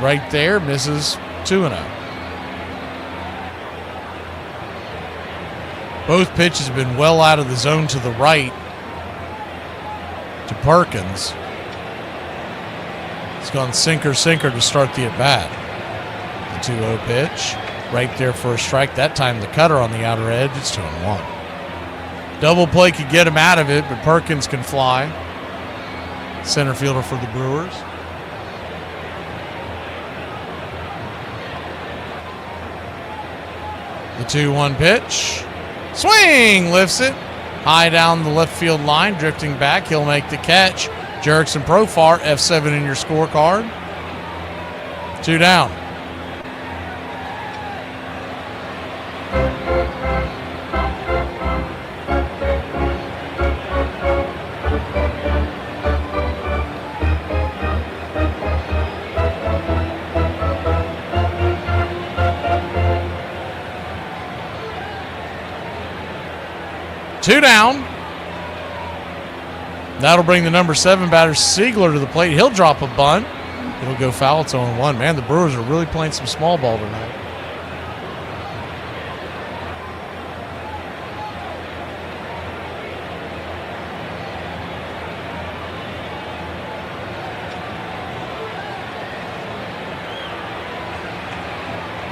Right there, misses 2-0. Both pitches have been well out of the zone to the right to Perkins. He's gone sinker to start the at-bat. The 2-0 pitch. Right there for a strike. That time the cutter on the outer edge. It's 2-1. Double play could get him out of it, but Perkins can fly. Center fielder for the Brewers. The 2-1 pitch. Swing! Lifts it. High down the left field line. Drifting back. He'll make the catch. Jerickson Profar, F7 in your scorecard. 2 down. Two down. That'll bring the number 7 batter, Siegler, to the plate. He'll drop a bunt. It'll go foul. It's 0-1. Man, the Brewers are really playing some small ball tonight.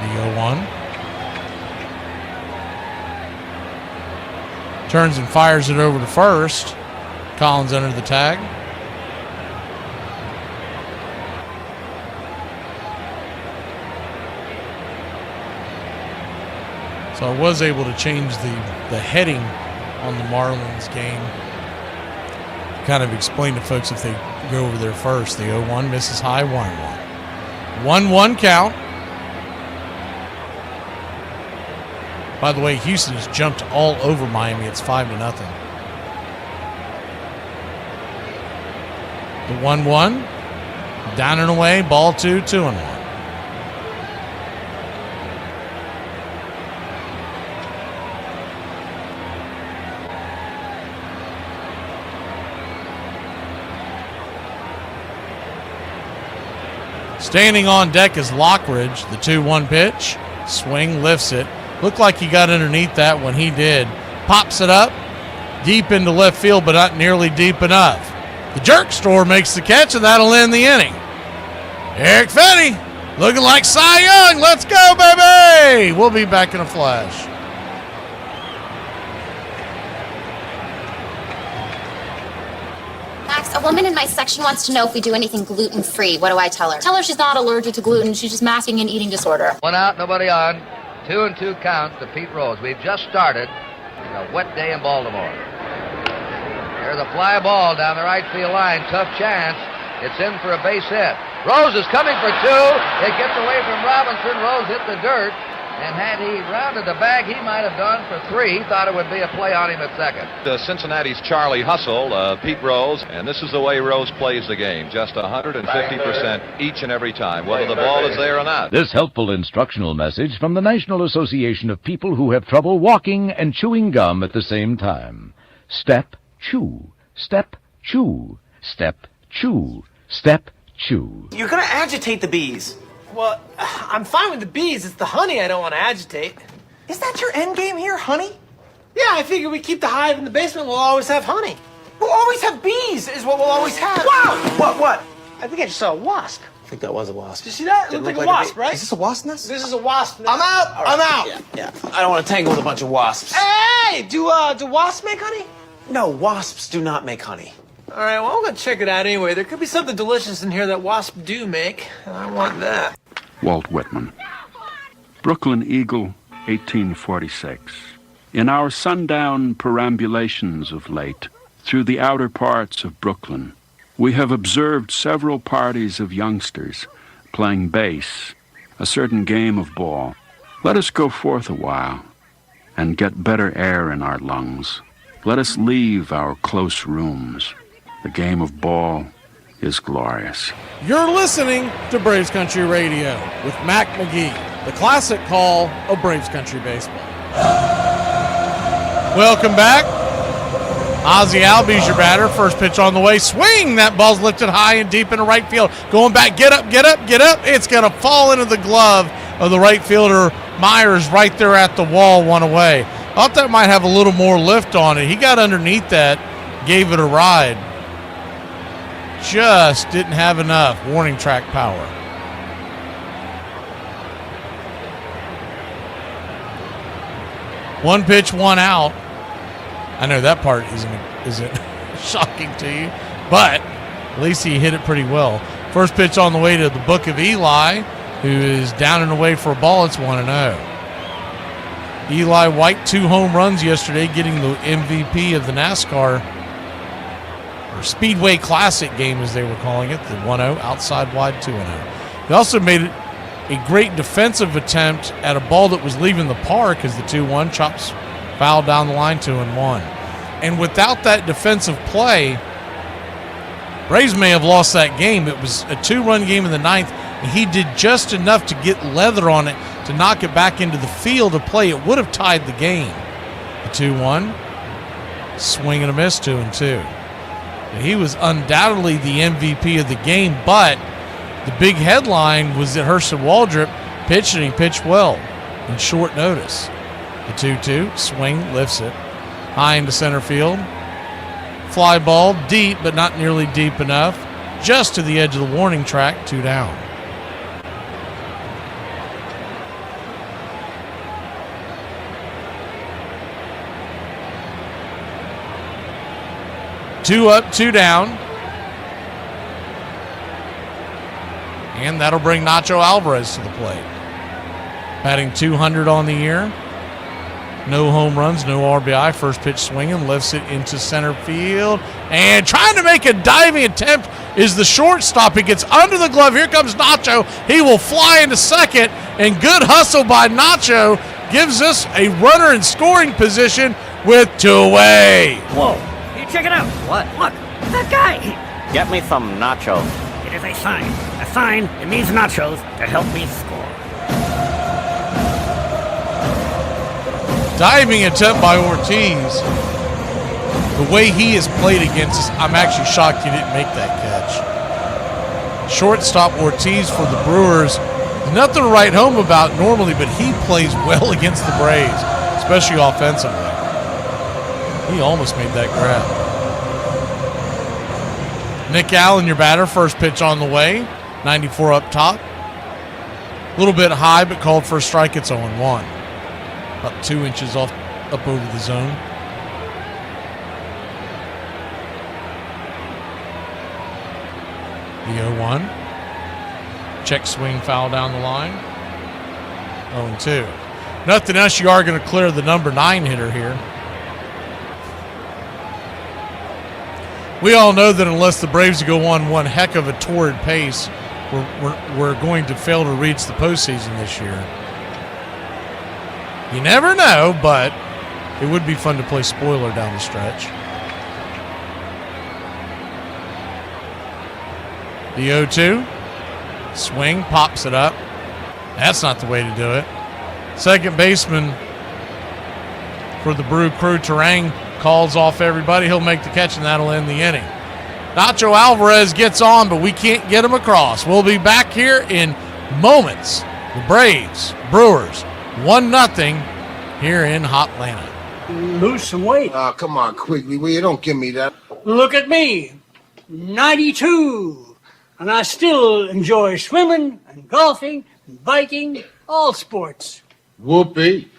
The 0-1. Turns and fires it over to first. Collins under the tag. So I was able to change the heading on the Marlins game. Kind of explain to folks if they go over there first. The 0-1 misses high, 1-1. 1-1 count. By the way, Houston has jumped all over Miami. It's 5-0. The 1-1. Down and away. Ball 2, 2-1. Standing on deck is Lockridge. The 2-1 pitch. Swing, lifts it. Looked like he got underneath that when he did. Pops it up. Deep into left field, but not nearly deep enough. The jerk store makes the catch, and that'll end the inning. Eric Fetty looking like Cy Young. Let's go, baby! We'll be back in a flash. Max, a woman in my section wants to know if we do anything gluten-free. What do I tell her? Tell her she's not allergic to gluten. She's just masking an eating disorder. 1 out, nobody on. 2-2 count to Pete Rose. We've just started a wet day in Baltimore. There's a fly ball down the right field line. Tough chance. It's in for a base hit. Rose is coming for 2. It gets away from Robinson. Rose hit the dirt. And had he rounded the bag, he might have gone for 3. Thought it would be a play on him at second. Cincinnati's Charlie Hustle, Pete Rose, and this is the way Rose plays the game. Just 150% each and every time, whether the ball is there or not. This helpful instructional message from the National Association of People Who Have Trouble Walking and Chewing Gum at the same time. Step, chew. Step, chew. Step, chew. Step chew. You're gonna agitate the bees. Well, I'm fine with the bees. It's the honey I don't want to agitate. Is that your end game here, honey? Yeah, I figure we keep the hive in the basement, we'll always have honey. We'll always have bees, is what we'll always have. Wow! What? I think I just saw a wasp. I think that was a wasp. Did you see that? It looked like a wasp, right? Is this a wasp nest? This is a wasp nest. I'm out! All right. I'm out! Yeah. I don't want to tangle with a bunch of wasps. Hey! Do wasps make honey? No, wasps do not make honey. All right, well, I'm gonna check it out anyway. There could be something delicious in here that wasps do make, and I want that. Walt Whitman. Brooklyn Eagle, 1846. In our sundown perambulations of late, through the outer parts of Brooklyn, we have observed several parties of youngsters playing base, a certain game of ball. Let us go forth a while and get better air in our lungs. Let us leave our close rooms. The game of ball is glorious. You're listening to Braves Country Radio with Mac McGee, the classic call of Braves Country Baseball. Welcome back. Ozzie Albies, your batter. First pitch on the way. Swing! That ball's lifted high and deep into right field. Going back. Get up, get up, get up. It's going to fall into the glove of the right fielder. Myers right there at the wall, one away. Thought that might have a little more lift on it. He got underneath that, gave it a ride. Just didn't have enough warning track power. One pitch, one out. I know that part isn't shocking to you, but at least he hit it pretty well. First pitch on the way to the Book of Eli, who is down and away for a ball. It's 1-0. Eli White, 2 home runs yesterday, getting the MVP of the NASCAR or Speedway Classic game, as they were calling it, the 1-0, outside wide 2-0. He also made a great defensive attempt at a ball that was leaving the park as the 2-1 chops foul down the line, 2-1. And without that defensive play, Braves may have lost that game. It was a 2-run game in the 9th, and he did just enough to get leather on it to knock it back into the field to play. It would have tied the game. The 2-1, swing and a miss, 2-2. He was undoubtedly the MVP of the game, but the big headline was that Herschel Waldrop pitched, and he pitched well in short notice. The 2-2, swing, lifts it high into center field. Fly ball, deep, but not nearly deep enough. Just to the edge of the warning track, 2 down. Two up, 2 down. And that'll bring Nacho Alvarez to the plate. Batting .200 on the year. No home runs, no RBI. First pitch swinging, lifts it into center field. And trying to make a diving attempt is the shortstop. He gets under the glove. Here comes Nacho. He will fly into second. And good hustle by Nacho gives us a runner in scoring position with 2 away. Whoa. Check it out. What? Look, that guy. Get me some nachos. It is a sign. A sign. It needs nachos to help me score. Diving attempt by Ortiz. The way he has played against us, I'm actually shocked he didn't make that catch. Shortstop Ortiz for the Brewers. Nothing to write home about normally, but he plays well against the Braves, especially offensively. He almost made that grab. Nick Allen, your batter. First pitch on the way. 94 up top. A little bit high, but called for a strike. It's 0-1. About 2 inches off, up over the zone. The 0-1. Check swing, foul down the line. 0-2. Nothing else. You are going to clear the number 9 hitter here. We all know that unless the Braves go on one heck of a torrid pace, we're going to fail to reach the postseason this year. You never know, but it would be fun to play spoiler down the stretch. The 0-2. Swing, pops it up. That's not the way to do it. Second baseman for the BREW crew, Terang, calls off everybody. He'll make the catch, and that'll end the inning. Nacho Alvarez gets on, but we can't get him across. We'll be back here in moments. The Braves, Brewers, 1-0 here in Hotlanta. Lose some weight. Oh, come on, Quigley. Will you don't give me that. Look at me, 92, and I still enjoy swimming and golfing and biking, all sports. Whoopee.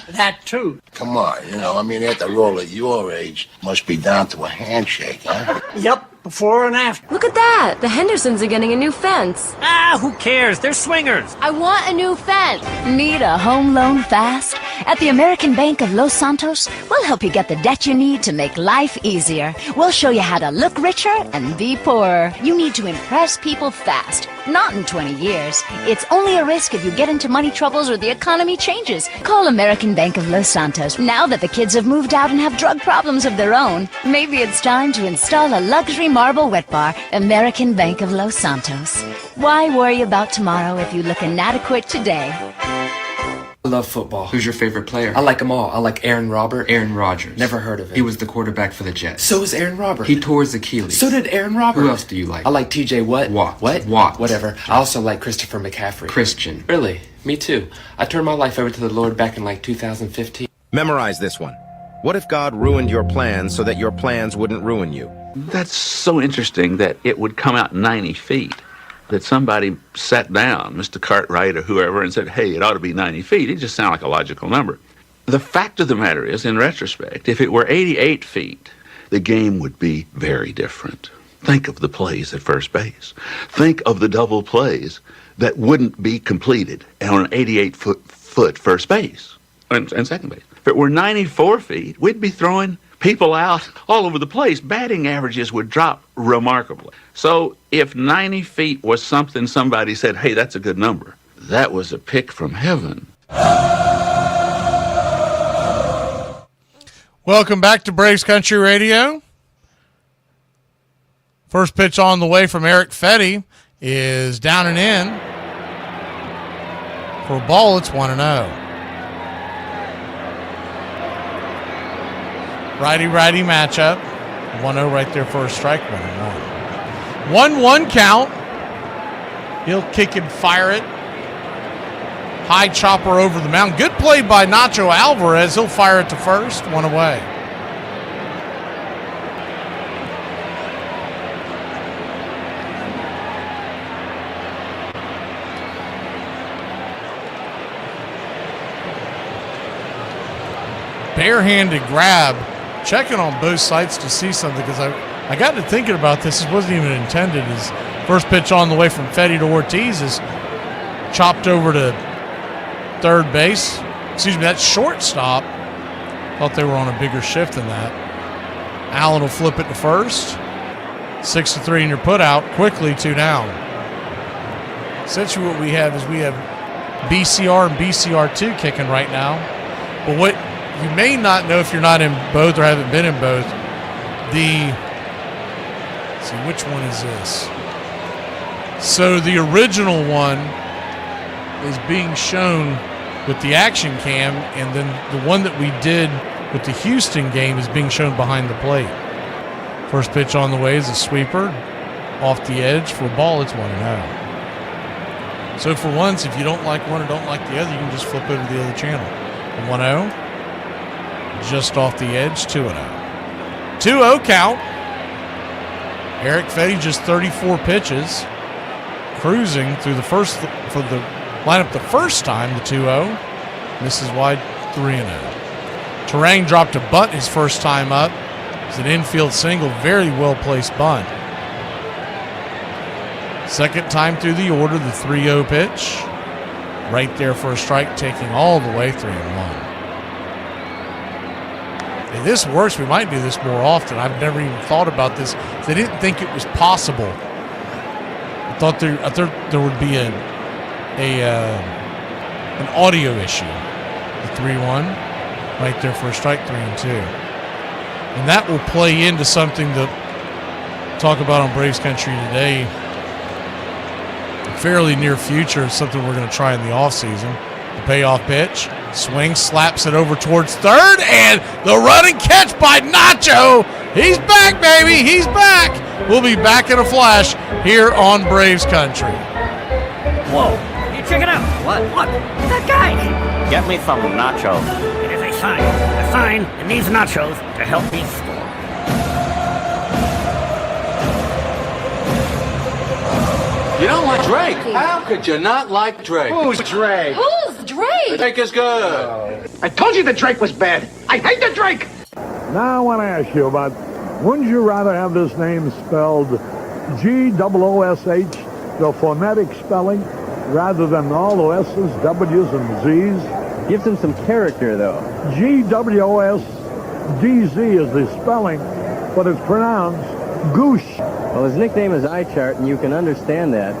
That too. Come on, after all at your age, must be down to a handshake, huh? Yep, before and after. Look at that. The Hendersons are getting a new fence. Ah, who cares? They're swingers. I want a new fence. Need a home loan fast? At the American Bank of Los Santos, we'll help you get the debt you need to make life easier. We'll show you how to look richer and be poorer. You need to impress people fast, not in 20 years. It's only a risk if you get into money troubles or the economy changes. Call American Bank of Los Santos. Now that the kids have moved out and have drug problems of their own, maybe it's time to install a luxury marble wet bar. American Bank of Los Santos. Why worry about tomorrow if you look inadequate today? I love football. Who's your favorite player? I like them all. I like Aaron Rodgers. Never heard of him. He was the quarterback for the Jets. So is Aaron Rodgers. He tore his Achilles. So did Aaron Rodgers. Who else do you like? I like TJ Watt. Watt. Whatever. I also like Christopher McCaffrey. Christian. Really? Me too. I turned my life over to the Lord back in 2015. Memorize this one. What if God ruined your plans so that your plans wouldn't ruin you? That's so interesting that it would come out 90 feet. That somebody sat down, Mr. Cartwright or whoever, and said, hey, it ought to be 90 feet. It just sounded like a logical number. The fact of the matter is, in retrospect, if it were 88 feet, the game would be very different. Think of the plays at first base. Think of the double plays that wouldn't be completed on an 88-foot first base and second base. If it were 94 feet, we'd be throwing people out all over the place. Batting averages would drop remarkably. So if 90 feet was something somebody said, hey, that's a good number, that was a pick from heaven. Welcome back to Braves Country Radio. First pitch on the way from Eric Fetty is down and in. For a ball, it's 1-0. Righty-righty matchup. 1-0 right there for a strike. 1-1. 1-1 count. He'll kick and fire it. High chopper over the mound. Good play by Nacho Alvarez. He'll fire it to first. 1 away. Barehanded grab. Checking on both sides to see something because I got to thinking about this. This wasn't even intended. His first pitch on the way from Fetty to Ortiz is chopped over to third base. Excuse me, that's shortstop. Thought they were on a bigger shift than that. Allen will flip it to first. 6-3 in your put out. Quickly 2 down. Essentially what we have is we have BCR and BCR2 kicking right now. But what you may not know if you're not in both or haven't been in both, let's see, which one is this? So the original one is being shown with the action cam, and then the one that we did with the Houston game is being shown behind the plate. First pitch on the way is a sweeper off the edge. For a ball, it's 1-0. So for once, if you don't like one or don't like the other, you can just flip over to the other channel. 1-0. Just off the edge, 2-0. 2-0 count. Eric Fetty just 34 pitches. Cruising through the first for the lineup the first time, the 2-0. Misses wide, 3-0. Terang dropped a bunt his first time up. It's an infield single, very well-placed bunt. Second time through the order, the 3-0 pitch. Right there for a strike, taking all the way 3-1. If this works, we might do this more often. I've never even thought about this. They didn't think it was possible. I thought there would be an audio issue. The 3-1, right there for a strike, 3-2. And that will play into something that we'll talk about on Braves Country today. Fairly near future, something we're going to try in the offseason. The payoff pitch, swings, slaps it over towards third, and the running catch by Nacho He's back, baby. He's back. We'll be back in a flash here on Braves Country. Whoa, you check it out. What? Look, that guy. Get me some nachos. It is a sign. A sign that needs nachos to help me score. You don't like Drake? How could you not like Drake? Who's Drake? Who's Drake? Drake is good. I told you that Drake was bad. I hate the Drake. Now I want to ask you about, wouldn't you rather have this name spelled G-O-O-S-H, the phonetic spelling, rather than all the S's, W's, and Z's? Gives him some character, though. G-W-O-S-D-Z is the spelling, but it's pronounced Goosh. Well, his nickname is iChart, and you can understand that.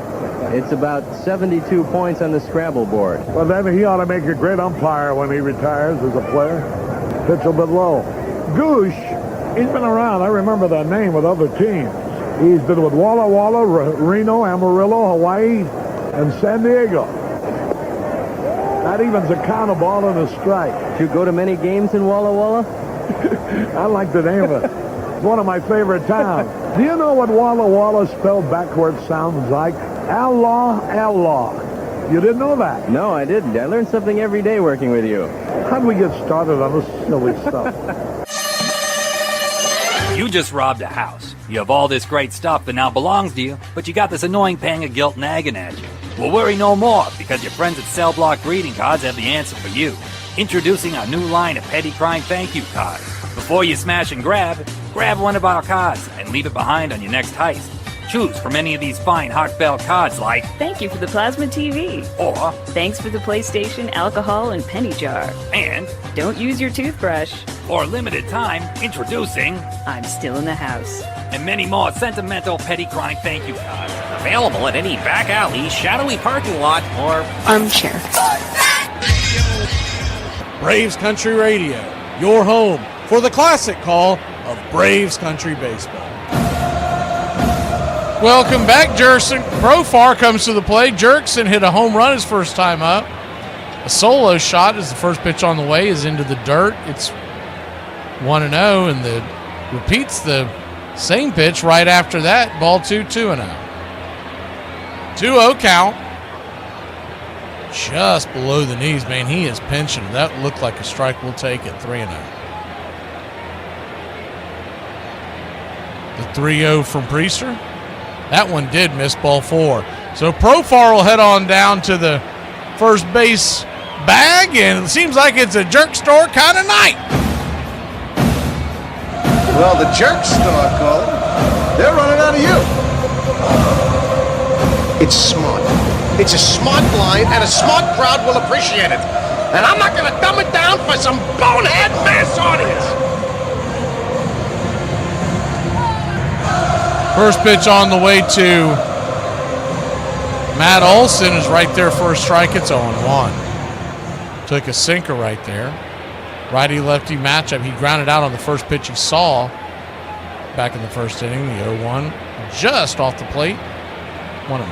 It's about 72 points on the Scrabble board. Well, then he ought to make a great umpire when he retires as a player. Pitch a bit low. Goosh, he's been around. I remember that name with other teams. He's been with Walla Walla, Reno, Amarillo, Hawaii, and San Diego. That evens a count, a ball, and a strike. Did you go to many games in Walla Walla? I like the name of it. It's one of my favorite towns. Do you know what Walla Walla spelled backwards sounds like? Allah, Allah. You didn't know that? No, I didn't. I learned something every day working with you. How'd we get started on this silly stuff? You just robbed a house. You have all this great stuff that now belongs to you, but you got this annoying pang of guilt nagging at you. Well, worry no more, because your friends at Cell Block Greeting Cards have the answer for you. Introducing our new line of petty crime thank you cards. Before you smash and grab one of our cards and leave it behind on your next heist. Choose from any of these fine heartfelt cards like thank you for the plasma TV, or thanks for the PlayStation, alcohol, and penny jar, and don't use your toothbrush. For a limited time, introducing I'm Still in the House. And many more sentimental petty crime thank you cards. Available at any back alley, shadowy parking lot, or armchair. Braves Country Radio, your home for the classic call of Braves Country Baseball. Welcome back, Jerkson. Profar comes to the plate. Jerkson hit a home run his first time up. A solo shot as the first pitch on the way is into the dirt. It's 1-0, and the repeats the same pitch right after that. Ball 2-0. 2-0 count. Just below the knees, man. He is pinching. That looked like a strike. We'll take it. 3-0. The 3-0 from Priester. That one did miss, ball 4. So Profar will head on down to the first base bag, and it seems like it's a jerk store kind of night. Well, the jerk store, Cole, they're running out of you. It's smart. It's a smart line, and a smart crowd will appreciate it. And I'm not going to dumb it down for some bonehead mass audience. First pitch on the way to Matt Olson is right there for a strike. It's 0-1. Took a sinker right there. Righty-lefty matchup. He grounded out on the first pitch he saw back in the first inning. The 0-1 just off the plate. 1-1.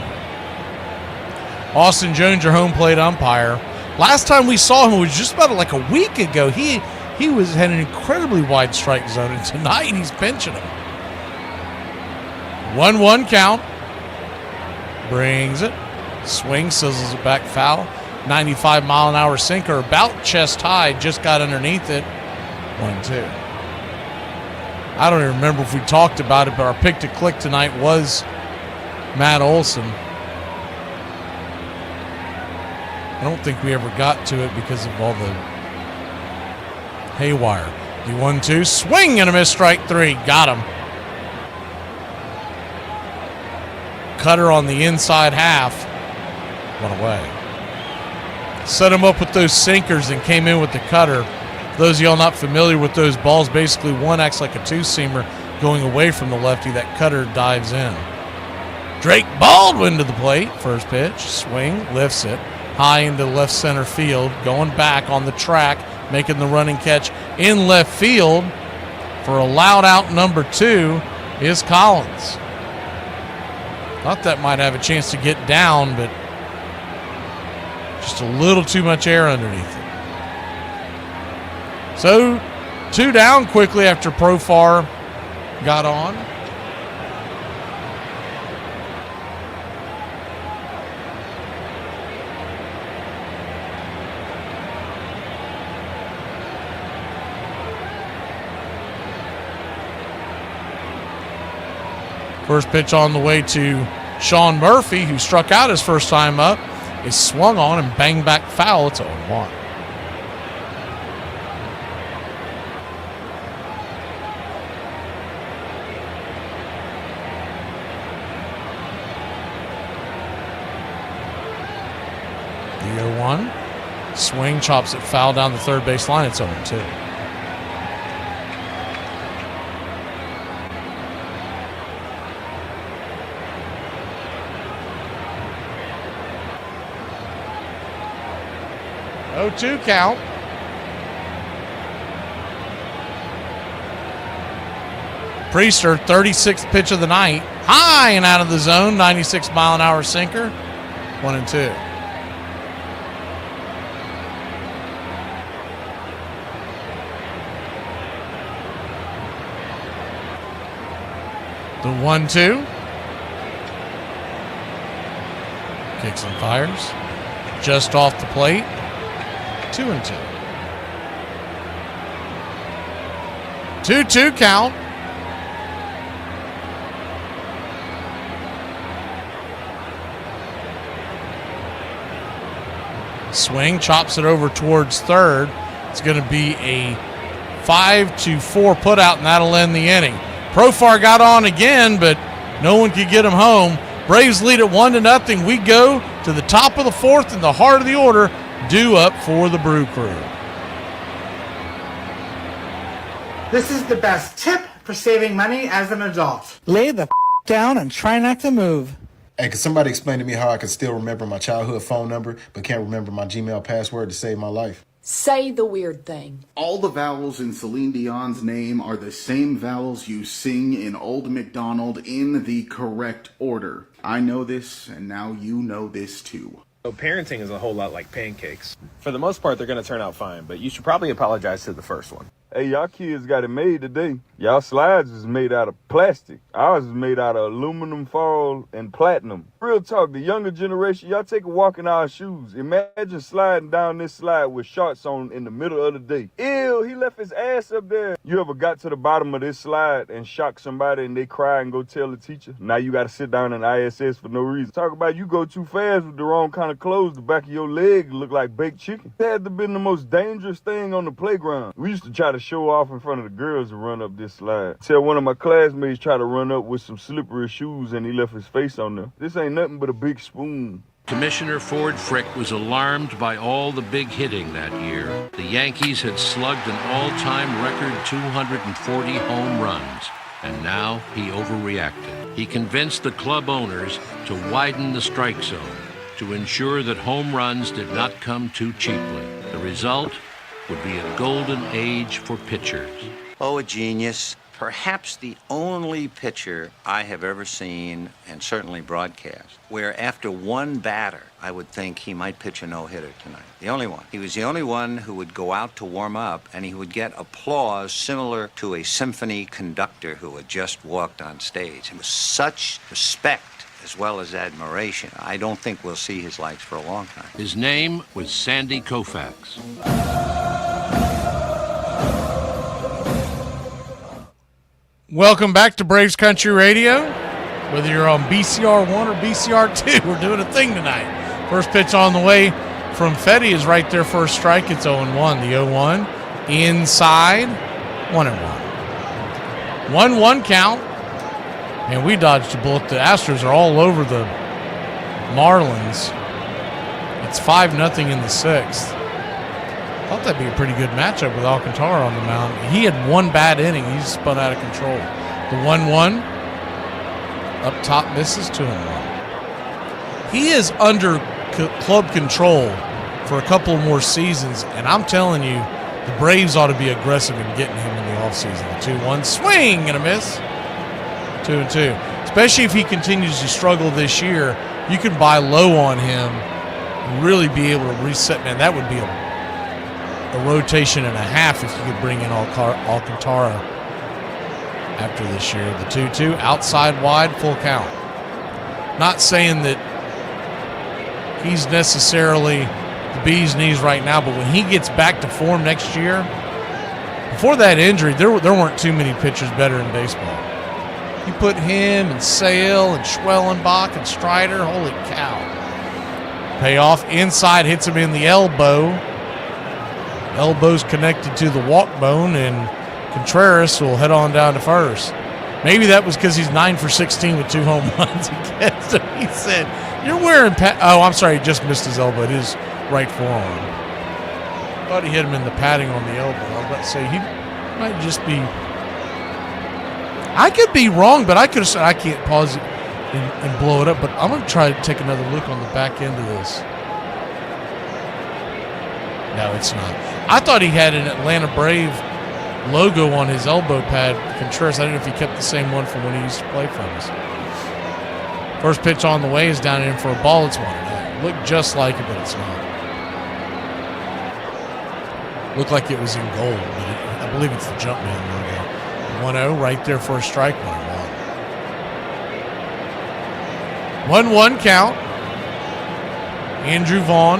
Austin Jones, your home plate umpire. Last time we saw him, it was just about like a week ago. He had an incredibly wide strike zone, and tonight he's pinching him. 1-1 count. Brings it. Swing, sizzles it back foul. 95-mile-an-hour sinker, about chest high, just got underneath it. 1-2. I don't even remember if we talked about it, but our pick to click tonight was Matt Olson. I don't think we ever got to it because of all the haywire. The 1-2, swing and a miss, strike 3. Got him. Cutter on the inside half. Went away. Set him up with those sinkers and came in with the cutter. For those of y'all not familiar with those balls, basically one acts like a two-seamer going away from the lefty. That cutter dives in. Drake Baldwin to the plate. First pitch. Swing. Lifts it. High into left center field. Going back on the track. Making the running catch in left field. For a loud out number 2 is Collins. Thought that might have a chance to get down, but just a little too much air underneath it. So 2 down quickly after Profar got on. First pitch on the way to Sean Murphy, who struck out his first time up, is swung on and banged back foul. It's 0-1. The 0-1. Swing, chops it foul down the third base line. It's 0-2. Two count. Priester, 36th pitch of the night. High and out of the zone. 96-mile-an-hour sinker. 1-2. The 1-2. Kicks and fires. Just off the plate. 2-2. 2-2 count. Swing, chops it over towards third. It's going to be a 5-4 put out, and that'll end the inning. Profar got on again, but no one could get him home. Braves lead at 1-0. We go to the top of the fourth in the heart of the order. Due up for the Brew Crew. This is the best tip for saving money as an adult. Lay the down and try not to move. Hey, can somebody explain to me how I can still remember my childhood phone number but can't remember my Gmail password to save my life? Say the weird thing. All the vowels in Celine Dion's name are the same vowels you sing in Old MacDonald in the correct order. I know this, and now you know this too. So parenting is a whole lot like pancakes. For the most part, they're going to turn out fine, but you should probably apologize to the first one. Hey, y'all kids got it made today. Y'all slides is made out of plastic. Ours is made out of aluminum foil and platinum. Real talk, the younger generation, y'all take a walk in our shoes. Imagine sliding down this slide with shorts on in the middle of the day. Ew, he left his ass up there. You ever got to the bottom of this slide and shock somebody and they cry and go tell the teacher? Now you got to sit down in ISS for no reason. Talk about you go too fast with the wrong kind of clothes, the back of your leg look like baked chicken. That had to been the most dangerous thing on the playground. We used to try to show off in front of the girls to run up this slide. Tell one of my classmates try to run up with some slippery shoes and he left his face on them. This ain't nothing but a big spoon. Commissioner Ford Frick was alarmed by all the big hitting that year. The Yankees had slugged an all-time record 240 home runs, and now he overreacted. He convinced the club owners to widen the strike zone to ensure that home runs did not come too cheaply. The result would be a golden age for pitchers. Oh, a genius. Perhaps the only pitcher I have ever seen, and certainly broadcast, where after one batter, I would think he might pitch a no-hitter tonight. The only one. He was the only one who would go out to warm up, and he would get applause similar to a symphony conductor who had just walked on stage. It was such respect as well as admiration. I don't think we'll see his likes for a long time. His name was Sandy Koufax. Welcome back to Braves Country Radio. Whether you're on BCR 1 or BCR 2, we're doing a thing tonight. First pitch on the way from Fetty is right there for a strike. It's 0-1. The 0-1 inside, 1-1. 1-1 count. And we dodged a bullet. The Astros are all over the Marlins. It's 5-0 in the sixth. Thought that'd be a pretty good matchup with Alcantara on the mound. He had one bad inning. He just spun out of control. The 1-1 up top misses, 2-1. He is under club control for a couple more seasons, and I'm telling you, the Braves ought to be aggressive in getting him in the offseason. The 2-1 swing and a miss. 2-2. Especially if he continues to struggle this year, you can buy low on him and really be able to reset. Man, that would be a rotation and a half if you could bring in Alcantara after this year. The 2-2, outside wide, full count. Not saying that he's necessarily the bee's knees right now, but when he gets back to form next year, before that injury, there weren't too many pitchers better in baseball. You put him and Sale and Schwellenbach and Strider, holy cow. Payoff inside, hits him in the elbow. Elbow's connected to the walk bone, and Contreras will head on down to first. Maybe that was because he's 9 for 16 with 2 home runs against him. He said, "You're wearing oh, I'm sorry, he just missed his elbow. It is right forearm. Thought he hit him in the padding on the elbow. I was about to say he might just be. I could be wrong, but I could have said I can't pause it and blow it up. But I'm going to try to take another look on the back end of this. No, it's not. I thought he had an Atlanta Brave logo on his elbow pad, Contreras. I don't know if he kept the same one from when he used to play for us. First pitch on the way is down in for a ball. It's 1-0. Looked just like it, but it's not. Looked like it was in gold, but I believe it's the Jumpman logo. 1-0 right there for a strike, 1-1. 1-1 count. Andrew Vaughn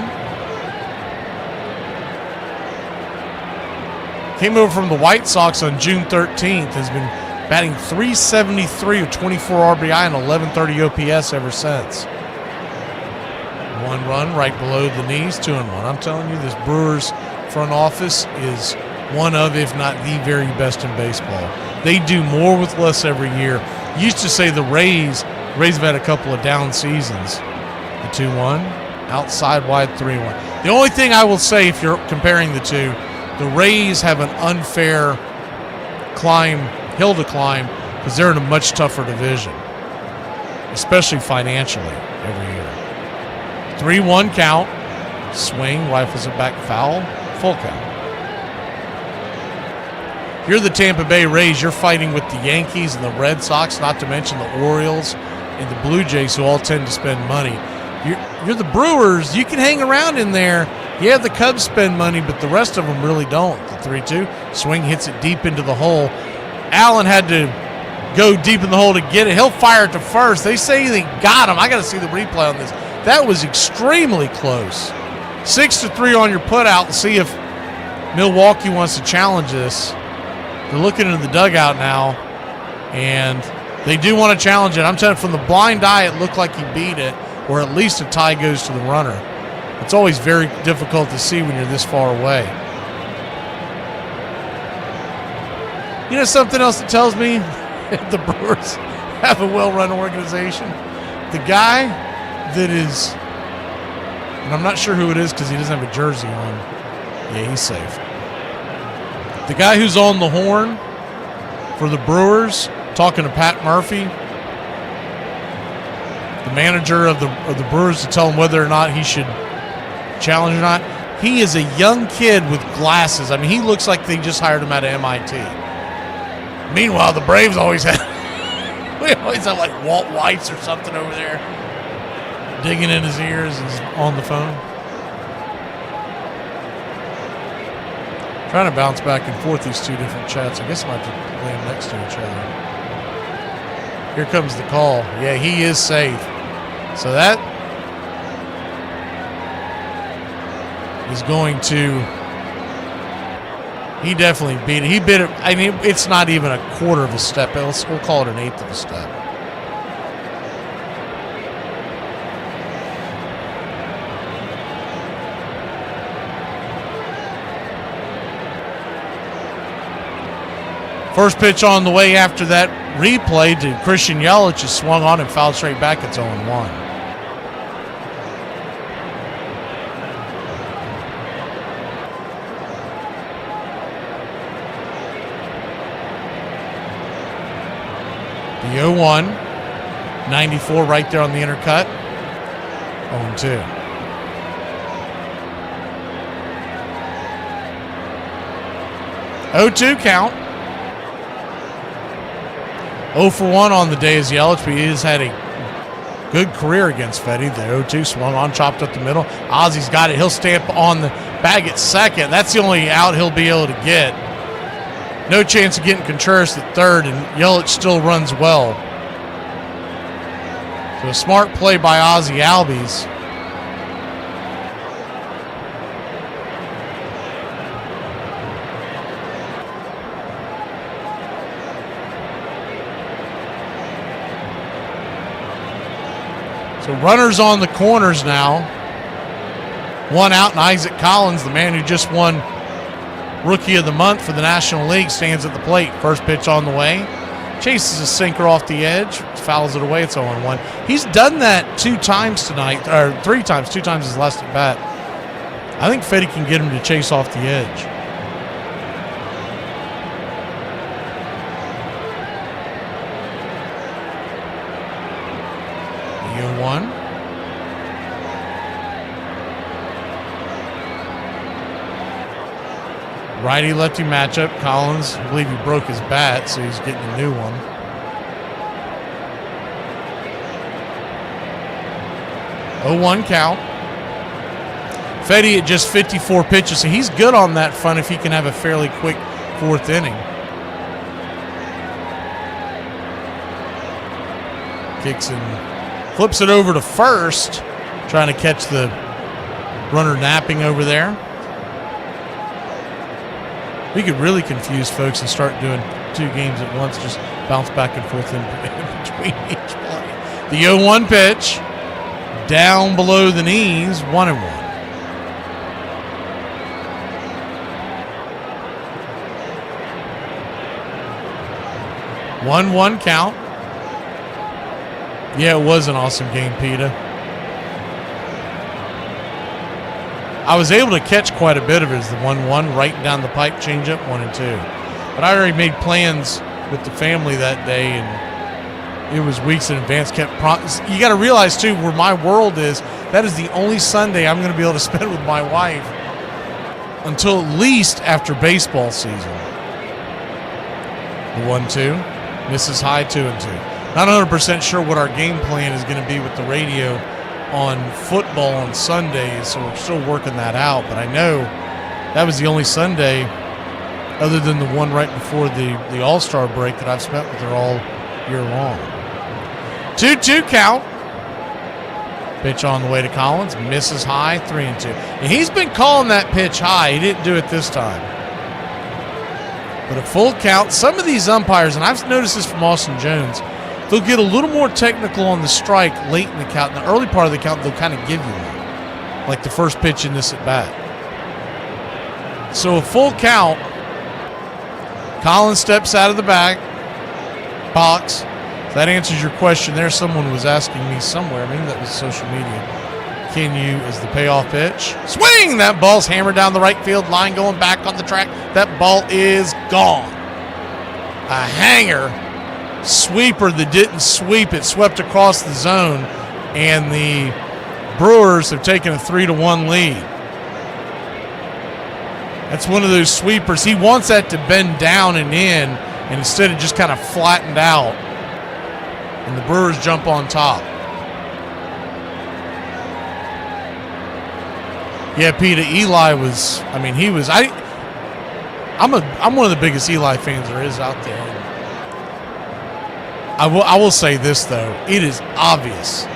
came over from the White Sox on June 13th, has been batting .373 with 24 RBI and 1130 OPS ever since. 1 run right below the knees, 2-1. I'm telling you, this Brewers front office is one of, if not the very best in baseball. They do more with less every year. Used to say the Rays have had a couple of down seasons. The 2-1, outside wide 3-1. The only thing I will say, if you're comparing the two, the Rays have an unfair hill to climb because they're in a much tougher division, especially financially every year. 3-1 count, swing, rifles it back, foul, full count. If you're the Tampa Bay Rays, you're fighting with the Yankees and the Red Sox, not to mention the Orioles and the Blue Jays, who all tend to spend money. You're the Brewers. You can hang around in there. Yeah, the Cubs spend money, but the rest of them really don't. The 3-2, swing hits it deep into the hole. Allen had to go deep in the hole to get it. He'll fire it to first. They say they got him. I got to see the replay on this. That was extremely close. 6-3 on your putout, and see if Milwaukee wants to challenge this. They're looking into the dugout now, and they do want to challenge it. I'm telling you, from the blind eye, it looked like he beat it, or at least a tie goes to the runner. It's always very difficult to see when you're this far away. You know something else that tells me the Brewers have a well-run organization? The guy that is, and I'm not sure who it is because he doesn't have a jersey on. Yeah, he's safe. The guy who's on the horn for the Brewers, talking to Pat Murphy, the manager of the Brewers, to tell him whether or not he should challenge or not. He is a young kid with glasses. I mean, he looks like they just hired him out of MIT. Meanwhile, the Braves always have like Walt Whites or something over there digging in his ears and on the phone. Trying to bounce back and forth these two different chats. I guess I might have to lay them next to each other. Here comes the call. Yeah, he is safe. So that is going to, he definitely beat it. He beat it. I mean, it's not even a quarter of a step. We'll call it an eighth of a step. First pitch on the way after that replay to Christian Yelich is swung on and fouled straight back. It's 0-1. The 0-1, 94 right there on the intercut. 0-2. (0-2) count. 0 for 1 on the day as Yelich, but he has had a good career against Fetty. The 0-2 swung on, chopped up the middle. Ozzy's got it. He'll stay up on the bag at second. That's the only out he'll be able to get. No chance of getting Contreras at third, and Yelich still runs well. So a smart play by Ozzie Albies. So runners on the corners now. One out, and Isaac Collins, the man who just won Rookie of the Month for the National League, stands at the plate. First pitch on the way. Chases a sinker off the edge. Fouls it away. It's 0-1. He's done that 2 times tonight, or 3 times. 2 times his last at bat. I think Fetty can get him to chase off the edge. The 0-1. Righty-lefty matchup. Collins, I believe he broke his bat, so he's getting a new one. Oh, 1 count. Fetty at just 54 pitches, so he's good on that front if he can have a fairly quick 4th inning. Kicks and flips it over to first, trying to catch the runner napping over there. We could really confuse folks and start doing 2 games at once, just bounce back and forth in between each play. The 0-1 pitch, down below the knees, 1-1. One count. Yeah, it was an awesome game, Peter. I was able to catch quite a bit of it as the 1-1, right down the pipe, changeup 1 and 2. But I already made plans with the family that day, and it was weeks in advance. You got to realize, too, where my world is, that is the only Sunday I'm going to be able to spend with my wife until at least after baseball season. The 1-2, misses high, 2-2. Not 100% sure what our game plan is going to be with the radio on football on Sundays, so we're still working that out. But I know that was the only Sunday, other than the one right before the All-Star break, that I've spent with her all year long. 2-2 count. Pitch on the way to Collins, misses high, 3-2. And he's been calling that pitch high. He didn't do it this time. But a full count. Some of these umpires, and I've noticed this from Austin Jones, they'll get a little more technical on the strike late in the count. In the early part of the count, they'll kind of give you one, like the first pitch in this at bat. So a full count. Collins steps out of the box. So that answers your question there. Someone was asking me somewhere, maybe that was social media. Can you, is the payoff pitch? Swing! That ball's hammered down the right field line, going back on the track. That ball is gone. A hanger. Sweeper that didn't sweep it, swept across the zone, and the Brewers have taken a 3-1 lead. That's one of those sweepers. He wants that to bend down and in, and instead it just kind of flattened out, and the Brewers jump on top. Yeah, Peter, Eli was, I mean, he was, I'm one of the biggest Eli fans there is out there. I will say this, though. It is obvious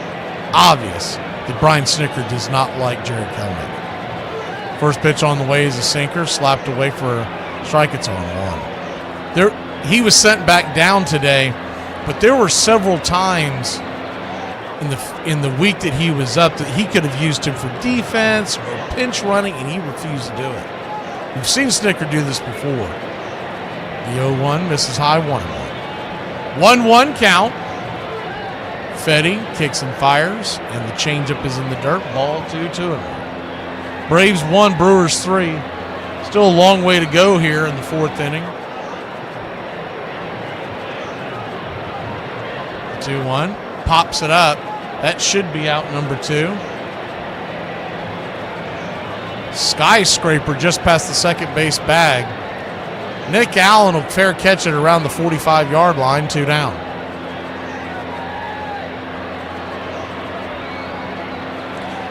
that Brian Snitker does not like Jared Kelenic. First pitch on the way is a sinker, slapped away for a strike. It's 0-1. He was sent back down today, but there were several times in the week that he was up that he could have used him for defense or pinch running, and he refused to do it. We've seen Snitker do this before. The 0-1 misses high, 1-1. 1-1 count. Fetty kicks and fires, and the changeup is in the dirt. Ball 2-1. Braves 1, Brewers 3. Still a long way to go here in the 4th inning. 2-1. Pops it up. That should be out number 2. Skyscraper just past the second base bag. Nick Allen will fair catch it around the 45-yard line, 2 down.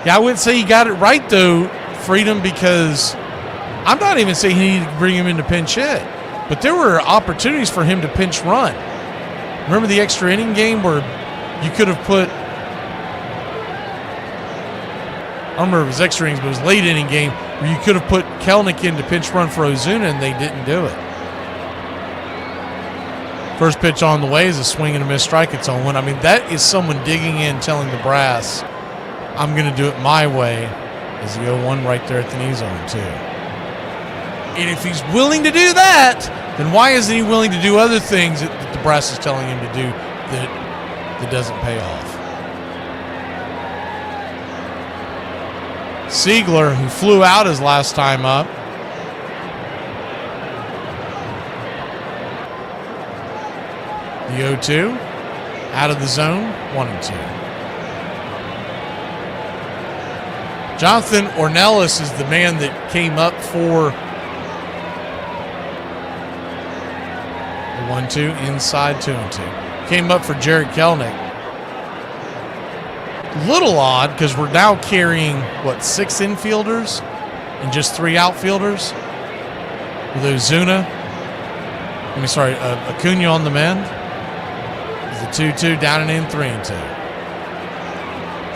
Yeah, I wouldn't say he got it right, though, Freedom, because I'm not even saying he needed to bring him into pinch hit. But there were opportunities for him to pinch run. Remember the extra inning game where you could have put, I don't remember if it was extra innings, but it was late inning game where you could have put Kelenic in to pinch run for Ozuna, and they didn't do it. First pitch on the way is a swing and a miss strike. It's 0-1. I mean, that is someone digging in, telling the brass, I'm going to do it my way. Is the 0-1 right there at the knee zone, too. And if he's willing to do that, then why isn't he willing to do other things that the brass is telling him to do that doesn't pay off? Siegler, who flew out his last time up. The 0-2, out of the zone, 1-2. Jonathan Ornelas is the man that came up for the 1-2, inside 2-2. Came up for Jared Kelenic. Little odd because we're now carrying, 6 infielders and just 3 outfielders? With Ozuna, Acuna on the mend. The 2-2 down and in, 3-2.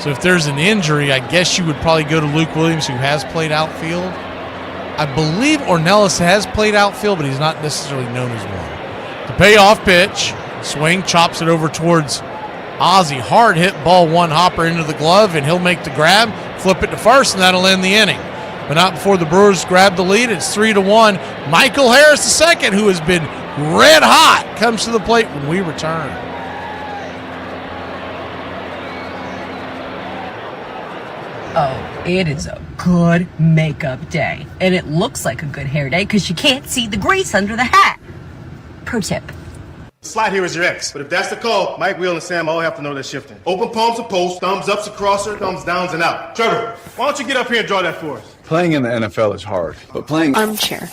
So if there's an injury, I guess you would probably go to Luke Williams, who has played outfield. I believe Ornelas has played outfield, but he's not necessarily known as one. The payoff pitch, swing, chops it over towards Ozzie. Hard hit ball, one hopper into the glove, and he'll make the grab, flip it to first, and that'll end the inning. But not before the Brewers grab the lead. It's 3-1. Michael Harris II, who has been red hot, comes to the plate when we return. Oh, it is a good makeup day. And it looks like a good hair day because you can't see the grease under the hat. Pro tip. Slide here is your ex. But if that's the call, Mike, Will, and Sam all have to know they're shifting. Open palms to post, thumbs ups to crosser, thumbs downs and out. Trevor, why don't you get up here and draw that for us? Playing in the NFL is hard, but playing Armchair.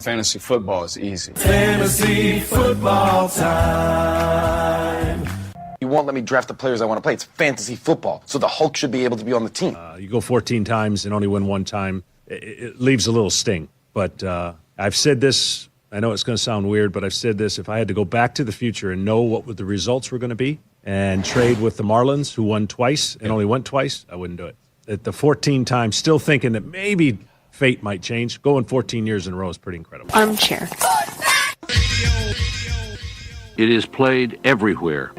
fantasy football is easy. Fantasy football time. You won't let me draft the players I want to play. It's fantasy football, so the Hulk should be able to be on the team. You go 14 times and only win one time. It leaves a little sting. But I've said this. I know it's going to sound weird, but I've said this. If I had to go back to the future and know what the results were going to be and trade with the Marlins, who won twice and only went twice, I wouldn't do it. At the 14 times, still thinking that maybe fate might change. Going 14 years in a row is pretty incredible. Armchair. It is played everywhere.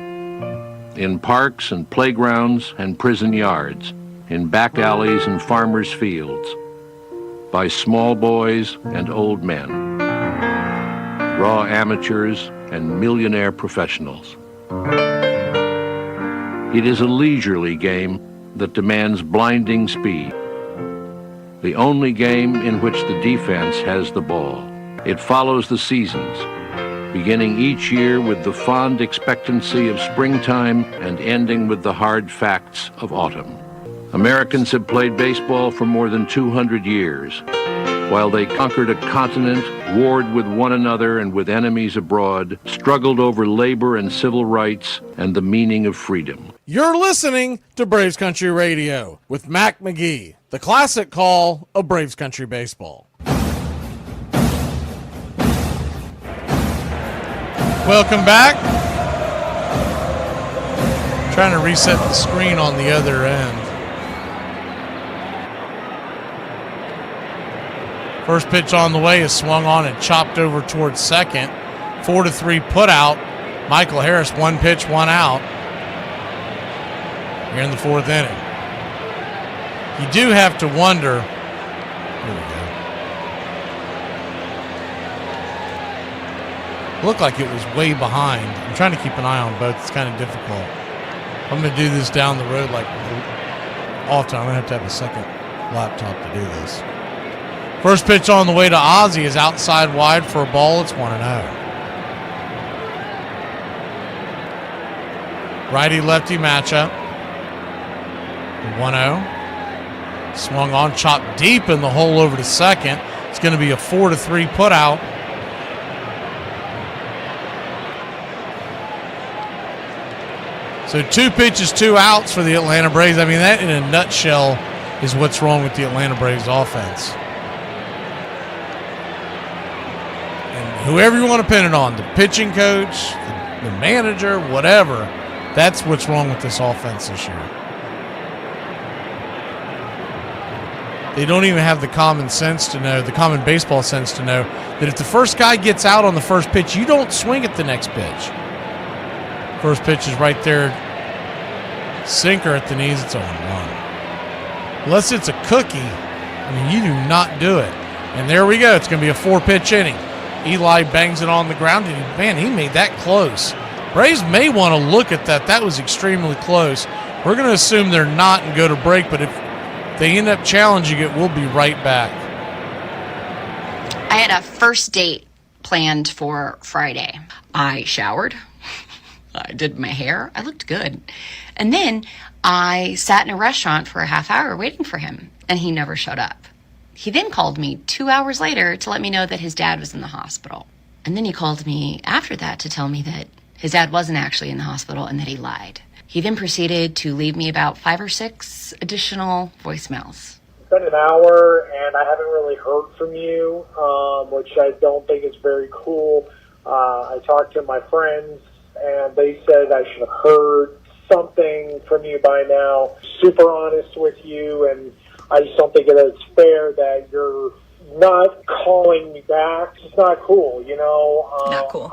In parks and playgrounds and prison yards, in back alleys and farmers' fields, by small boys and old men, raw amateurs and millionaire professionals. It is a leisurely game that demands blinding speed. The only game in which the defense has the ball. It follows the seasons, beginning each year with the fond expectancy of springtime and ending with the hard facts of autumn. Americans have played baseball for more than 200 years. While they conquered a continent, warred with one another and with enemies abroad, struggled over labor and civil rights and the meaning of freedom. You're listening to Braves Country Radio with Mac McGee, the classic call of Braves Country Baseball. Welcome back. Trying to reset the screen on the other end. First pitch on the way is swung on and chopped over towards second. 4-3 put out. Michael Harris, one pitch, one out. Here in the fourth inning. You do have to wonder. Here we go. Looked like it was way behind. I'm trying to keep an eye on both. It's kind of difficult. I'm going to do this down the road like often. I'm going to have a second laptop to do this. First pitch on the way to Ozzie is outside wide for a ball. It's 1-0. Righty-lefty matchup. 1-0. Swung on, chopped deep in the hole over to second. It's going to be a 4-3 put out. So 2 pitches, 2 outs for the Atlanta Braves. I mean, that in a nutshell is what's wrong with the Atlanta Braves offense. Whoever you want to pin it on, the pitching coach, the manager, whatever, that's what's wrong with this offense this year. They don't even have the common sense to know, the common baseball sense to know that if the first guy gets out on the first pitch, you don't swing at the next pitch. First pitch is right there, sinker at the knees, it's 0-1. Unless it's a cookie, I mean, you do not do it. And there we go, it's going to be a 4-pitch inning. Eli bangs it on the ground, and he made that close. Braves may want to look at that. That was extremely close. We're going to assume they're not and go to break, but if they end up challenging it, we'll be right back. I had a first date planned for Friday. I showered. I did my hair. I looked good. And then I sat in a restaurant for a half hour waiting for him, and he never showed up. He then called me 2 hours later to let me know that his dad was in the hospital. And then he called me after that to tell me that his dad wasn't actually in the hospital and that he lied. He then proceeded to leave me about 5 or 6 additional voicemails. It's been an hour, and I haven't really heard from you, which I don't think is very cool. I talked to my friends, and they said I should have heard something from you by now. Super honest with you, and I just don't think that it's fair that you're not calling me back. It's not cool, you know. Not cool.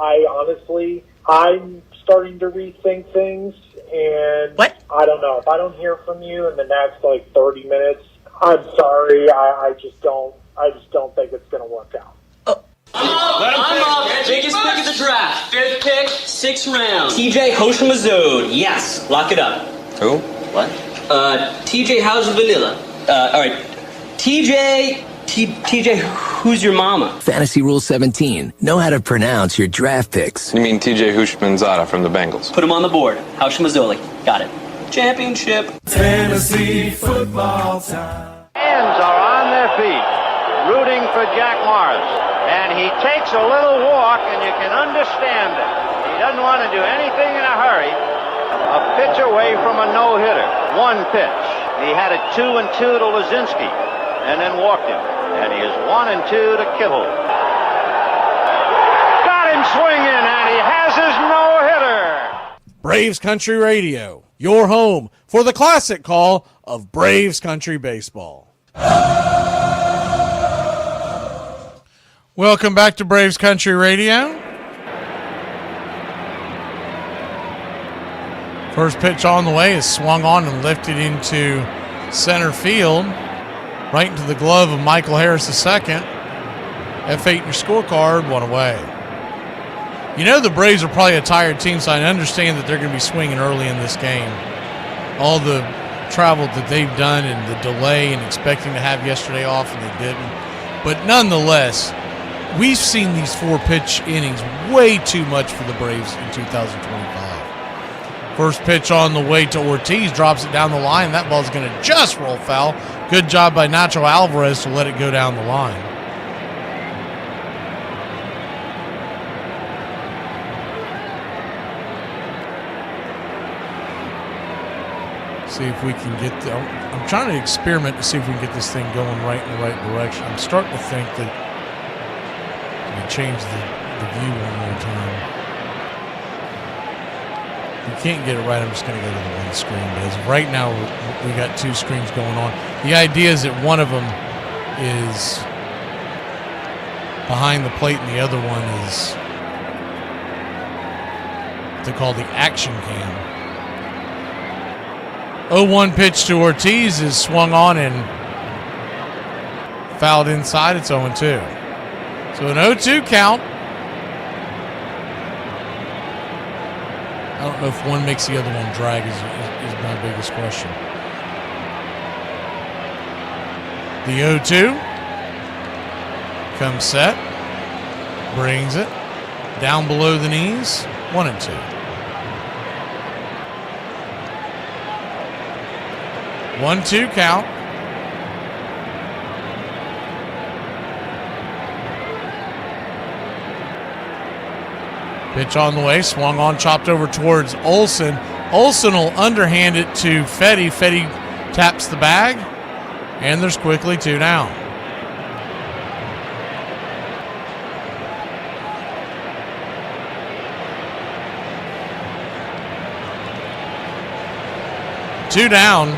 I'm starting to rethink things, and I don't know. If I don't hear from you in the next 30 minutes, I'm sorry. I just don't think it's going to work out. I'm up. Biggest pick of the draft. 5th pick, 6th round. TJ Hoshimazode. Yes. Lock it up. Who? What? TJ, how's vanilla? All right. TJ, who's your mama? Fantasy Rule 17. Know how to pronounce your draft picks. You mean TJ Hushmanzada from the Bengals? Put him on the board. Hoshimazole. Got it. Championship. Fantasy football time. Fans are on their feet, rooting for Jack Morris. And he takes a little walk, and you can understand it. He doesn't want to do anything in a hurry. A pitch away from a no-hitter. 1 pitch. He had a 2-2 to Lazinski, and then walked him. And he is 1-2 to Kittle. Got him swinging, and he has his no-hitter. Braves Country Radio, your home for the classic call of Braves Country Baseball. Welcome back to Braves Country Radio. First pitch on the way is swung on and lifted into center field, right into the glove of Michael Harris II. F8 in your scorecard, 1 away. You know the Braves are probably a tired team, so I understand that they're going to be swinging early in this game. All the travel that they've done and the delay and expecting to have yesterday off, and they didn't. But nonetheless, we've seen these 4-pitch innings way too much for the Braves in 2025. First pitch on the way to Ortiz, drops it down the line. That ball's going to just roll foul. Good job by Nacho Alvarez to let it go down the line. See if we can get I'm trying to experiment to see if we can get this thing going right in the right direction. I'm starting to think that change the view one more time. If you can't get it right, I'm just going to go to the one screen. But as of right now, we got 2 screens going on. The idea is that one of them is behind the plate and the other one is what they call the action cam. 0-1 pitch to Ortiz is swung on and fouled inside. It's 0-2. So an 0-2 count. I don't know if one makes the other one drag is my biggest question. The 0-2 comes set, brings it down below the knees, 1-2. One, 2 count. Pitch on the way, swung on, chopped over towards Olsen. Olsen will underhand it to Fetty. Fetty taps the bag, and there's quickly 2 down. 2 down.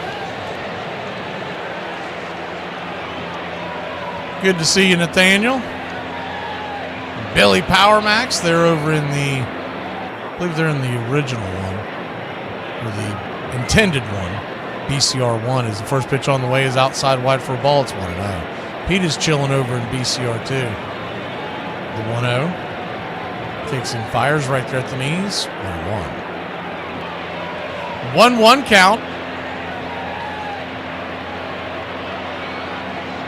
Good to see you, Nathaniel. Billy Power Max, they're over in the, I believe they're in the original one, or the intended one. BCR 1 is the first pitch on the way, is outside wide for a ball. It's 1-0. Pete is chilling over in BCR 2. The 1-0. Takes and fires right there at the knees. 1-1. 1-1 count.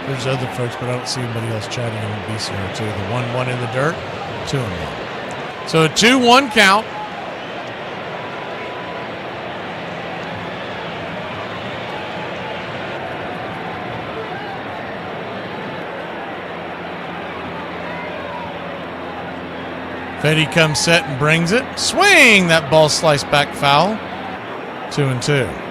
There's other folks, but I don't see anybody else chatting on BCR 2. The 1-1 in the dirt. 2-1. So a 2-1 count. Fetty comes set and brings it. Swing! That ball sliced back foul. 2-2.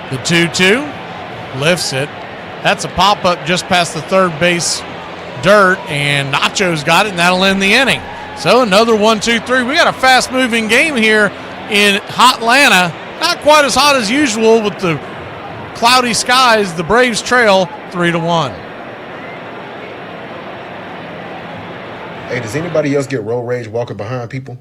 The 2-2 lifts it. That's a pop-up just past the third base dirt, and Nacho's got it, and that'll end the inning. So another 1-2-3. We got a fast-moving game here in hot Atlanta. Not quite as hot as usual with the cloudy skies. The Braves trail 3-1. Hey, does anybody else get road rage walking behind people?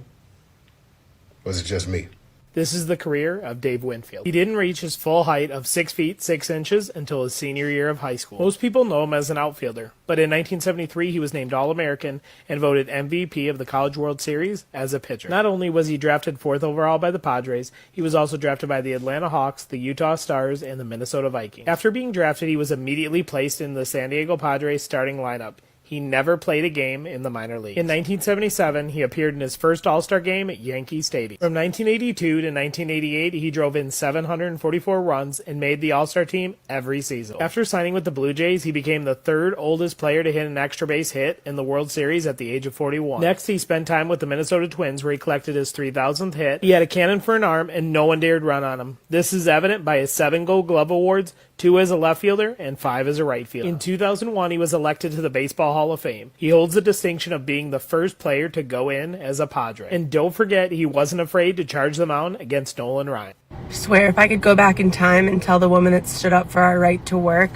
Or is it just me? This is the career of Dave Winfield. He didn't reach his full height of 6 feet 6 inches until his senior year of high school. Most people know him as an outfielder, but in 1973 he was named All-American and voted MVP of the College World Series as a pitcher. Not only was he drafted 4th overall by the Padres, he was also drafted by the Atlanta Hawks, the Utah Stars, and the Minnesota Vikings. After being drafted, he was immediately placed in the San Diego Padres starting lineup. He never played a game in the minor leagues. In 1977, he appeared in his first All-Star game at Yankee Stadium. From 1982 to 1988, he drove in 744 runs and made the All-Star team every season. After signing with the Blue Jays, he became the 3rd oldest player to hit an extra base hit in the World Series at the age of 41. Next, he spent time with the Minnesota Twins, where he collected his 3,000th hit. He had a cannon for an arm, and no one dared run on him. This is evident by his 7 Gold Glove awards, 2 as a left fielder, and 5 as a right fielder. In 2001, he was elected to the Baseball Hall of Fame. He holds the distinction of being the first player to go in as a Padre. And don't forget, he wasn't afraid to charge the mound against Nolan Ryan. Swear if I could go back in time and tell the woman that stood up for our right to work,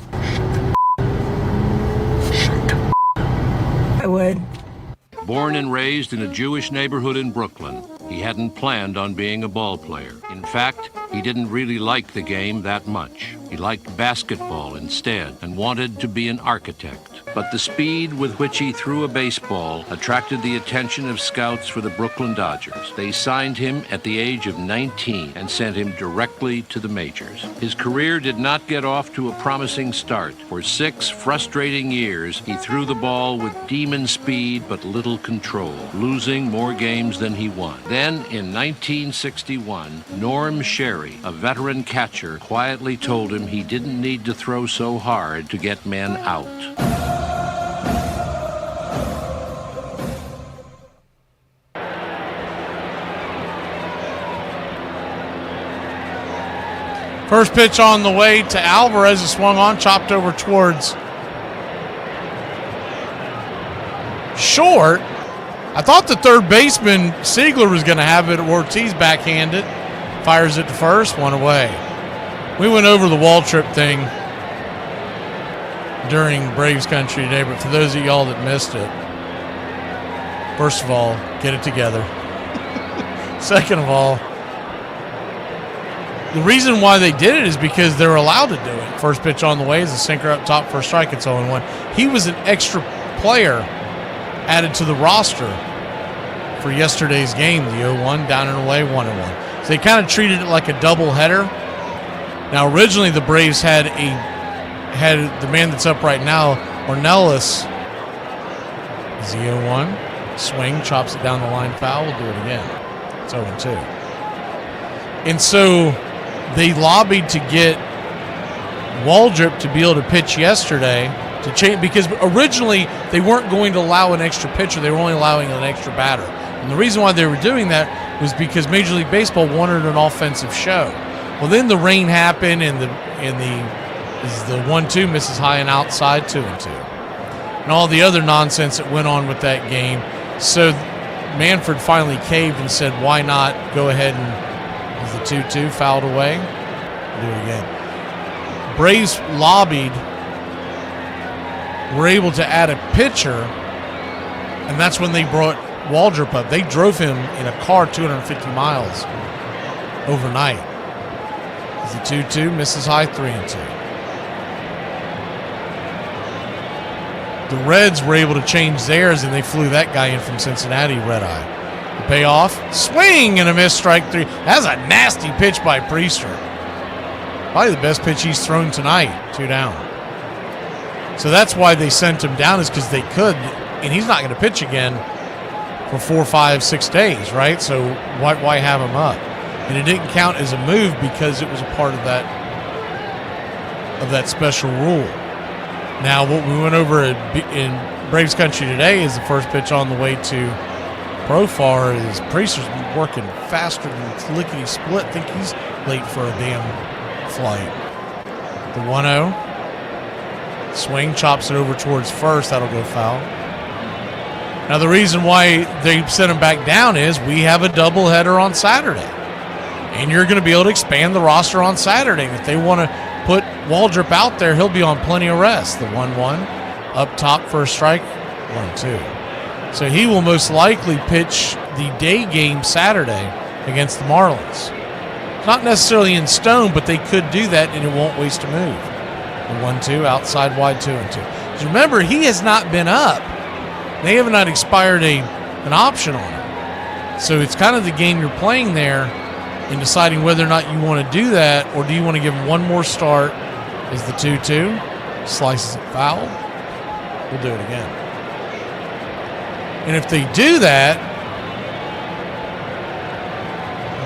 I would. Born and raised in a Jewish neighborhood in Brooklyn, he hadn't planned on being a ball player. In fact, he didn't really like the game that much. He liked basketball instead and wanted to be an architect. But the speed with which he threw a baseball attracted the attention of scouts for the Brooklyn Dodgers. They signed him at the age of 19 and sent him directly to the majors. His career did not get off to a promising start. For 6 frustrating years, he threw the ball with demon speed but little control, losing more games than he won. Then, in 1961, Norm Sherry, a veteran catcher, quietly told him he didn't need to throw so hard to get men out. First pitch on the way to Alvarez is swung on, chopped over towards short. I thought the third baseman, Siegler, was going to have it. Ortiz backhanded. Fires it to first, 1 away. We went over the wall trip thing during Braves Country today, but for those of y'all that missed it, first of all, get it together. Second of all, the reason why they did it is because they're allowed to do it. First pitch on the way is a sinker up top for a strike. It's 0-1. He was an extra player added to the roster for yesterday's game. The 0-1, down and away, 1-1. So they kind of treated it like a double header. Now, originally the Braves had the man that's up right now, Ornelas, is the 0-1. Swing, chops it down the line, foul. We'll do it again. It's 0-2. And so they lobbied to get Waldrop to be able to pitch yesterday to change, because originally they weren't going to allow an extra pitcher. They were only allowing an extra batter. And the reason why they were doing that was because Major League Baseball wanted an offensive show. Well, then the rain happened, and the 1-2 misses high and outside, 2-2. and all the other nonsense that went on with that game. So Manfred finally caved and said, why not go ahead and, as the 2-2 fouled away, do it again. Braves lobbied, were able to add a pitcher, and that's when they brought Waldrop up. They drove him in a car 250 miles overnight. As the 2-2 misses high, 3-2. The Reds were able to change theirs, and they flew that guy in from Cincinnati, red-eye. The payoff, swing and a miss, strike 3. That's a nasty pitch by Priester. Probably the best pitch he's thrown tonight, 2 down. So that's why they sent him down, is because they could, and he's not going to pitch again for 4, 5, 6 days, right? So why have him up? And it didn't count as a move because it was a part of that special rule. Now, what we went over in Braves country today is the first pitch on the way to Profar is Priester's working faster than lickety-split. I think he's late for a damn flight. The 1-0. Swing, chops it over towards first. That'll go foul. Now, the reason why they sent him back down is we have a doubleheader on Saturday. And you're going to be able to expand the roster on Saturday. And if they want to put Waldrop out there, he'll be on plenty of rest. The 1-1 up top for a strike, 1-2. So he will most likely pitch the day game Saturday against the Marlins. Not necessarily in stone, but they could do that and it won't waste a move. The 1-2 outside wide, 2-2. Because remember, he has not been up. They have not expired an option on him. So it's kind of the game you're playing there in deciding whether or not you want to do that, or do you want to give him one more start. Is the 2-2, slices it foul. We'll do it again. And if they do that,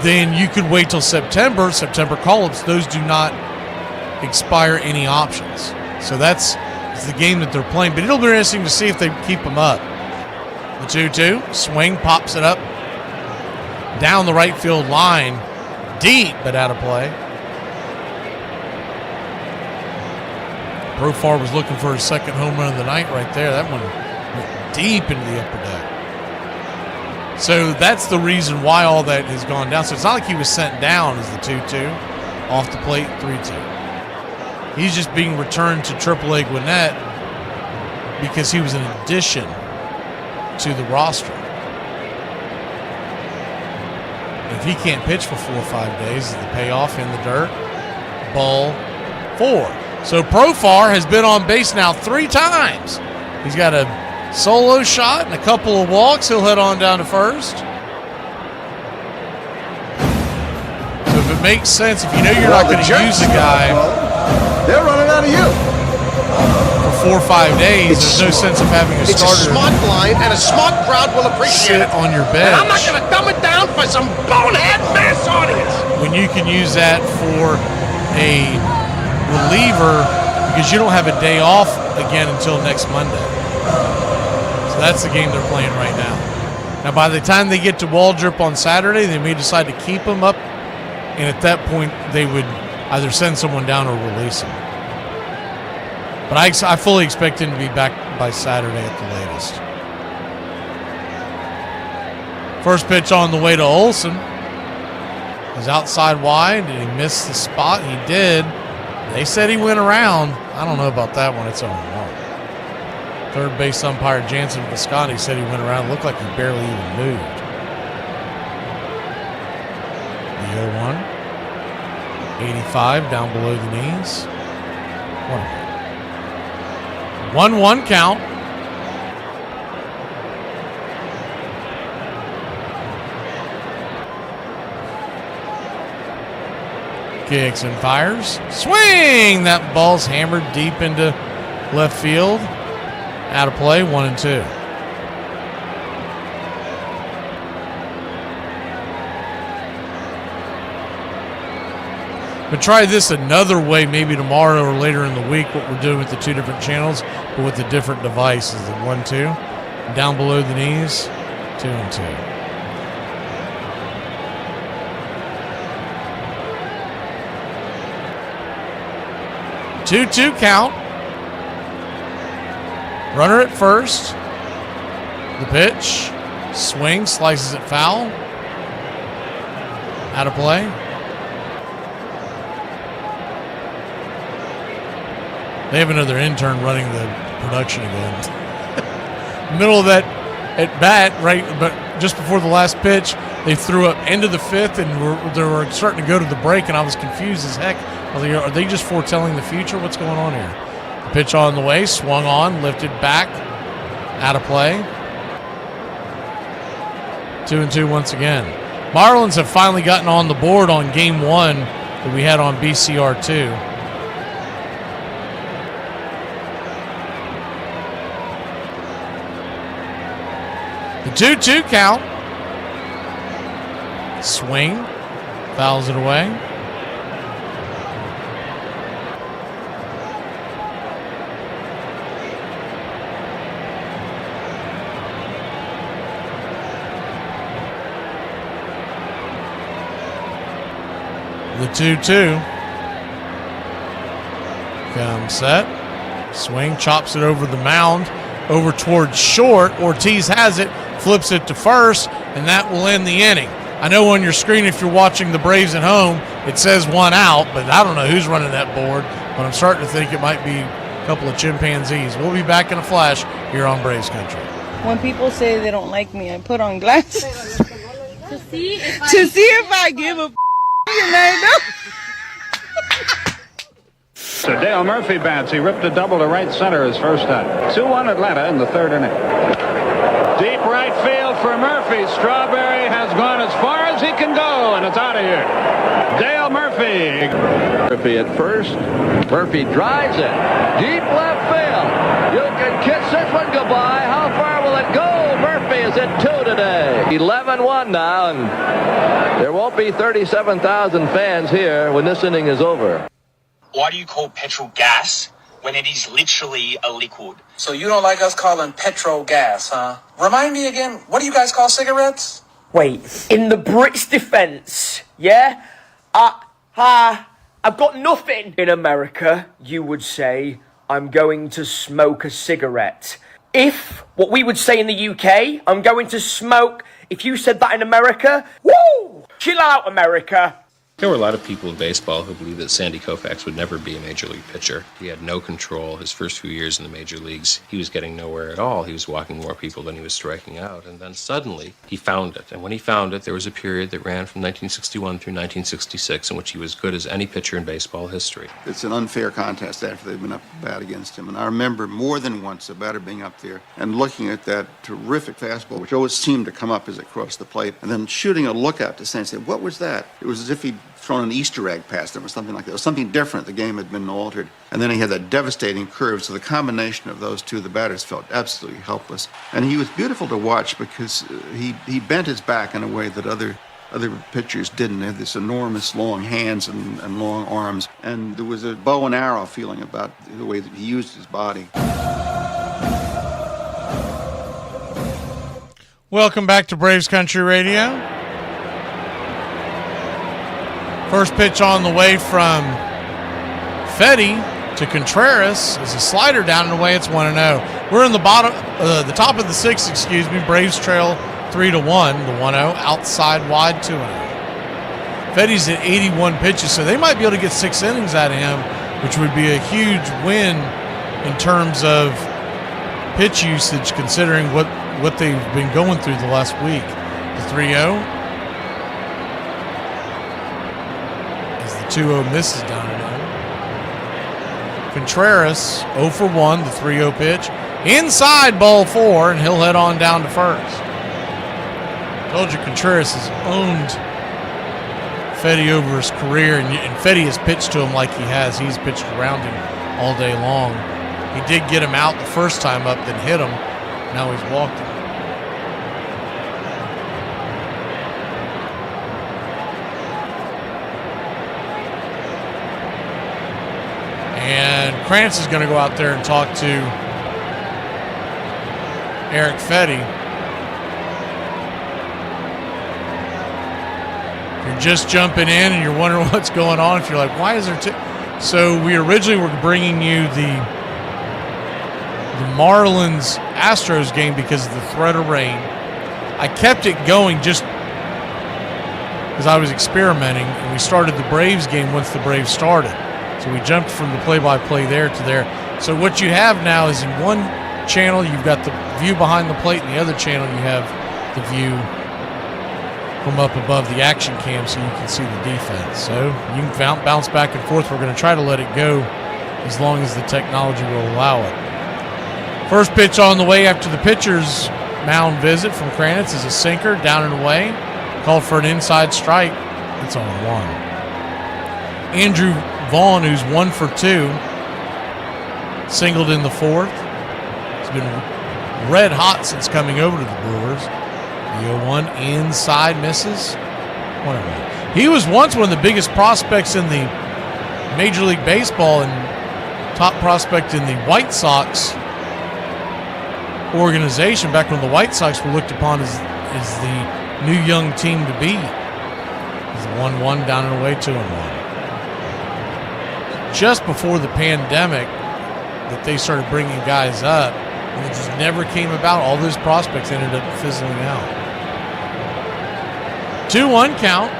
then you could wait till September call-ups. Those do not expire any options. So that's the game that they're playing. But it'll be interesting to see if they keep them up. The 2-2, swing, pops it up down the right field line. Deep, but out of play. Profar was looking for his second home run of the night right there. That one went deep into the upper deck. So that's the reason why all that has gone down. So it's not like he was sent down as the 2-2. Off the plate, 3-2. He's just being returned to AAA Gwinnett because he was an addition to the roster. If he can't pitch for 4 or 5 days, is the payoff in the dirt. Ball 4. So Profar has been on base now 3 times. He's got a solo shot and a couple of walks. He'll head on down to first. So if it makes sense, if you know you're not going to use a guy, they're running out of you. For 4 or 5 days, there's no sense of having a starter. It's a smart line, and a smart crowd will appreciate it. Sit on your bench. And I'm not going to dumb it down for some bonehead mass audience. When you can use that for a reliever, because you don't have a day off again until next Monday. So that's the game they're playing right now. Now, by the time they get to Waldrop on Saturday, they may decide to keep him up, and at that point, they would either send someone down or release him. But I fully expect him to be back by Saturday at the latest. First pitch on the way to Olsen. He's outside wide. Did he miss the spot? He did. They said he went around. I don't know about that one. It's on one. Third base umpire Jansen Visconti said he went around. It looked like he barely even moved. The 0-1. 85 down below the knees. 1-1 count. Kicks and fires. Swing! That ball's hammered deep into left field. Out of play, 1-2. But try this another way, maybe tomorrow or later in the week, what we're doing with the 2 different channels, but with the different devices. The 1-2, down below the knees, 2-2. 2-2 count. Runner at first. The pitch. Swing, slices it foul. Out of play. They have another intern running the production again. Middle of that at bat, right, but just before the last pitch, they threw up end of the fifth, and they were starting to go to the break, and I was confused as heck. I was like, are they just foretelling the future? What's going on here? The pitch on the way, swung on, lifted back, out of play. 2-2 once again. Marlins have finally gotten on the board on game one that we had on BCR2. The 2-2 count. Swing. Fouls it away. The 2-2. Comes set. Swing, chops it over the mound. Over towards short. Ortiz has it. Flips it to first. And that will end the inning. I know on your screen, if you're watching the Braves at home, it says 1 out. But I don't know who's running that board. But I'm starting to think it might be a couple of chimpanzees. We'll be back in a flash here on Braves Country. When people say they don't like me, I put on glasses. to see if I give a you may know. So Dale Murphy bats. He ripped a double to right center his first time. 2-1 Atlanta in the third inning. Deep right field for Murphy. Strawberry has gone as far as he can go, and it's out of here. Dale Murphy. Murphy at first. Murphy drives it. Deep left field. You can kiss this one goodbye. How far will it go? Murphy is at 2 today. 11-1 now, and there won't be 37,000 fans here when this inning is over. Why do you call petrol gas when it is literally a liquid? So you don't like us calling petrol gas, huh? Remind me again, what do you guys call cigarettes? Wait, in the Brits' defense, yeah? I've got nothing. In America, you would say, I'm going to smoke a cigarette. If, what we would say in the UK, I'm going to smoke, if you said that in America, woo! Chill out, America. There were a lot of people in baseball who believed that Sandy Koufax would never be a major league pitcher. He had no control his first few years in the major leagues. He was getting nowhere at all. He was walking more people than he was striking out. And then suddenly, he found it. And when he found it, there was a period that ran from 1961 through 1966 in which he was good as any pitcher in baseball history. It's an unfair contest after they've been up to bat against him. And I remember more than once a batter being up there and looking at that terrific fastball, which always seemed to come up as it crossed the plate, and then shooting a look out to say, what was that? It was as if he'd thrown an Easter egg past him or something like that. It was something different. The game had been altered. And then he had that devastating curve. So the combination of those two, the batters felt absolutely helpless. And he was beautiful to watch because he bent his back in a way that other pitchers didn't. They had this enormous long hands and long arms. And there was a bow and arrow feeling about the way that he used his body. Welcome back to Braves Country Radio. First pitch on the way from Fetty to Contreras is a slider down and away. It's 1-0. We're in the the top of the sixth, Braves trail 3-1. The 1-0 outside wide 2-0. Fetty's at 81 pitches, so they might be able to get 6 innings out of him, which would be a huge win in terms of pitch usage, considering what they've been going through the last week. The 3-0. 2-0 misses down and out. Contreras 0 for 1, the 3-0 pitch. Inside ball 4, and he'll head on down to first. Told you Contreras has owned Fetty over his career, and Fetty has pitched to him like he has. He's pitched around him all day long. He did get him out the first time up, then hit him. Now he's walked him. And Krantz is going to go out there and talk to Eric Fetty. If you're just jumping in and you're wondering what's going on, if you're like, why is there so we originally were bringing you the the Marlins Astros game because of the threat of rain. I kept it going just because I was experimenting, and we started the Braves game once the Braves started. So we jumped from the play-by-play there to there. So what you have now is in one channel, you've got the view behind the plate, and the other channel, you have the view from up above the action cam so you can see the defense. So you can bounce back and forth. We're going to try to let it go as long as the technology will allow it. First pitch on the way after the pitcher's mound visit from Kranitz is a sinker down and away. Called for an inside strike. It's on 1. Andrew Vaughn, who's 1 for 2, singled in the 4th. He's been red hot since coming over to the Brewers. The 0-1 inside misses. He was once one of the biggest prospects in the Major League Baseball and top prospect in the White Sox organization back when the White Sox were looked upon as the new young team to beat. It's 1-1 down and away, 2-1. Just before the pandemic that they started bringing guys up, and it just never came about. All those prospects ended up fizzling out. 2-1 count.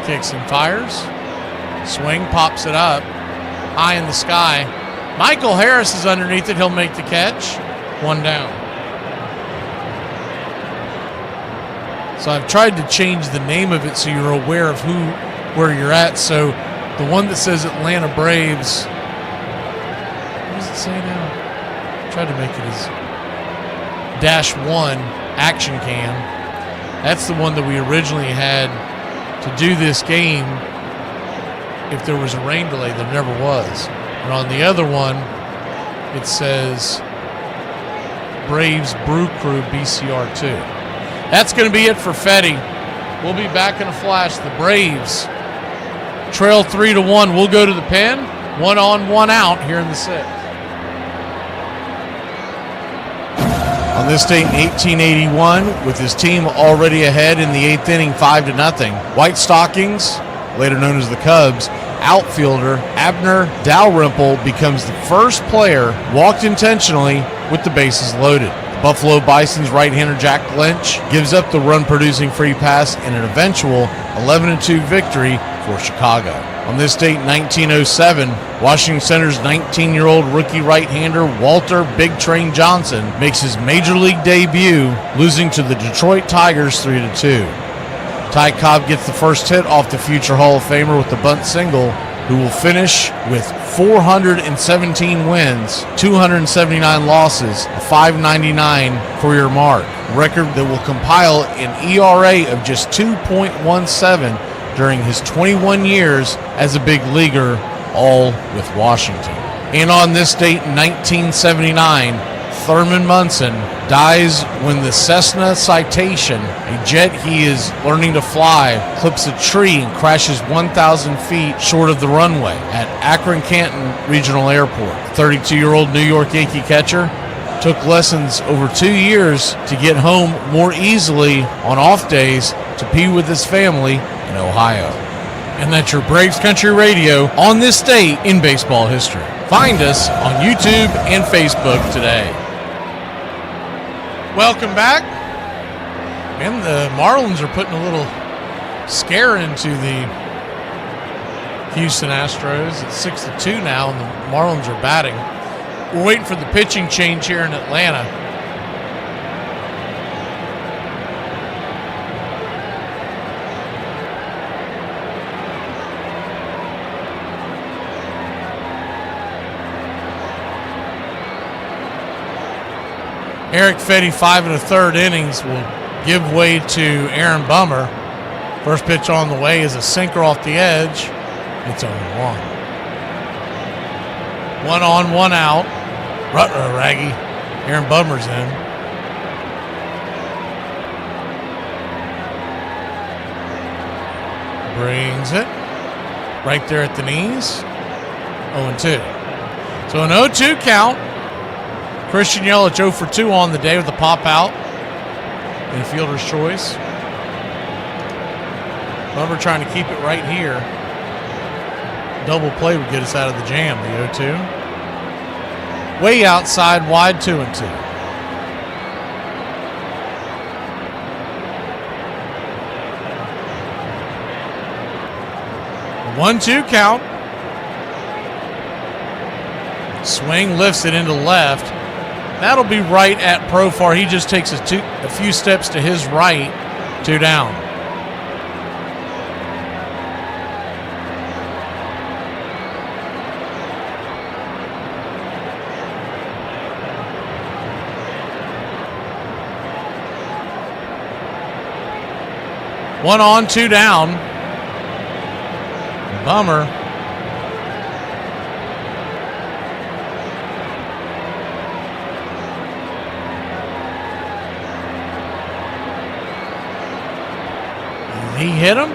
Kicks and fires. Swing, pops it up. High in the sky. Michael Harris is underneath it. He'll make the catch. 1 down. So I've tried to change the name of it so you're aware of where you're at. So the one that says Atlanta Braves, what does it say now? I tried to make it as -1 action cam. That's the one that we originally had to do this game if there was a rain delay. There never was. And on the other one, it says Braves Brew Crew BCR 2. That's going to be it for Fetty. We'll be back in a flash. The Braves trail 3-1. We'll go to the pen. 1 on, 1 out here in the 6th. On this date in 1881, with his team already ahead in the 8th inning, 5-0, White Stockings, later known as the Cubs, outfielder Abner Dalrymple becomes the first player walked intentionally with the bases loaded. Buffalo Bison's right-hander Jack Lynch gives up the run-producing free pass in an eventual 11-2 victory for Chicago. On this date, 1907, Washington Center's 19-year-old rookie right-hander Walter Big Train Johnson makes his major league debut, losing to the Detroit Tigers 3-2. Ty Cobb gets the first hit off the future Hall of Famer with the bunt single, who will finish with 417 wins, 279 losses, a .599 career mark, a record that will compile an ERA of just 2.17 during his 21 years as a big leaguer, all with Washington. And on this date in 1979, Thurman Munson dies when the Cessna Citation, a jet he is learning to fly, clips a tree and crashes 1,000 feet short of the runway at Akron-Canton Regional Airport. 32-year-old New York Yankee catcher took lessons over 2 years to get home more easily on off days to be with his family in Ohio. And that's your Braves Country Radio on this date in baseball history. Find us on YouTube and Facebook today. Welcome back. And the Marlins are putting a little scare into the Houston Astros. It's 6-2 now, and the Marlins are batting. We're waiting for the pitching change here in Atlanta. Eric Fetty, 5 1/3 innings, will give way to Aaron Bummer. First pitch on the way is a sinker off the edge. It's 0-1. 1 on, 1 out. Raggy. Aaron Bummer's in. Brings it. Right there at the knees. 0-2. So an 0-2 count. Christian Yelich 0 for 2 on the day with a pop out and a fielder's choice. Bummer trying to keep it right here. Double play would get us out of the jam, the 0-2. way outside, wide 2-2. 1-2 count. Swing, lifts it into left. That'll be right at Profar. He just takes a few steps to his right. 2 down. One on, 2 down. Bummer. He hit him.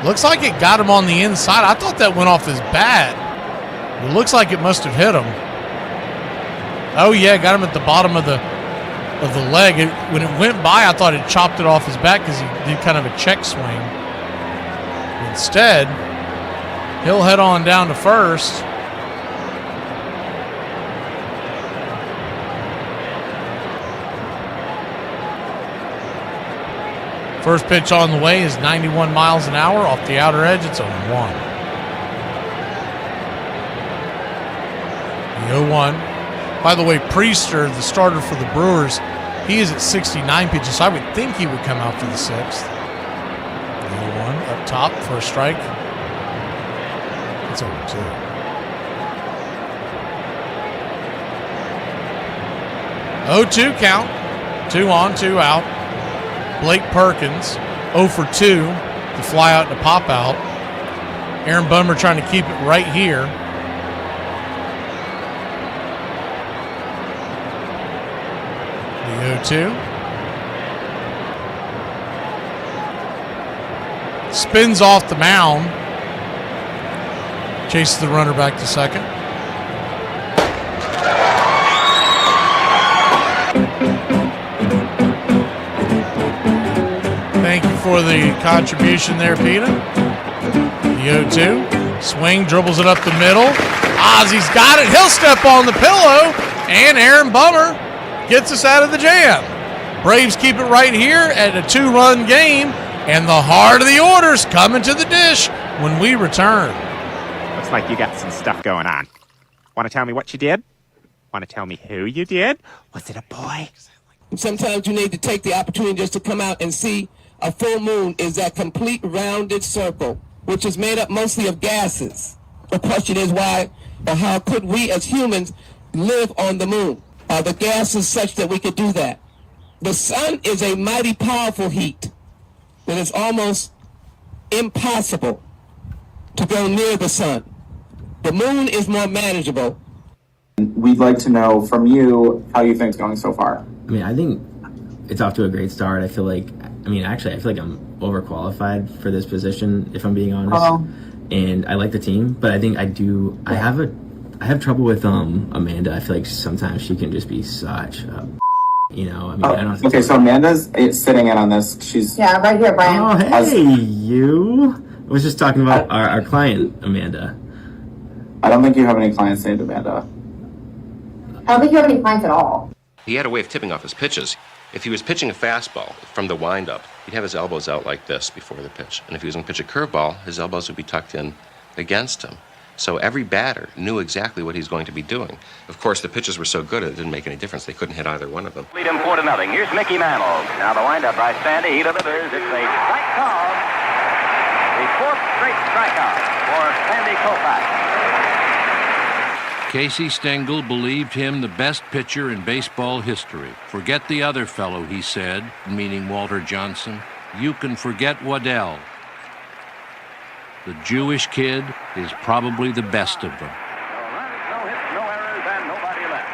Looks like it got him on the inside. I thought that went off his bat. It looks like it must have hit him. Oh yeah, got him at the bottom of the leg. When it went by, I thought it chopped it off his back because he did kind of a check swing. Instead, he'll head on down to first. First pitch on the way is 91 miles an hour off the outer edge. It's 0-1. The 0-1. By the way, Priester, the starter for the Brewers, he is at 69 pitches, so I would think he would come out for the 6th. The 0-1 up top for a strike. It's 0-2. Oh, 2 count. 2 on, 2 out. Blake Perkins, 0 for 2 to fly out and to pop out. Aaron Bummer trying to keep it right here. The 0-2. Spins off the mound. Chases the runner back to second. Thank you for the contribution there, Peter. The 0-2. Swing, dribbles it up the middle. Ozzy's got it. He'll step on the pillow. And Aaron Bummer gets us out of the jam. Braves keep it right here at a 2-run game. And the heart of the order's coming to the dish when we return. Looks like you got some stuff going on. Want to tell me what you did? Want to tell me who you did? Was it a boy? Sometimes you need to take the opportunity just to come out and see a full moon is that complete rounded circle, which is made up mostly of gases. The question is why or how could we as humans live on the moon? Are the gases such that we could do that? The sun is a mighty powerful heat that is almost impossible to go near the sun. The moon is more manageable. We'd like to know from you how you think it's going so far. I mean, I think it's off to a great start. I feel like I'm overqualified for this position, if I'm being honest. And I like the team, but I think I have trouble with Amanda. I feel like sometimes she can just be such a I don't. Okay, so Amanda's sitting in on this. She's right here, Brian. Oh, hey, you. I was just talking about our client, Amanda. I don't think you have any clients named Amanda. I don't think you have any clients at all. He had a way of tipping off his pitches. If he was pitching a fastball from the windup, he'd have his elbows out like this before the pitch. And if he was going to pitch a curveball, his elbows would be tucked in against him. So every batter knew exactly what he's going to be doing. Of course, the pitches were so good it didn't make any difference. They couldn't hit either one of them. Lead him 4-0. Here's Mickey Mantle. Now the windup by Sandy. He delivers. It's a strike call. The 4th straight strikeout for Sandy Koufax. Casey Stengel believed him the best pitcher in baseball history. Forget the other fellow, he said, meaning Walter Johnson. You can forget Waddell. The Jewish kid is probably the best of them. No hits, no errors, and nobody left.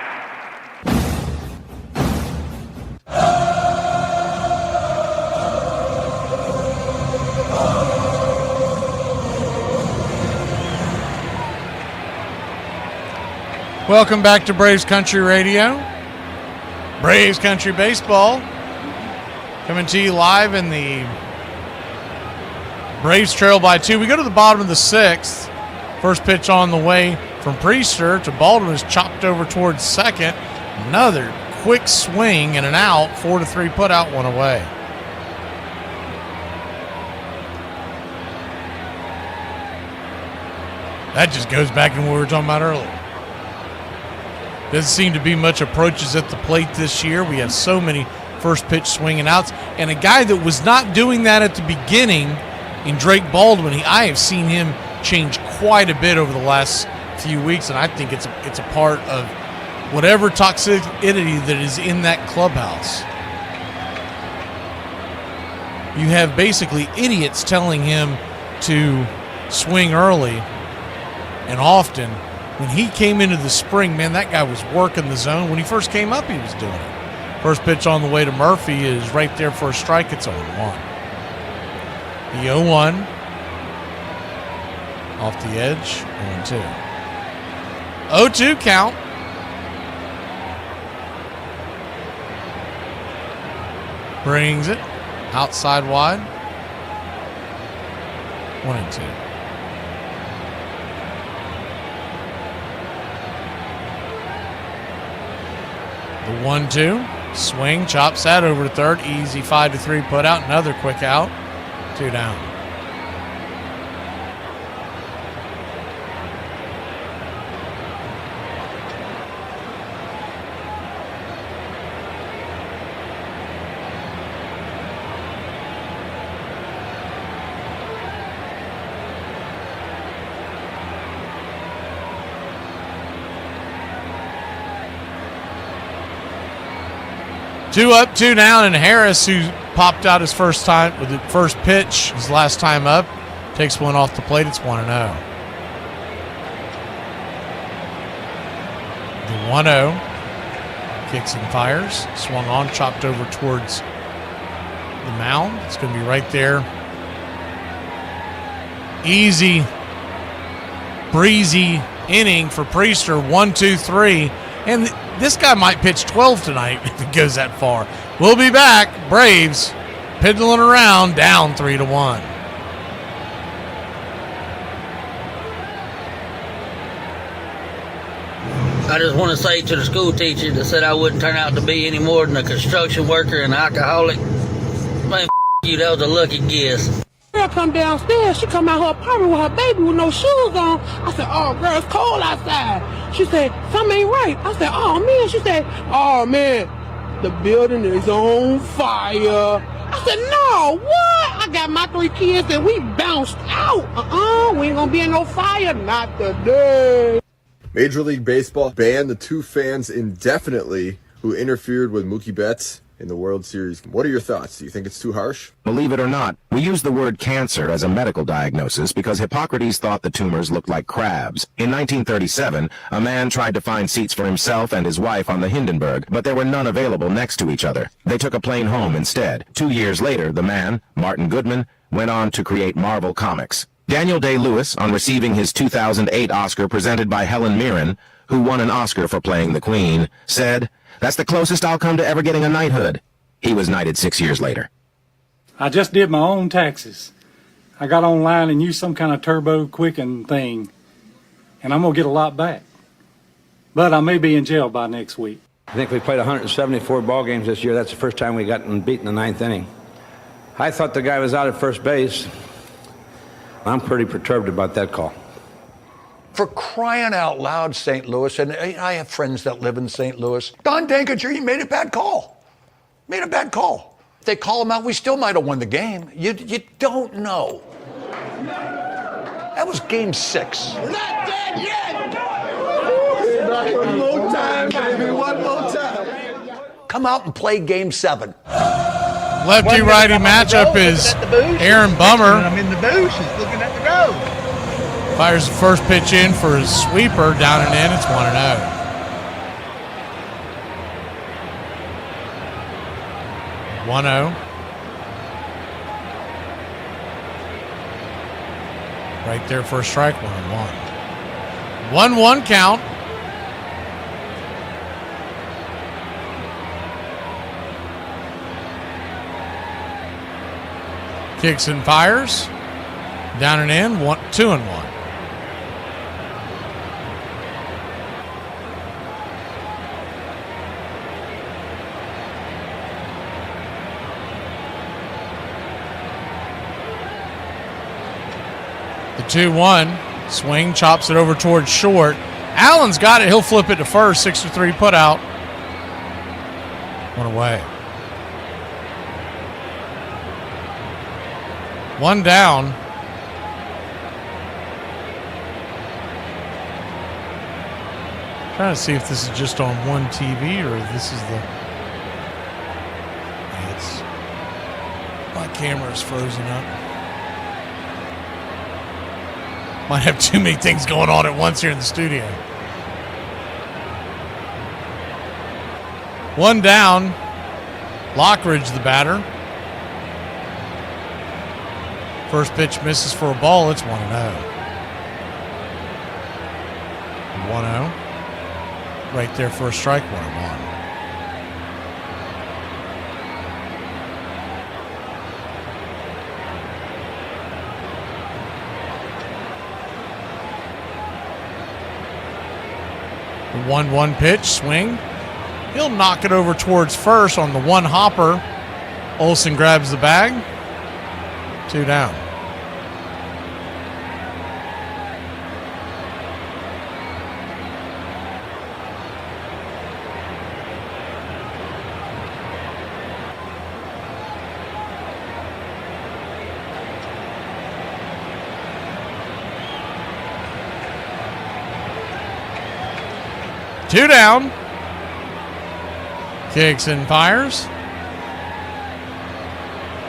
Welcome back to Braves Country Radio. Braves Country Baseball coming to you live in the Braves trail by 2. We go to the bottom of the 6th. First pitch on the way from Priester to Baldwin is chopped over towards second. Another quick swing and an out. 4-3 put out, one away. That just goes back to what we were talking about earlier. Doesn't seem to be much approaches at the plate this year. We have so many first pitch swinging outs. And a guy that was not doing that at the beginning in Drake Baldwin, I have seen him change quite a bit over the last few weeks, and I think it's a part of whatever toxicity that is in that clubhouse. You have basically idiots telling him to swing early and often. When he came into the spring, man, that guy was working the zone. When he first came up, he was doing it. First pitch on the way to Murphy is right there for a strike. It's 0-1. The 0-1 off the edge, 0-2. 0-2 count. Brings it outside wide. 1-2. The 1-2 swing, chops that over to third. Easy 5-3 put out. Another quick out. 2 down. Two up, 2 down, and Harris, who popped out his first time with the first pitch, his last time up, takes one off the plate. It's 1-0. The 1-0 kicks and fires, swung on, chopped over towards the mound. It's going to be right there. Easy, breezy inning for Priester. 1-2-3, and this guy might pitch 12 tonight if it goes that far. We'll be back. Braves piddling around, down 3-1. I just want to say to the school teacher that said I wouldn't turn out to be any more than a construction worker and an alcoholic, man, you, that was a lucky guess. Girl come downstairs, she come out her apartment with her baby with no shoes on. I said, oh, girl, it's cold outside. She said, something ain't right. I said, oh, man. She said, oh, man, the building is on fire. I said, no, what? I got my 3 kids and we bounced out. We ain't gonna be in no fire, not today. Major League Baseball banned the 2 fans indefinitely who interfered with Mookie Betts in the World Series. What are your thoughts? Do you think it's too harsh? Believe it or not, we use the word cancer as a medical diagnosis because Hippocrates thought the tumors looked like crabs. In 1937, a man tried to find seats for himself and his wife on the Hindenburg, but there were none available next to each other. They took a plane home instead. 2 years later, the man, Martin Goodman, went on to create Marvel Comics. Daniel Day-Lewis, on receiving his 2008 Oscar presented by Helen Mirren, who won an Oscar for playing the Queen, said, "That's the closest I'll come to ever getting a knighthood." He was knighted 6 years later. I just did my own taxes. I got online and used some kind of turbo quicken thing, and I'm going to get a lot back. But I may be in jail by next week. I think we played 174 ball games this year. That's the first time we got beat in the 9th inning. I thought the guy was out at first base. I'm pretty perturbed about that call. For crying out loud, St. Louis, and I have friends that live in St. Louis. Don Dankinger, he made a bad call. Made a bad call. If they call him out, we still might have won the game. You don't know. That was game 6. We're not dead yet! One more time, baby, one more time. Come out and play game 7. Lefty-righty matchup is Aaron Bummer. I'm in the bushes looking at the road. Fires the first pitch in for his sweeper, down and in. It's 1-0. Right there for a strike, 1-1. 1-1 count. Kicks and fires. Down and in, 2-1. 2-1. Swing, chops it over towards short. Allen's got it. He'll flip it to first. 6-3 put out. One away. One down. Trying to see if this is just on one TV or if this is the... It's... My camera's frozen up. Might have too many things going on at once here in the studio. One down. Lockridge, the batter. First pitch misses for a ball. It's 1-0. 1-0. Right there for a strike, 1-1. The 1-1 pitch, swing. He'll knock it over towards first on the one hopper. Olsen grabs the bag. 2 down. Two down. Kicks and fires.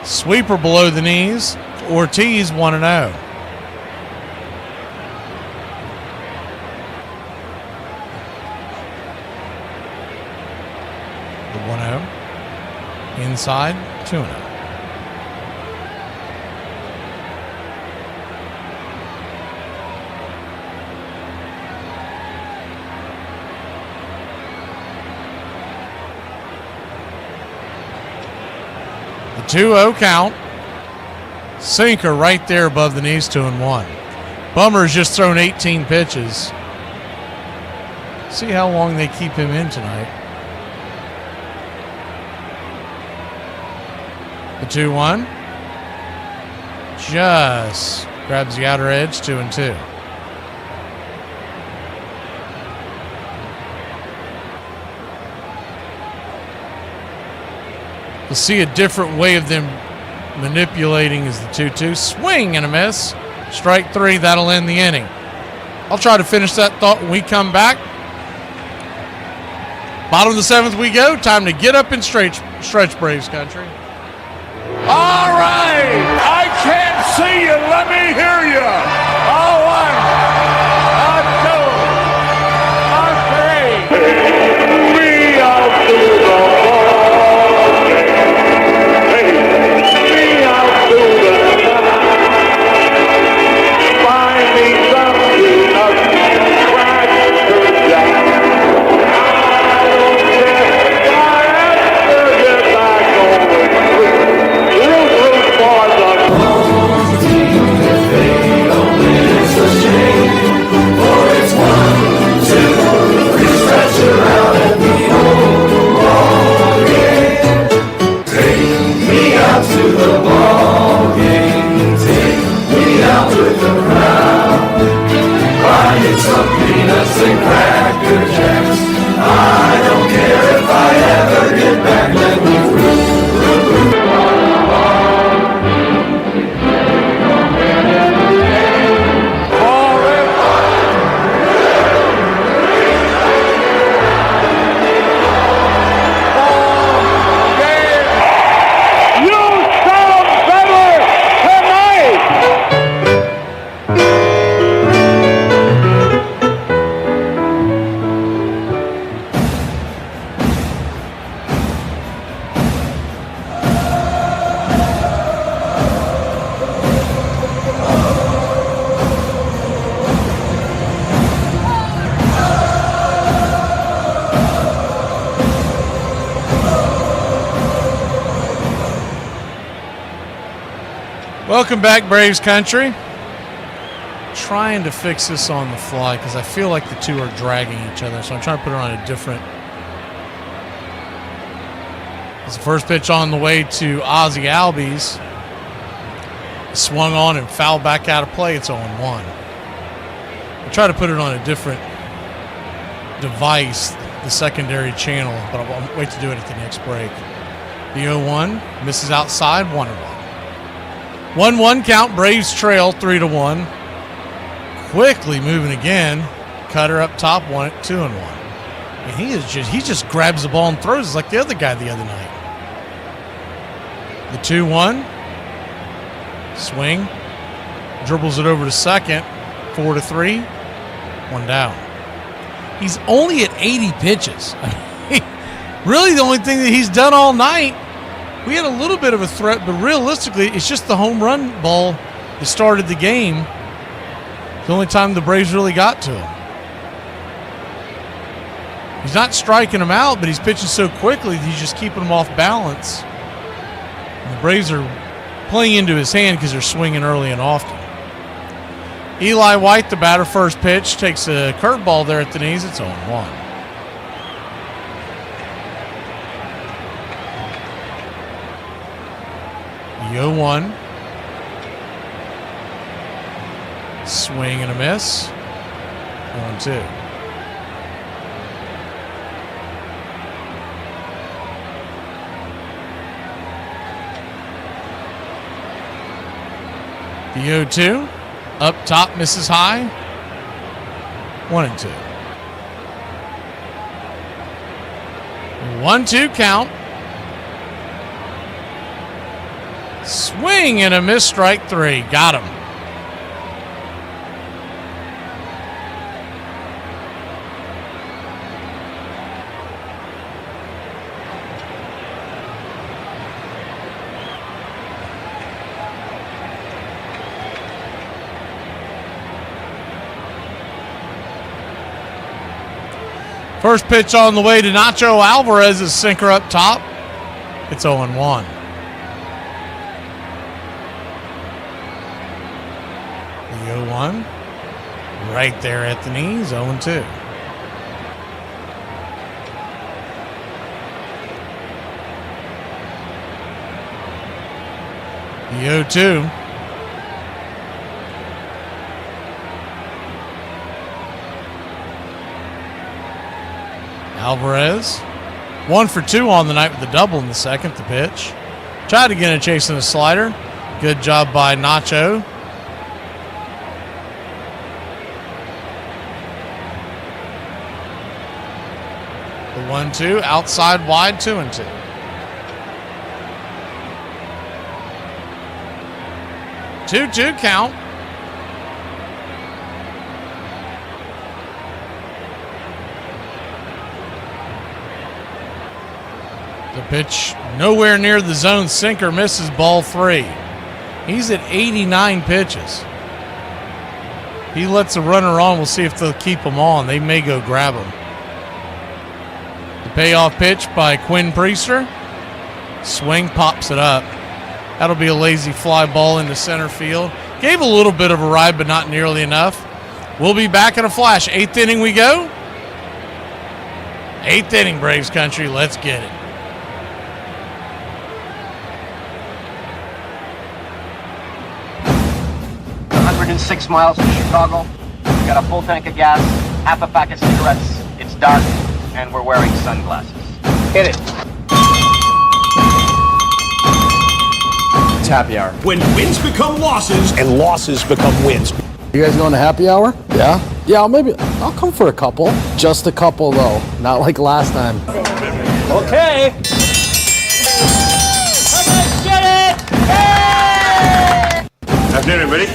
Sweeper below the knees. Ortiz 1-0. The 1-0. Inside 2-0. The 2-0 count. Sinker right there above the knees, 2-1. Bummer's just thrown 18 pitches. See how long they keep him in tonight. The 2-1. Just grabs the outer edge, 2-2. You'll see a different way of them manipulating is the 2-2. Swing and a miss. Strike 3, that'll end the inning. I'll try to finish that thought when we come back. Bottom of the 7th we go. Time to get up and stretch Braves country. All right. I can't see you. Let me hear you. All right. We out to the and Cracker Jacks. I don't care if I ever get back. Let me Welcome back, Braves country. Trying to fix this on the fly because I feel like the two are dragging each other, so I'm trying to put it on a different. It's the first pitch on the way to Ozzie Albies. Swung on and fouled back out of play. It's 0-1. I'll try to put it on a different device, the secondary channel, but I'll wait to do it at the next break. The 0-1 misses outside, 1-1. 1-1 count. Braves trail 3-1. Quickly moving again. Cutter up top, 2-1. And he just grabs the ball and throws it like the other guy the other night. The 2-1. Swing. Dribbles it over to second. 4-3. 1 down. He's only at 80 pitches. Really, the only thing that he's done all night, we had a little bit of a threat, but realistically, it's just the home run ball that started the game. The only time the Braves really got to him. He's not striking him out, but he's pitching so quickly that he's just keeping him off balance. And the Braves are playing into his hand because they're swinging early and often. Eli White, the batter, first pitch, takes a curveball there at the knees. It's 0-1. The 0-1. Swing and a miss. 1-2. The 0-2. Up top, misses high. 1-2. 1-2 count. Swing and a miss, strike 3. Got him. First pitch on the way to Nacho Alvarez is sinker up top. It's 0-1. The 0-1 right there at the knees, 0-2. The 0-2. Alvarez, 1 for 2 on the night with a double in the second. The pitch. Tried again chasing a slider. Good job by Nacho. The 1-2 outside wide, 2-2. Two count. The pitch nowhere near the zone. Sinker misses, ball 3. He's at 89 pitches. He lets the runner on. We'll see if they'll keep him on. They may go grab him. The payoff pitch by Quinn Priester. Swing, pops it up. That'll be a lazy fly ball into center field. Gave a little bit of a ride, but not nearly enough. We'll be back in a flash. 8th inning we go. 8th inning, Braves country. Let's get it. 106 miles from Chicago. We've got a full tank of gas, half a pack of cigarettes. It's dark, and we're wearing sunglasses. Hit it. It's happy hour. When wins become losses and losses become wins. You guys going to happy hour? Yeah? Yeah, I'll come for a couple. Just a couple, though. Not like last time. Okay. Let's get it! Hey! Afternoon, everybody.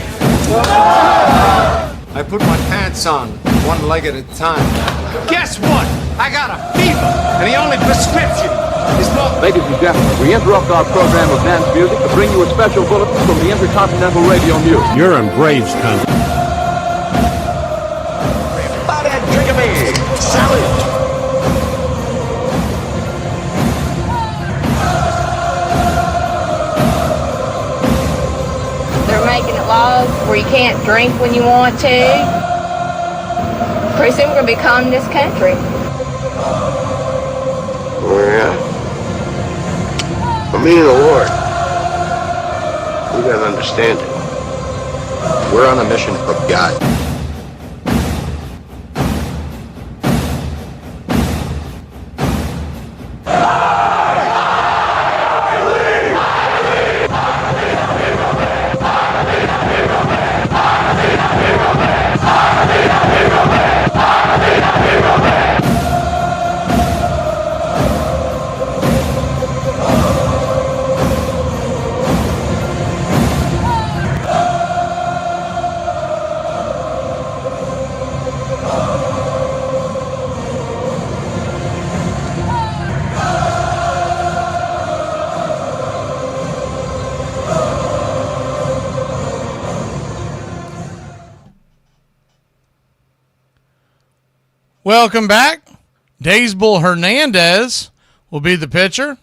I put my pants on, one leg at a time. Guess what? I got a fever, and the only prescription is not... Ladies and gentlemen, we interrupt our program of dance music to bring you a special bulletin from the Intercontinental Radio News. You're in Braves country. Drink a beer. Salute. They're making it laws where you can't drink when you want to. Pretty soon we're going to be communist country. Oh, yeah. For me and the Lord, we gotta understand it. We're on a mission from God. Welcome back. Daysbull Hernandez will be the pitcher.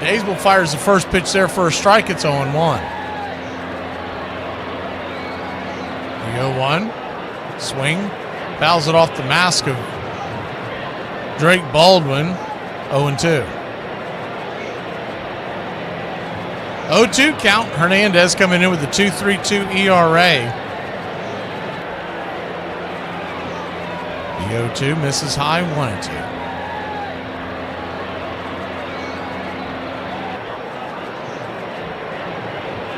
Daysbull fires the first pitch there for a strike. It's 0-1. The 0-1. Swing. Fouls it off the mask of Drake Baldwin. 0-2. 0-2 count. Hernandez coming in with a 2.32 ERA. The 0-2 misses high, 1-2.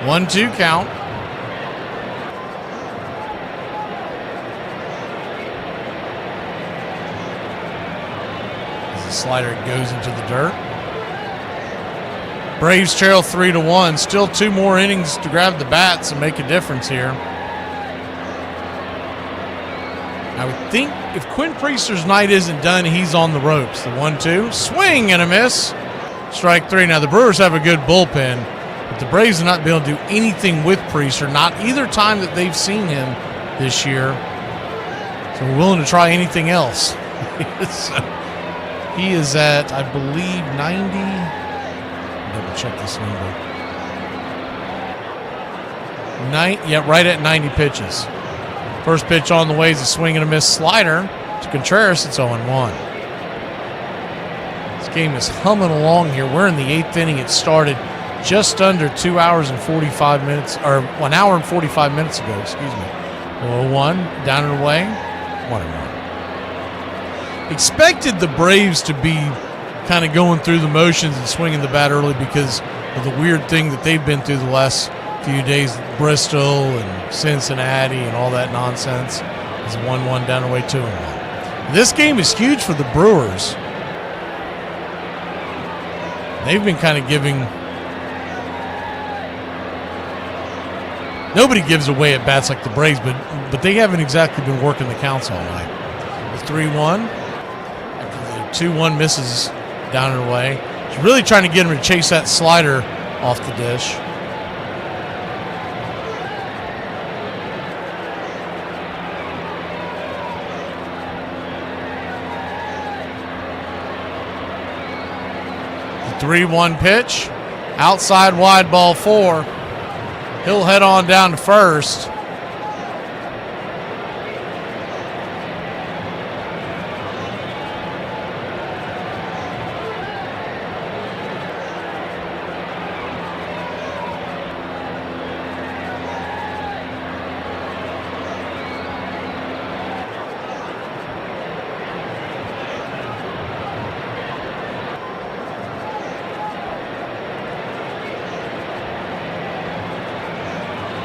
One-two count. As the slider goes into the dirt. Braves trail 3-1. Still 2 more innings to grab the bats and make a difference here. I would think if Quinn Priester's night isn't done, he's on the ropes. The 1-2. Swing and a miss. Strike 3. Now, the Brewers have a good bullpen, but the Braves have not been able to do anything with Priester, not either time that they've seen him this year. So we're willing to try anything else. He is at, I believe, 90. Double check this number. Right at 90 pitches. First pitch on the way is a swing and a miss slider to Contreras. It's 0-1. This game is humming along here. We're in the 8th inning. It started just under 2 hours and 45 minutes, or 1 hour and 45 minutes ago, excuse me. 0-1, down and away, 1-1. Expected the Braves to be kind of going through the motions and swinging the bat early because of the weird thing that they've been through the last few days, Bristol and Cincinnati and all that nonsense. It's 1-1 down away, 2-1. This game is huge for the Brewers. They've been kind of giving. Nobody gives away at bats like the Braves, but they haven't exactly been working the counts all night. The 3-1 after the 2-1 misses down and away. He's really trying to get him to chase that slider off the dish. The 3-1 pitch, outside wide, ball 4. He'll head on down to first.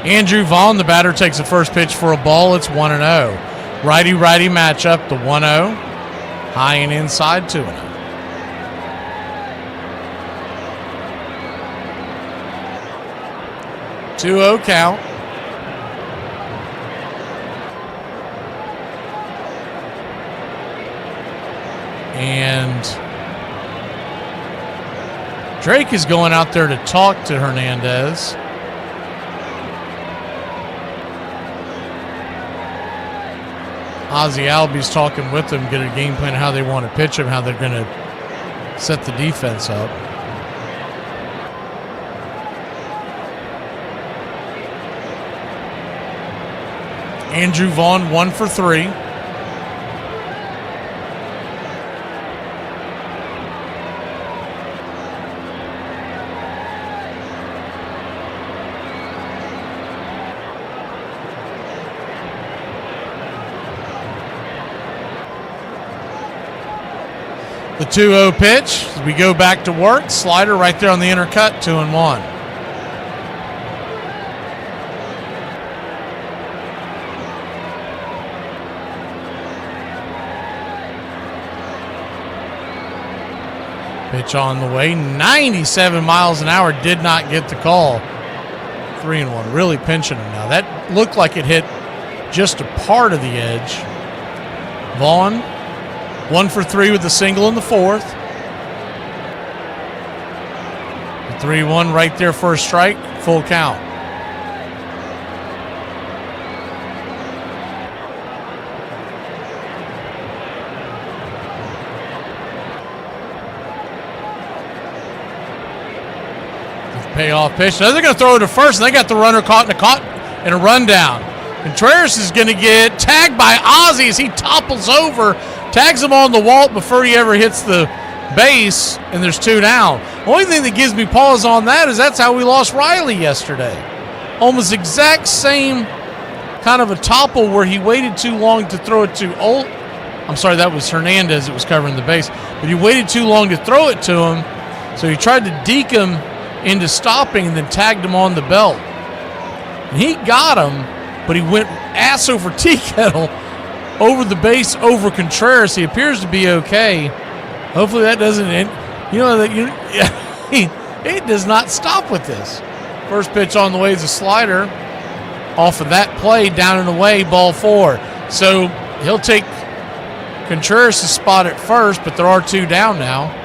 Andrew Vaughn, the batter, takes the first pitch for a ball. It's 1-0. Righty-righty matchup, the 1-0. High and inside, 2-0. Two-0 count. And Drake is going out there to talk to Hernandez. Ozzie Albies talking with them, get a game plan how they want to pitch him, how they're going to set the defense up. Andrew Vaughn 1 for 3. The 2-0 pitch. As we go back to work. Slider right there on the inner cut. 2-1. Pitch on the way. 97 miles an hour. Did not get the call. 3-1. Really pinching him now. That looked like it hit just a part of the edge. Vaughn, 1 for 3 with the single in the fourth. The 3-1 right there for a strike. Full count. Payoff pitch. Now they're going to throw it to first, and they got the runner caught in a rundown. Contreras is going to get tagged by Ozzie as he topples over, tags him on the wall before he ever hits the base, and there's 2 down. The only thing that gives me pause on that is that's how we lost Riley yesterday. Almost exact same kind of a topple where he waited too long to throw it to I'm sorry, that was Hernandez that was covering the base, but he waited too long to throw it to him, so he tried to deke him into stopping and then tagged him on the belt. And he got him, but he went ass over tea kettle over the base over Contreras. He appears to be okay. Hopefully that doesn't end. It does not stop with this. First pitch on the way is a slider. Off of that play, down and away, ball 4. So he'll take Contreras' spot at first, but there are 2 down now.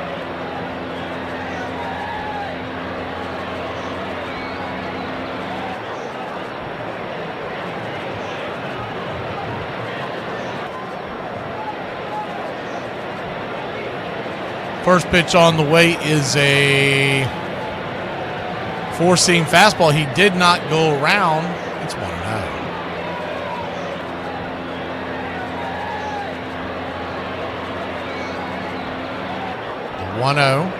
First pitch on the way is a 4-seam fastball. He did not go around. It's 1-0. The 1-0.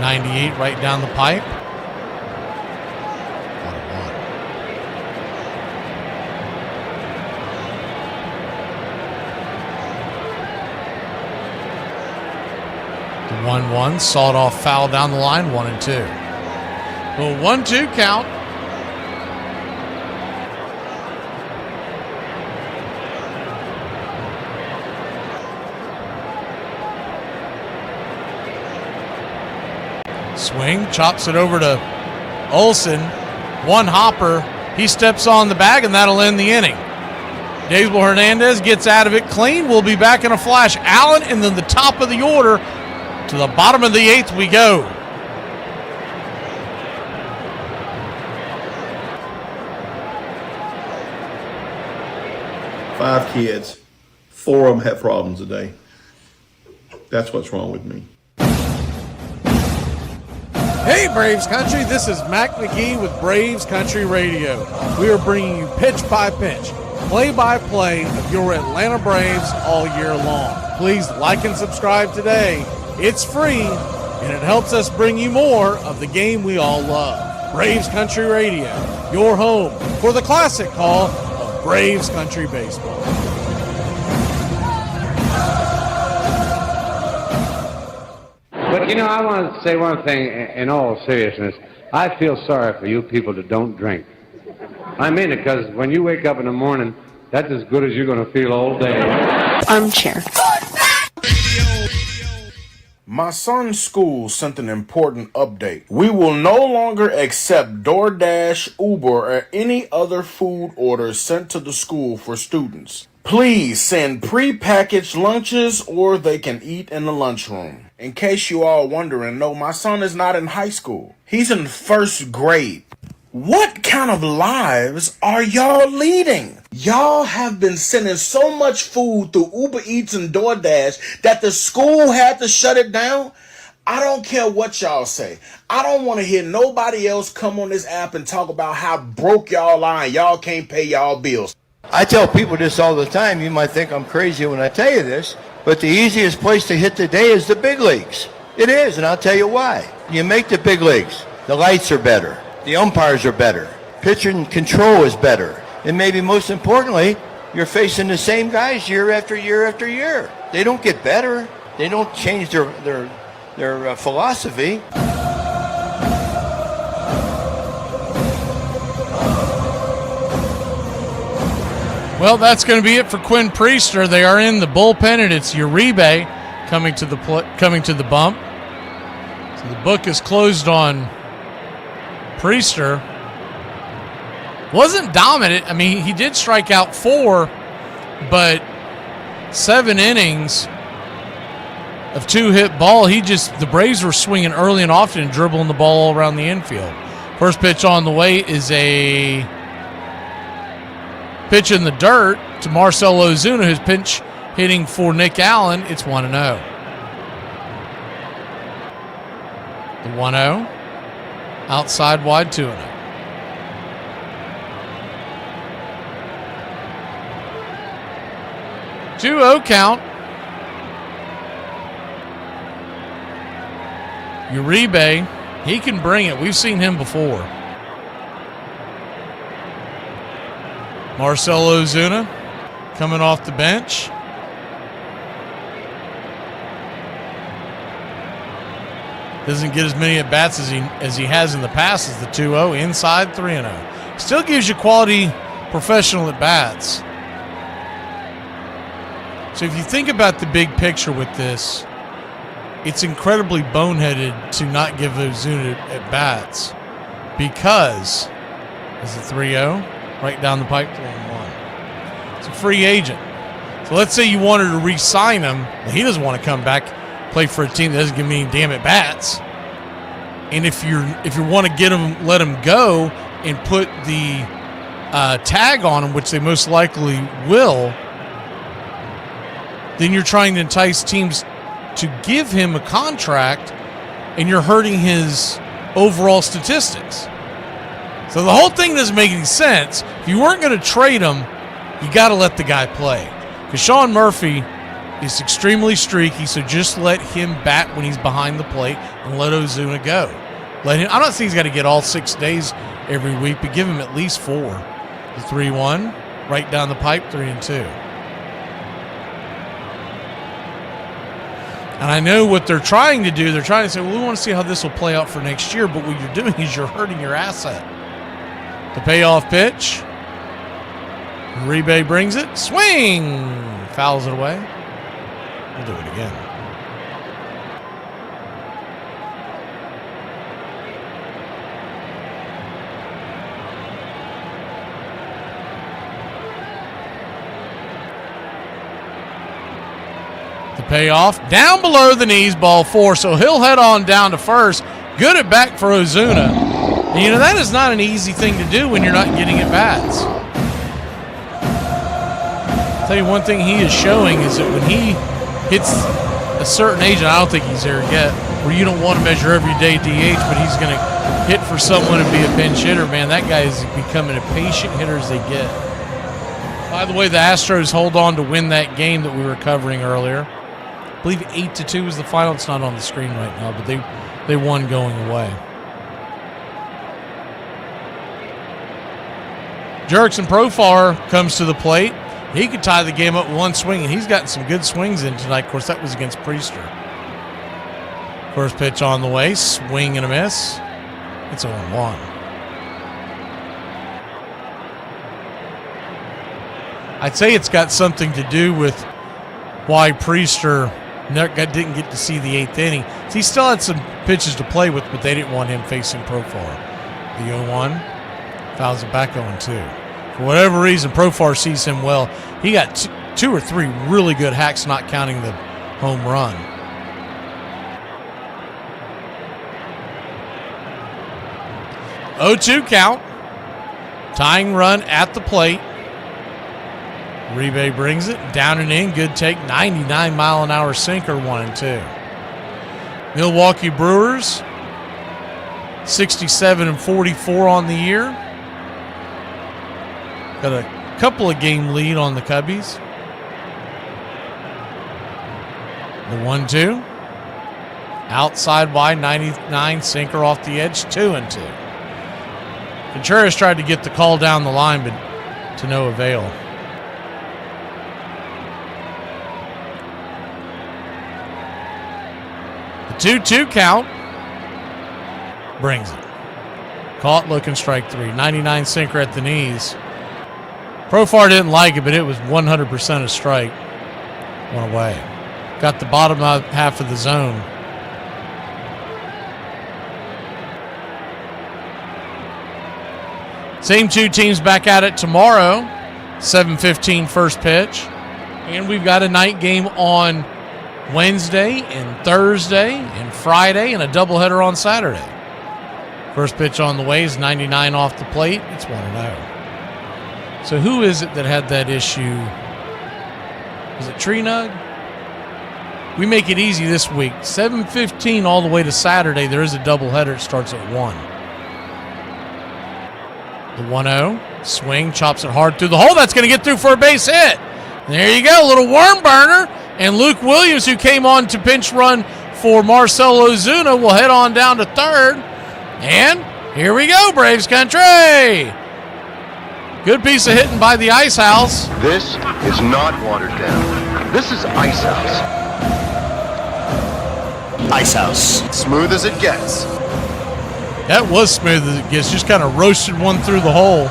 98 right down the pipe. 1-1, sawed off foul down the line, 1-2. Well, 1-2 count. Swing, chops it over to Olsen. 1 hopper. He steps on the bag, and that'll end the inning. Daysbel Hernandez gets out of it clean. We'll be back in a flash. Allen, and then the top of the order. To the bottom of the 8th we go. Five kids, 4 of them have problems today. That's what's wrong with me. Hey Braves Country, this is Mac McGee with Braves Country Radio. We are bringing you pitch by pitch, play by play of your Atlanta Braves all year long. Please like and subscribe today. It's free, and it helps us bring you more of the game we all love. Braves Country Radio, your home for the classic call of Braves Country Baseball. But, I want to say one thing in all seriousness. I feel sorry for you people that don't drink. I mean it, because when you wake up in the morning, that's as good as you're going to feel all day. Armchair. My son's school sent an important update. We will no longer accept DoorDash, Uber, or any other food orders sent to the school for students. Please send pre-packaged lunches or they can eat in the lunchroom. In case you all wondering, no, my son is not in high school. He's in 1st grade. What kind of lives are y'all leading? Y'all have been sending so much food through Uber Eats and DoorDash that the school had to shut it down? I don't care what y'all say. I don't want to hear nobody else come on this app and talk about how broke y'all are and y'all can't pay y'all bills. I tell people this all the time. You might think I'm crazy when I tell you this, but the easiest place to hit the day is the big leagues. It is, and I'll tell you why. You make the big leagues. The lights are better. The umpires are better. Pitcher control is better. And maybe most importantly, you're facing the same guys year after year after year. They don't get better. They don't change their philosophy. Well, that's going to be it for Quinn Priester. They are in the bullpen, and it's Uribe coming to the bump. So the book is closed on Priester. Wasn't dominant. I mean, he did strike out 4, but 7 innings of 2-hit ball. The Braves were swinging early and often and dribbling the ball all around the infield. First pitch on the way is a pitch in the dirt to Marcell Ozuna, who's pinch hitting for Nick Allen. It's 1-0. The 1-0. Outside wide 2-0. 2-0 count. Uribe, he can bring it. We've seen him before. Marcell Ozuna coming off the bench. Doesn't get as many at-bats as he has in the past as the 2-0. Inside 3-0. Still gives you quality professional at-bats. So if you think about the big picture with this, it's incredibly boneheaded to not give Ozuna at-bats because it's a 3-0, right down the pipe, 3-1. It's a free agent. So let's say you wanted to re-sign him. Well, he doesn't want to come back, play for a team that doesn't give him any damn at-bats. And if you want to let him go and put the tag on him, which they most likely will, then you're trying to entice teams to give him a contract, and you're hurting his overall statistics. So the whole thing doesn't make any sense. If you weren't going to trade him, you got to let the guy play. Because Sean Murphy is extremely streaky, so just let him bat when he's behind the plate and let Ozuna go. I'm not saying he's got to get all 6 days every week, but give him at least 4. The 3-1, right down the pipe, 3-2. And I know what they're trying to do. They're trying to say, well, we want to see how this will play out for next year. But what you're doing is you're hurting your asset. The payoff pitch. Uribe brings it. Swing! Fouls it away. We'll do it again. The payoff down below the knees, ball 4, so he'll head on down to first. Good at bat for Ozuna. And that is not an easy thing to do when you're not getting at bats. I'll tell you one thing he is showing is that when he hits a certain age, and I don't think he's there yet, where you don't want to measure every day DH, but he's going to hit for someone and be a pinch hitter, man, that guy is becoming a patient hitter as they get. By the way, the Astros hold on to win that game that we were covering earlier. I believe 8-2 was the final. It's not on the screen right now, but they won going away. Jurickson Profar comes to the plate. He could tie the game up with one swing, and he's gotten some good swings in tonight. Of course, that was against Priester. First pitch on the way, swing and a miss. It's 0-1. I'd say it's got something to do with why Priester didn't get to see the 8th inning. So he still had some pitches to play with, but they didn't want him facing Profar. The 0-1 fouls it back 0-2. For whatever reason, Profar sees him well. He got 2 or 3 really good hacks, not counting the home run. (0-2) count. Tying run at the plate. Uribe brings it down and in. Good take. 99-mile-an-hour sinker. 1-2. Milwaukee Brewers 67-44 on the year. Got a couple of game lead on the Cubbies. The 1-2. Outside wide, 99, sinker off the edge, 2-2. Contreras tried to get the call down the line, but to no avail. 2-2 count. Brings it. Caught looking, strike 3. 99 sinker at the knees. Profar didn't like it, but it was 100% a strike. Went away. Got the bottom half of the zone. Same two teams back at it tomorrow. 7:15 first pitch. And we've got a night game on Wednesday and Thursday and Friday and a doubleheader on Saturday. First pitch on the way is 99 off the plate. It's 1-0. So who is it that had that issue? Was it Tree Nug? We make it easy this week. 7:15 all the way to Saturday. There is a doubleheader. It starts at 1. The 1-0. Swing, chops it hard through the hole. That's going to get through for a base hit. There you go, a little worm burner. And Luke Williams, who came on to pinch run for Marcell Ozuna, will head on down to third. And here we go, Braves country. Good piece of hitting by the Ice House. This is not watered down. This is Ice House. Ice House. Smooth as it gets. That was smooth as it gets. Just kind of roasted one through the hole.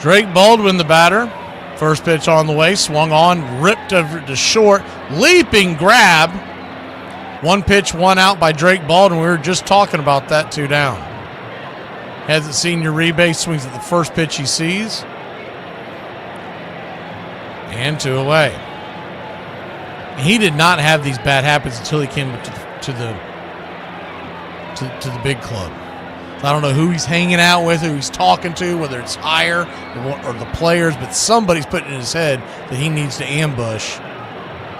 Drake Baldwin, the batter. First pitch on the way. Swung on, ripped over to short. Leaping grab. One pitch, one out by Drake Baldwin. We were just talking about that, 2 down. Hasn't seen Uribe. Swings at the first pitch he sees. And 2 away. He did not have these bad habits until he came to the big club. I don't know who he's hanging out with, who he's talking to, whether it's higher or the players, but somebody's putting in his head that he needs to ambush.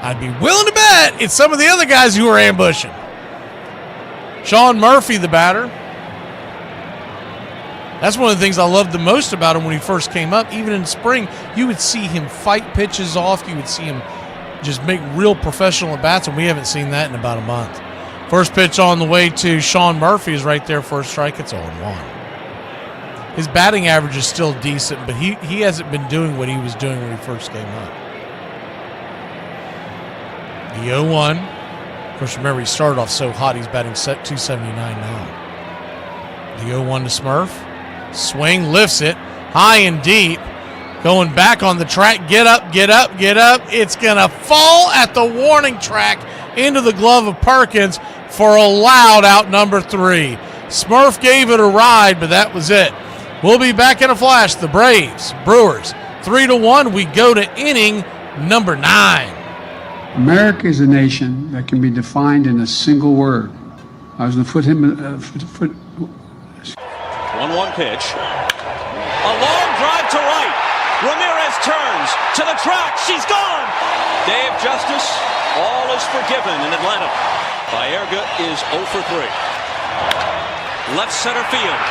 I'd be willing to bet it's some of the other guys who are ambushing. Sean Murphy, the batter. That's one of the things I loved the most about him when he first came up. Even in spring, you would see him fight pitches off. You would see him just make real professional at-bats, and we haven't seen that in about a month. First pitch on the way to Sean Murphy is right there for a strike. It's 0-1. His batting average is still decent, but he hasn't been doing what he was doing when he first came up. The 0-1. Of course, remember, he started off so hot, he's batting set 279 now. The 0-1 to Smurf. Swing, lifts it, high and deep. Going back on the track, get up, get up, get up. It's going to fall at the warning track into the glove of Perkins for a loud out number 3. Smurf gave it a ride, but that was it. We'll be back in a flash. The Braves, Brewers, 3-1. We go to inning number 9. America is a nation that can be defined in a single word. I was going to put him 1-1 pitch. A long drive to right. Ramirez turns to the track. She's gone. Dave Justice, all is forgiven in Atlanta. Baerga is 0 for 3. Left center field.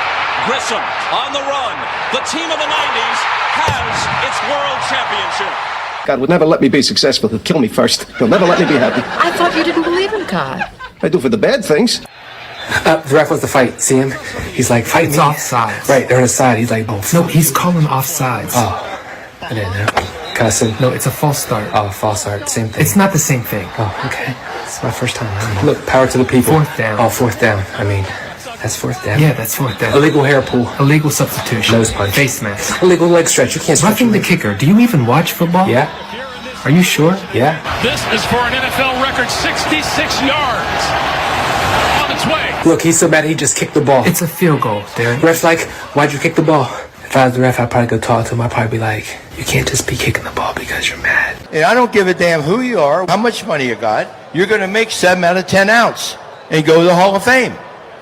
Grissom on the run. The team of the 90s has its world championship. God would never let me be successful. He'll kill me first. He'll never let me be happy. I thought you didn't believe in God. I do for the bad things. The ref wants to fight. See him? He's like, fight me. It's offsides. Right, they're on his side. He's like, oh. No, he's calling offsides. Oh, I didn't know. Cussing. No, it's a false start. Oh, false start. Same thing. It's not the same thing. Oh, okay. It's my first time. Look, power to the people. 4th down. Oh, 4th down. I mean, that's 4th down. Yeah, that's 4th down. Illegal hair pull. Illegal substitution. Nose punch. Face mask. Illegal leg stretch. You can't stretch. Roughing the kicker. Do you even watch football? Yeah. Are you sure? Yeah. This is for an NFL record 66 yards. On its way. Look, he's so mad he just kicked the ball. It's a field goal, Derek. Ref's like, why'd you kick the ball? If I was the ref, I'd probably go talk to him. I'd probably be like, you can't just be kicking the ball because you're mad. And I don't give a damn who you are, how much money you got. You're going to make 7 out of 10 outs and go to the Hall of Fame.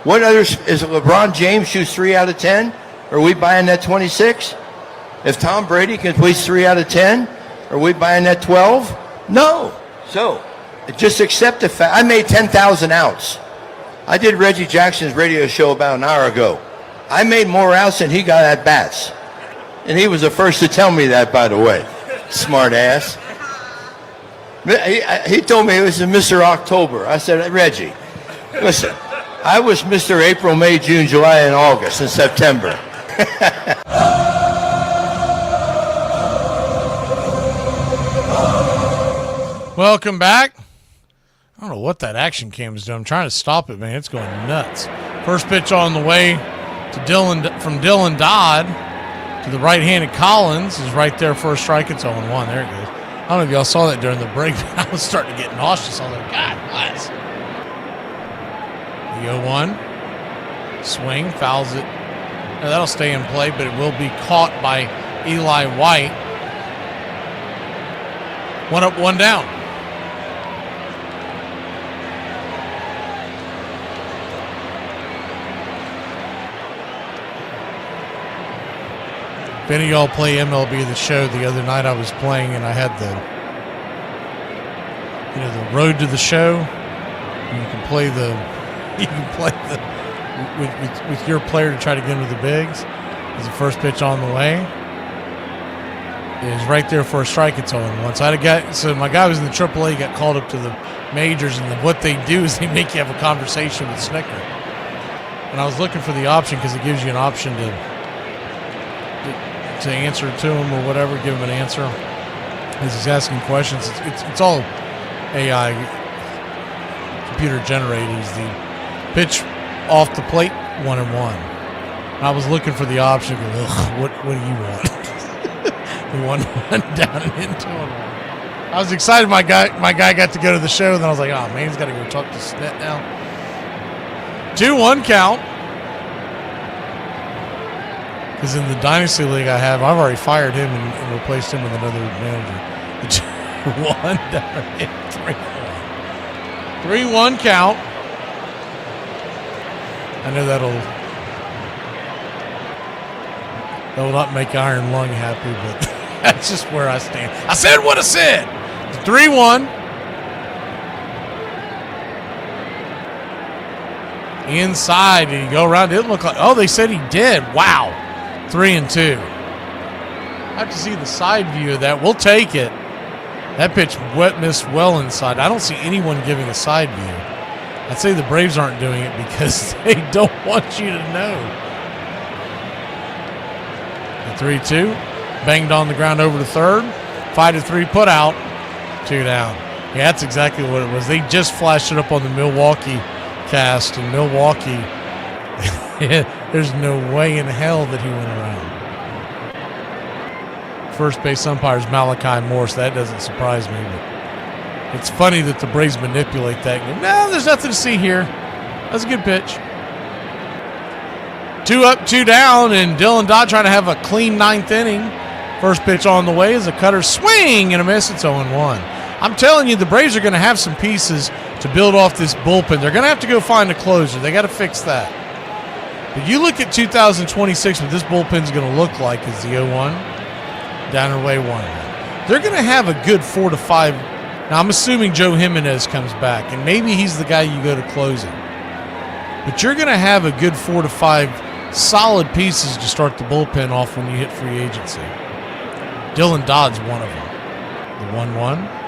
What others, is it LeBron James shoots 3 out of 10? Are we buying that 26? If Tom Brady completes 3 out of 10, are we buying that 12? No. So, just accept the fact. I made 10,000 outs. I did Reggie Jackson's radio show about an hour ago. I made more outs than he got at bats. And he was the first to tell me that, by the way. Smart ass. He told me it was Mr. October. I said, Reggie, listen, I was Mr. April, May, June, July, and August, and September. Welcome back. I don't know what that action cam is doing. I'm trying to stop it, man. It's going nuts. First pitch on the way to Dylan Dodd to the right-handed Collins is right there for a strike. It's 0-1. There it goes. I don't know if y'all saw that during the break. I was starting to get nauseous. I was like, God bless. The 0-1. Swing, fouls it. Now, that'll stay in play, but it will be caught by Eli White. 1 up, 1 down. If any of y'all play MLB The Show, the other night I was playing and I had the road to the show. And you can play with your player to try to get into the bigs. Is the first pitch on the way. It is right there for a strike. It's 0-1. So my guy was in the AAA, got called up to the majors, and what they do is they make you have a conversation with Snicker. And I was looking for the option because it gives you an option to answer to him or whatever, give him an answer as he's asking questions. It's all AI computer generated. Is the pitch off the plate 1-1. And I was looking for the option. What do you want? The 1-1 down and into 1-1. I was excited. My guy got to go to the show, and then I was like, oh man, he's got to go talk to Snett now. 2-1 count. Because in the Dynasty League I've already fired him and replaced him with another manager. 1 down and 3-1. 3-1 count. I know that will not make Iron Lung happy, but that's just where I stand. I said what I said. 3-1. Inside. Did he go around? It didn't look like. Oh, they said he did. Wow. 3-2. I have to see the side view of that. We'll take it. That pitch missed well inside. I don't see anyone giving a side view. I'd say the Braves aren't doing it because they don't want you to know. The 3-2. Banged on the ground over to third. 5-3 put out. 2 down. Yeah, that's exactly what it was. They just flashed it up on the Milwaukee cast, and Milwaukee, there's no way in hell that he went around. First base umpire is Malachi Morse. That doesn't surprise me, but it's funny that the Braves manipulate that. No, there's nothing to see here. That's a good pitch. 2 up, 2 down, and Dylan Dodd trying to have a clean 9th inning. First pitch on the way is a cutter swing and a miss. It's 0-1. I'm telling you, the Braves are going to have some pieces to build off this bullpen. They're going to have to go find a closer. They got to fix that. But you look at 2026, what this bullpen's going to look like is the 0-1, down and away 1. They're going to have a good 4 to 5. Now, I'm assuming Joe Jimenez comes back, and maybe he's the guy you go to closing. But you're going to have a good 4 to 5 solid pieces to start the bullpen off when you hit free agency. Dylan Dodd's one of them. The 1-1.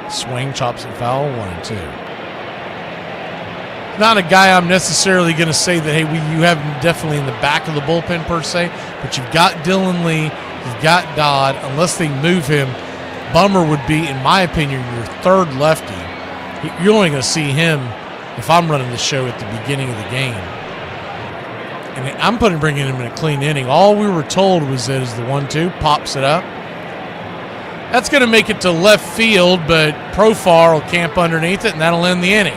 Swing, chops it foul, 1-2. Not a guy I'm necessarily going to say that, hey, you have him definitely in the back of the bullpen per se, but you've got Dylan Lee, you've got Dodd. Unless they move him, Bummer would be, in my opinion, your third lefty. You're only going to see him if I'm running the show at the beginning of the game. And I'm bringing him in a clean inning. All we were told was that is the 1-2, pops it up. That's going to make it to left field, but Profar will camp underneath it, and that'll end the inning.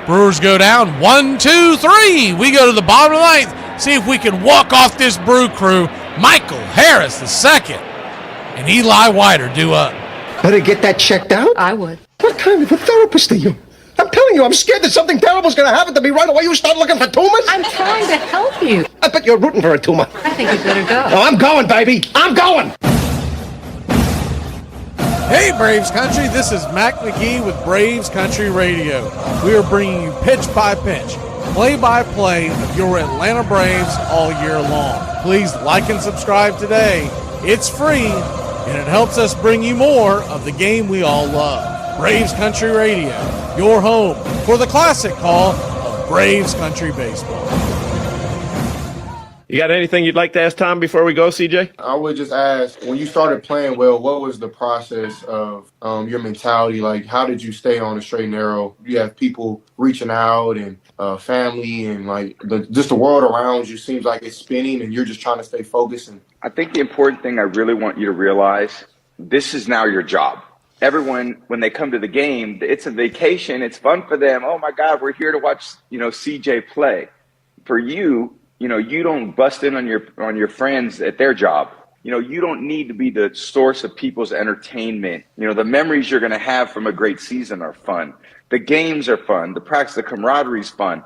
Brewers go down 1, 2, 3. We go to the bottom of the 9th. See if we can walk off this Brew Crew. Michael Harris II and Eli White are due up. Better get that checked out? I would. What kind of a therapist are you? I'm telling you, I'm scared that something terrible is going to happen to me right away. You start looking for tumors? I'm trying to help you. I bet you're rooting for a tumor. I think you better go. Oh, I'm going, baby. I'm going. Hey, Braves Country, this is Mac McGee with Braves Country Radio. We are bringing you pitch by pitch, play-by-play of your Atlanta Braves all year long. Please like and subscribe today. It's free, and it helps us bring you more of the game we all love. Braves Country Radio, your home for the classic call of Braves Country Baseball. You got anything you'd like to ask Tom before we go, CJ? I would just ask, when you started playing well, what was the process of your mentality? Like, how did you stay on the straight and narrow? You have people reaching out and family and like just the world around you seems like it's spinning and you're just trying to stay focused. And I think the important thing I really want you to realize, this is now your job. Everyone, when they come to the game, it's a vacation. It's fun for them. Oh my God, we're here to watch, CJ play. For you, you don't bust in on your friends at their job. You don't need to be the source of people's entertainment. The memories you're going to have from a great season are fun. The games are fun. The practice, the camaraderie is fun.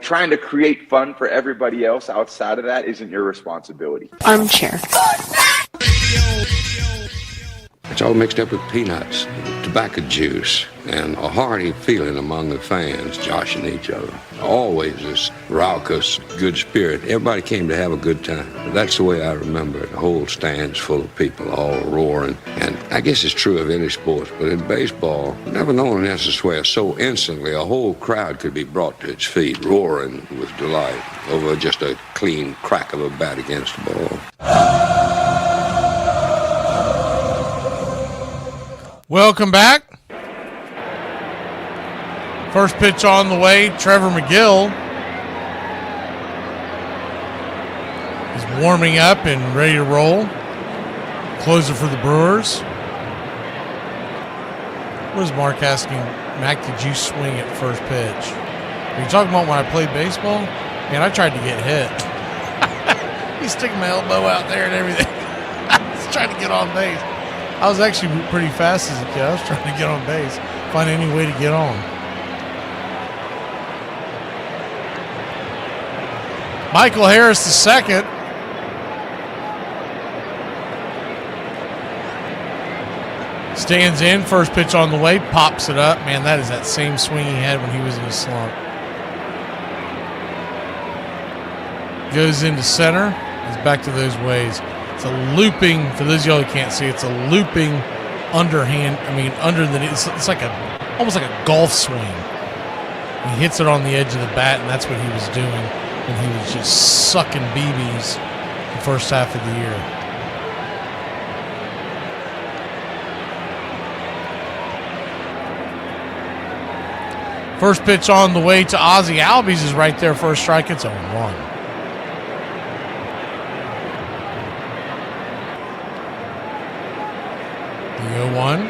Trying to create fun for everybody else outside of that isn't your responsibility. Armchair. It's all mixed up with peanuts, tobacco juice, and a hearty feeling among the fans joshing each other. Always this raucous, good spirit. Everybody came to have a good time. That's the way I remember it. The whole stand's full of people all roaring. And I guess it's true of any sport, but in baseball, never known elsewhere so instantly a whole crowd could be brought to its feet, roaring with delight over just a clean crack of a bat against the ball. Welcome back. First pitch on the way, Trevor McGill is warming up and ready to roll. Closer for the Brewers. What is Mark asking? Mac, did you swing at first pitch? Are you talking about when I played baseball? Man, I tried to get hit. He's sticking my elbow out there and everything. I was trying to get on base. I was actually pretty fast as a kid. I was trying to get on base, find any way to get on. Michael Harris the second. Stands in, first pitch on the way, pops it up. Man, that is that same swing he had when he was in a slump. Goes into center. He's back to those ways. It's a looping, for those of y'all who can't see, it's a looping underhand, under the knee. It's like almost like a golf swing. He hits it on the edge of the bat, and that's what he was doing when he was just sucking BBs the first half of the year. First pitch on the way to Ozzie Albies is right there for a strike. It's 0-1. The 0-1.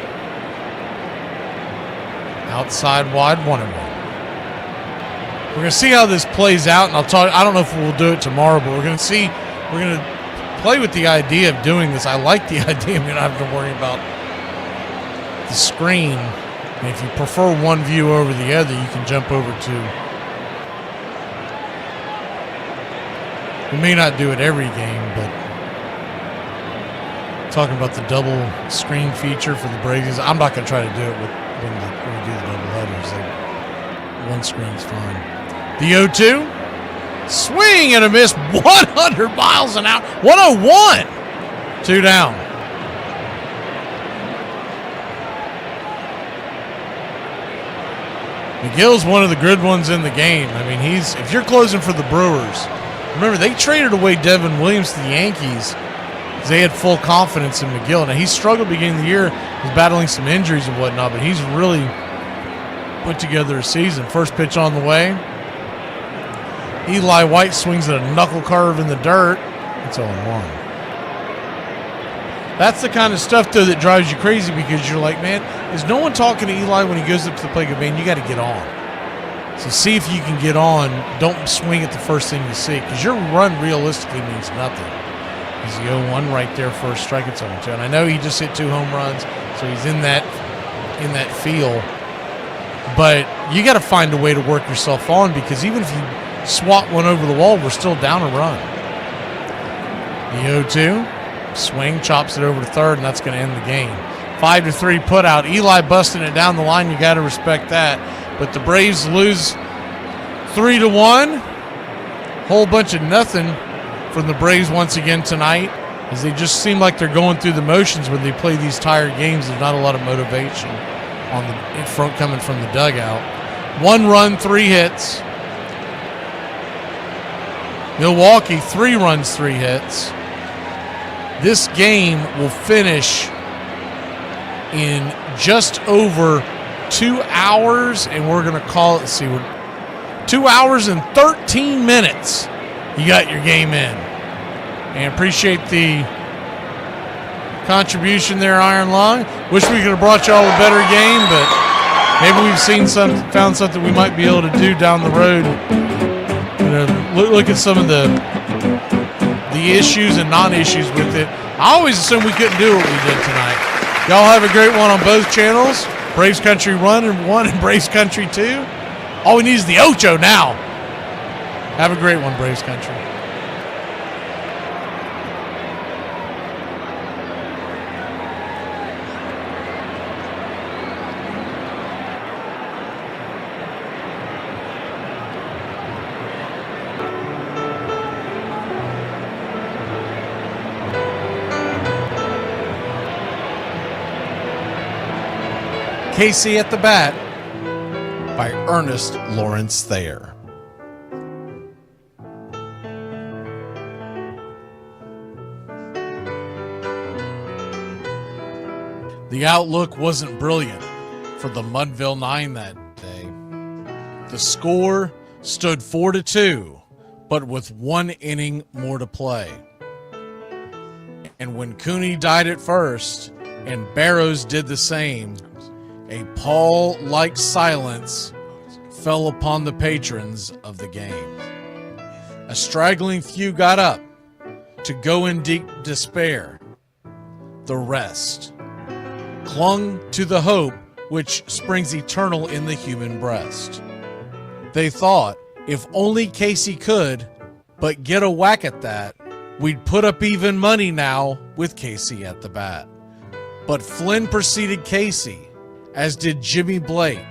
Outside wide, 1-1. We're going to see how this plays out, and I don't know if we'll do it tomorrow, but we're going to play with the idea of doing this. I like the idea. I'm going to have to worry about the screen. And if you prefer one view over the other, you can jump over to. We may not do it every game, but talking about the double screen feature for the Braves, I'm not going to try to do it when we do the double headers. One screen's fine. The 0-2, swing and a miss, 100 miles an hour, 101, 2 down. McGill's one of the good ones in the game. If you're closing for the Brewers, remember they traded away Devin Williams to the Yankees because they had full confidence in McGill. Now he struggled beginning of the year, was battling some injuries and whatnot, but he's really put together a season. First pitch on the way. Eli White swings at a knuckle curve in the dirt. It's 0-1. That's the kind of stuff, though, that drives you crazy because you're like, man, is no one talking to Eli when he goes up to the plate? Man, you got to get on. So see if you can get on. Don't swing at the first thing you see because your run realistically means nothing. He's the 0-1 right there for a strike. It's 0-2. And I know he just hit 2 home runs, so he's in that feel. But you got to find a way to work yourself on because even if you swat one over the wall, we're still down a run. The 0-2, swing, chops it over to third, and that's going to end the game. 5-3 put out. Eli busting it down the line. You got to respect that. But the Braves lose 3-1. Whole bunch of nothing from the Braves once again tonight, as they just seem like they're going through the motions when they play these tired games. There's not a lot of motivation in front coming from the dugout. 1 run, 3 hits. Milwaukee, 3 runs, 3 hits. This game will finish in just over 2 hours, and we're going to call it, let's see, 2 hours and 13 minutes. You got your game in. And appreciate the contribution there, Iron Lung. Wish we could have brought y'all a better game, but maybe we've found something we might be able to do down the road. You know, look at some of the issues and non-issues with it. I always assumed we couldn't do what we did tonight. Y'all have a great one on both channels. Braves Country 1 and Braves Country 2. All we need is the Ocho now. Have a great one, Braves Country. Casey at the Bat by Ernest Lawrence Thayer. The outlook wasn't brilliant for the Mudville Nine that day. The score stood 4-2, but with 1 inning more to play. And when Cooney died at first and Barrows did the same, a pall-like silence fell upon the patrons of the game. A straggling few got up to go in deep despair. The rest clung to the hope which springs eternal in the human breast. They thought, if only Casey could but get a whack at that, we'd put up even money now with Casey at the bat. But Flynn preceded Casey, as did Jimmy Blake.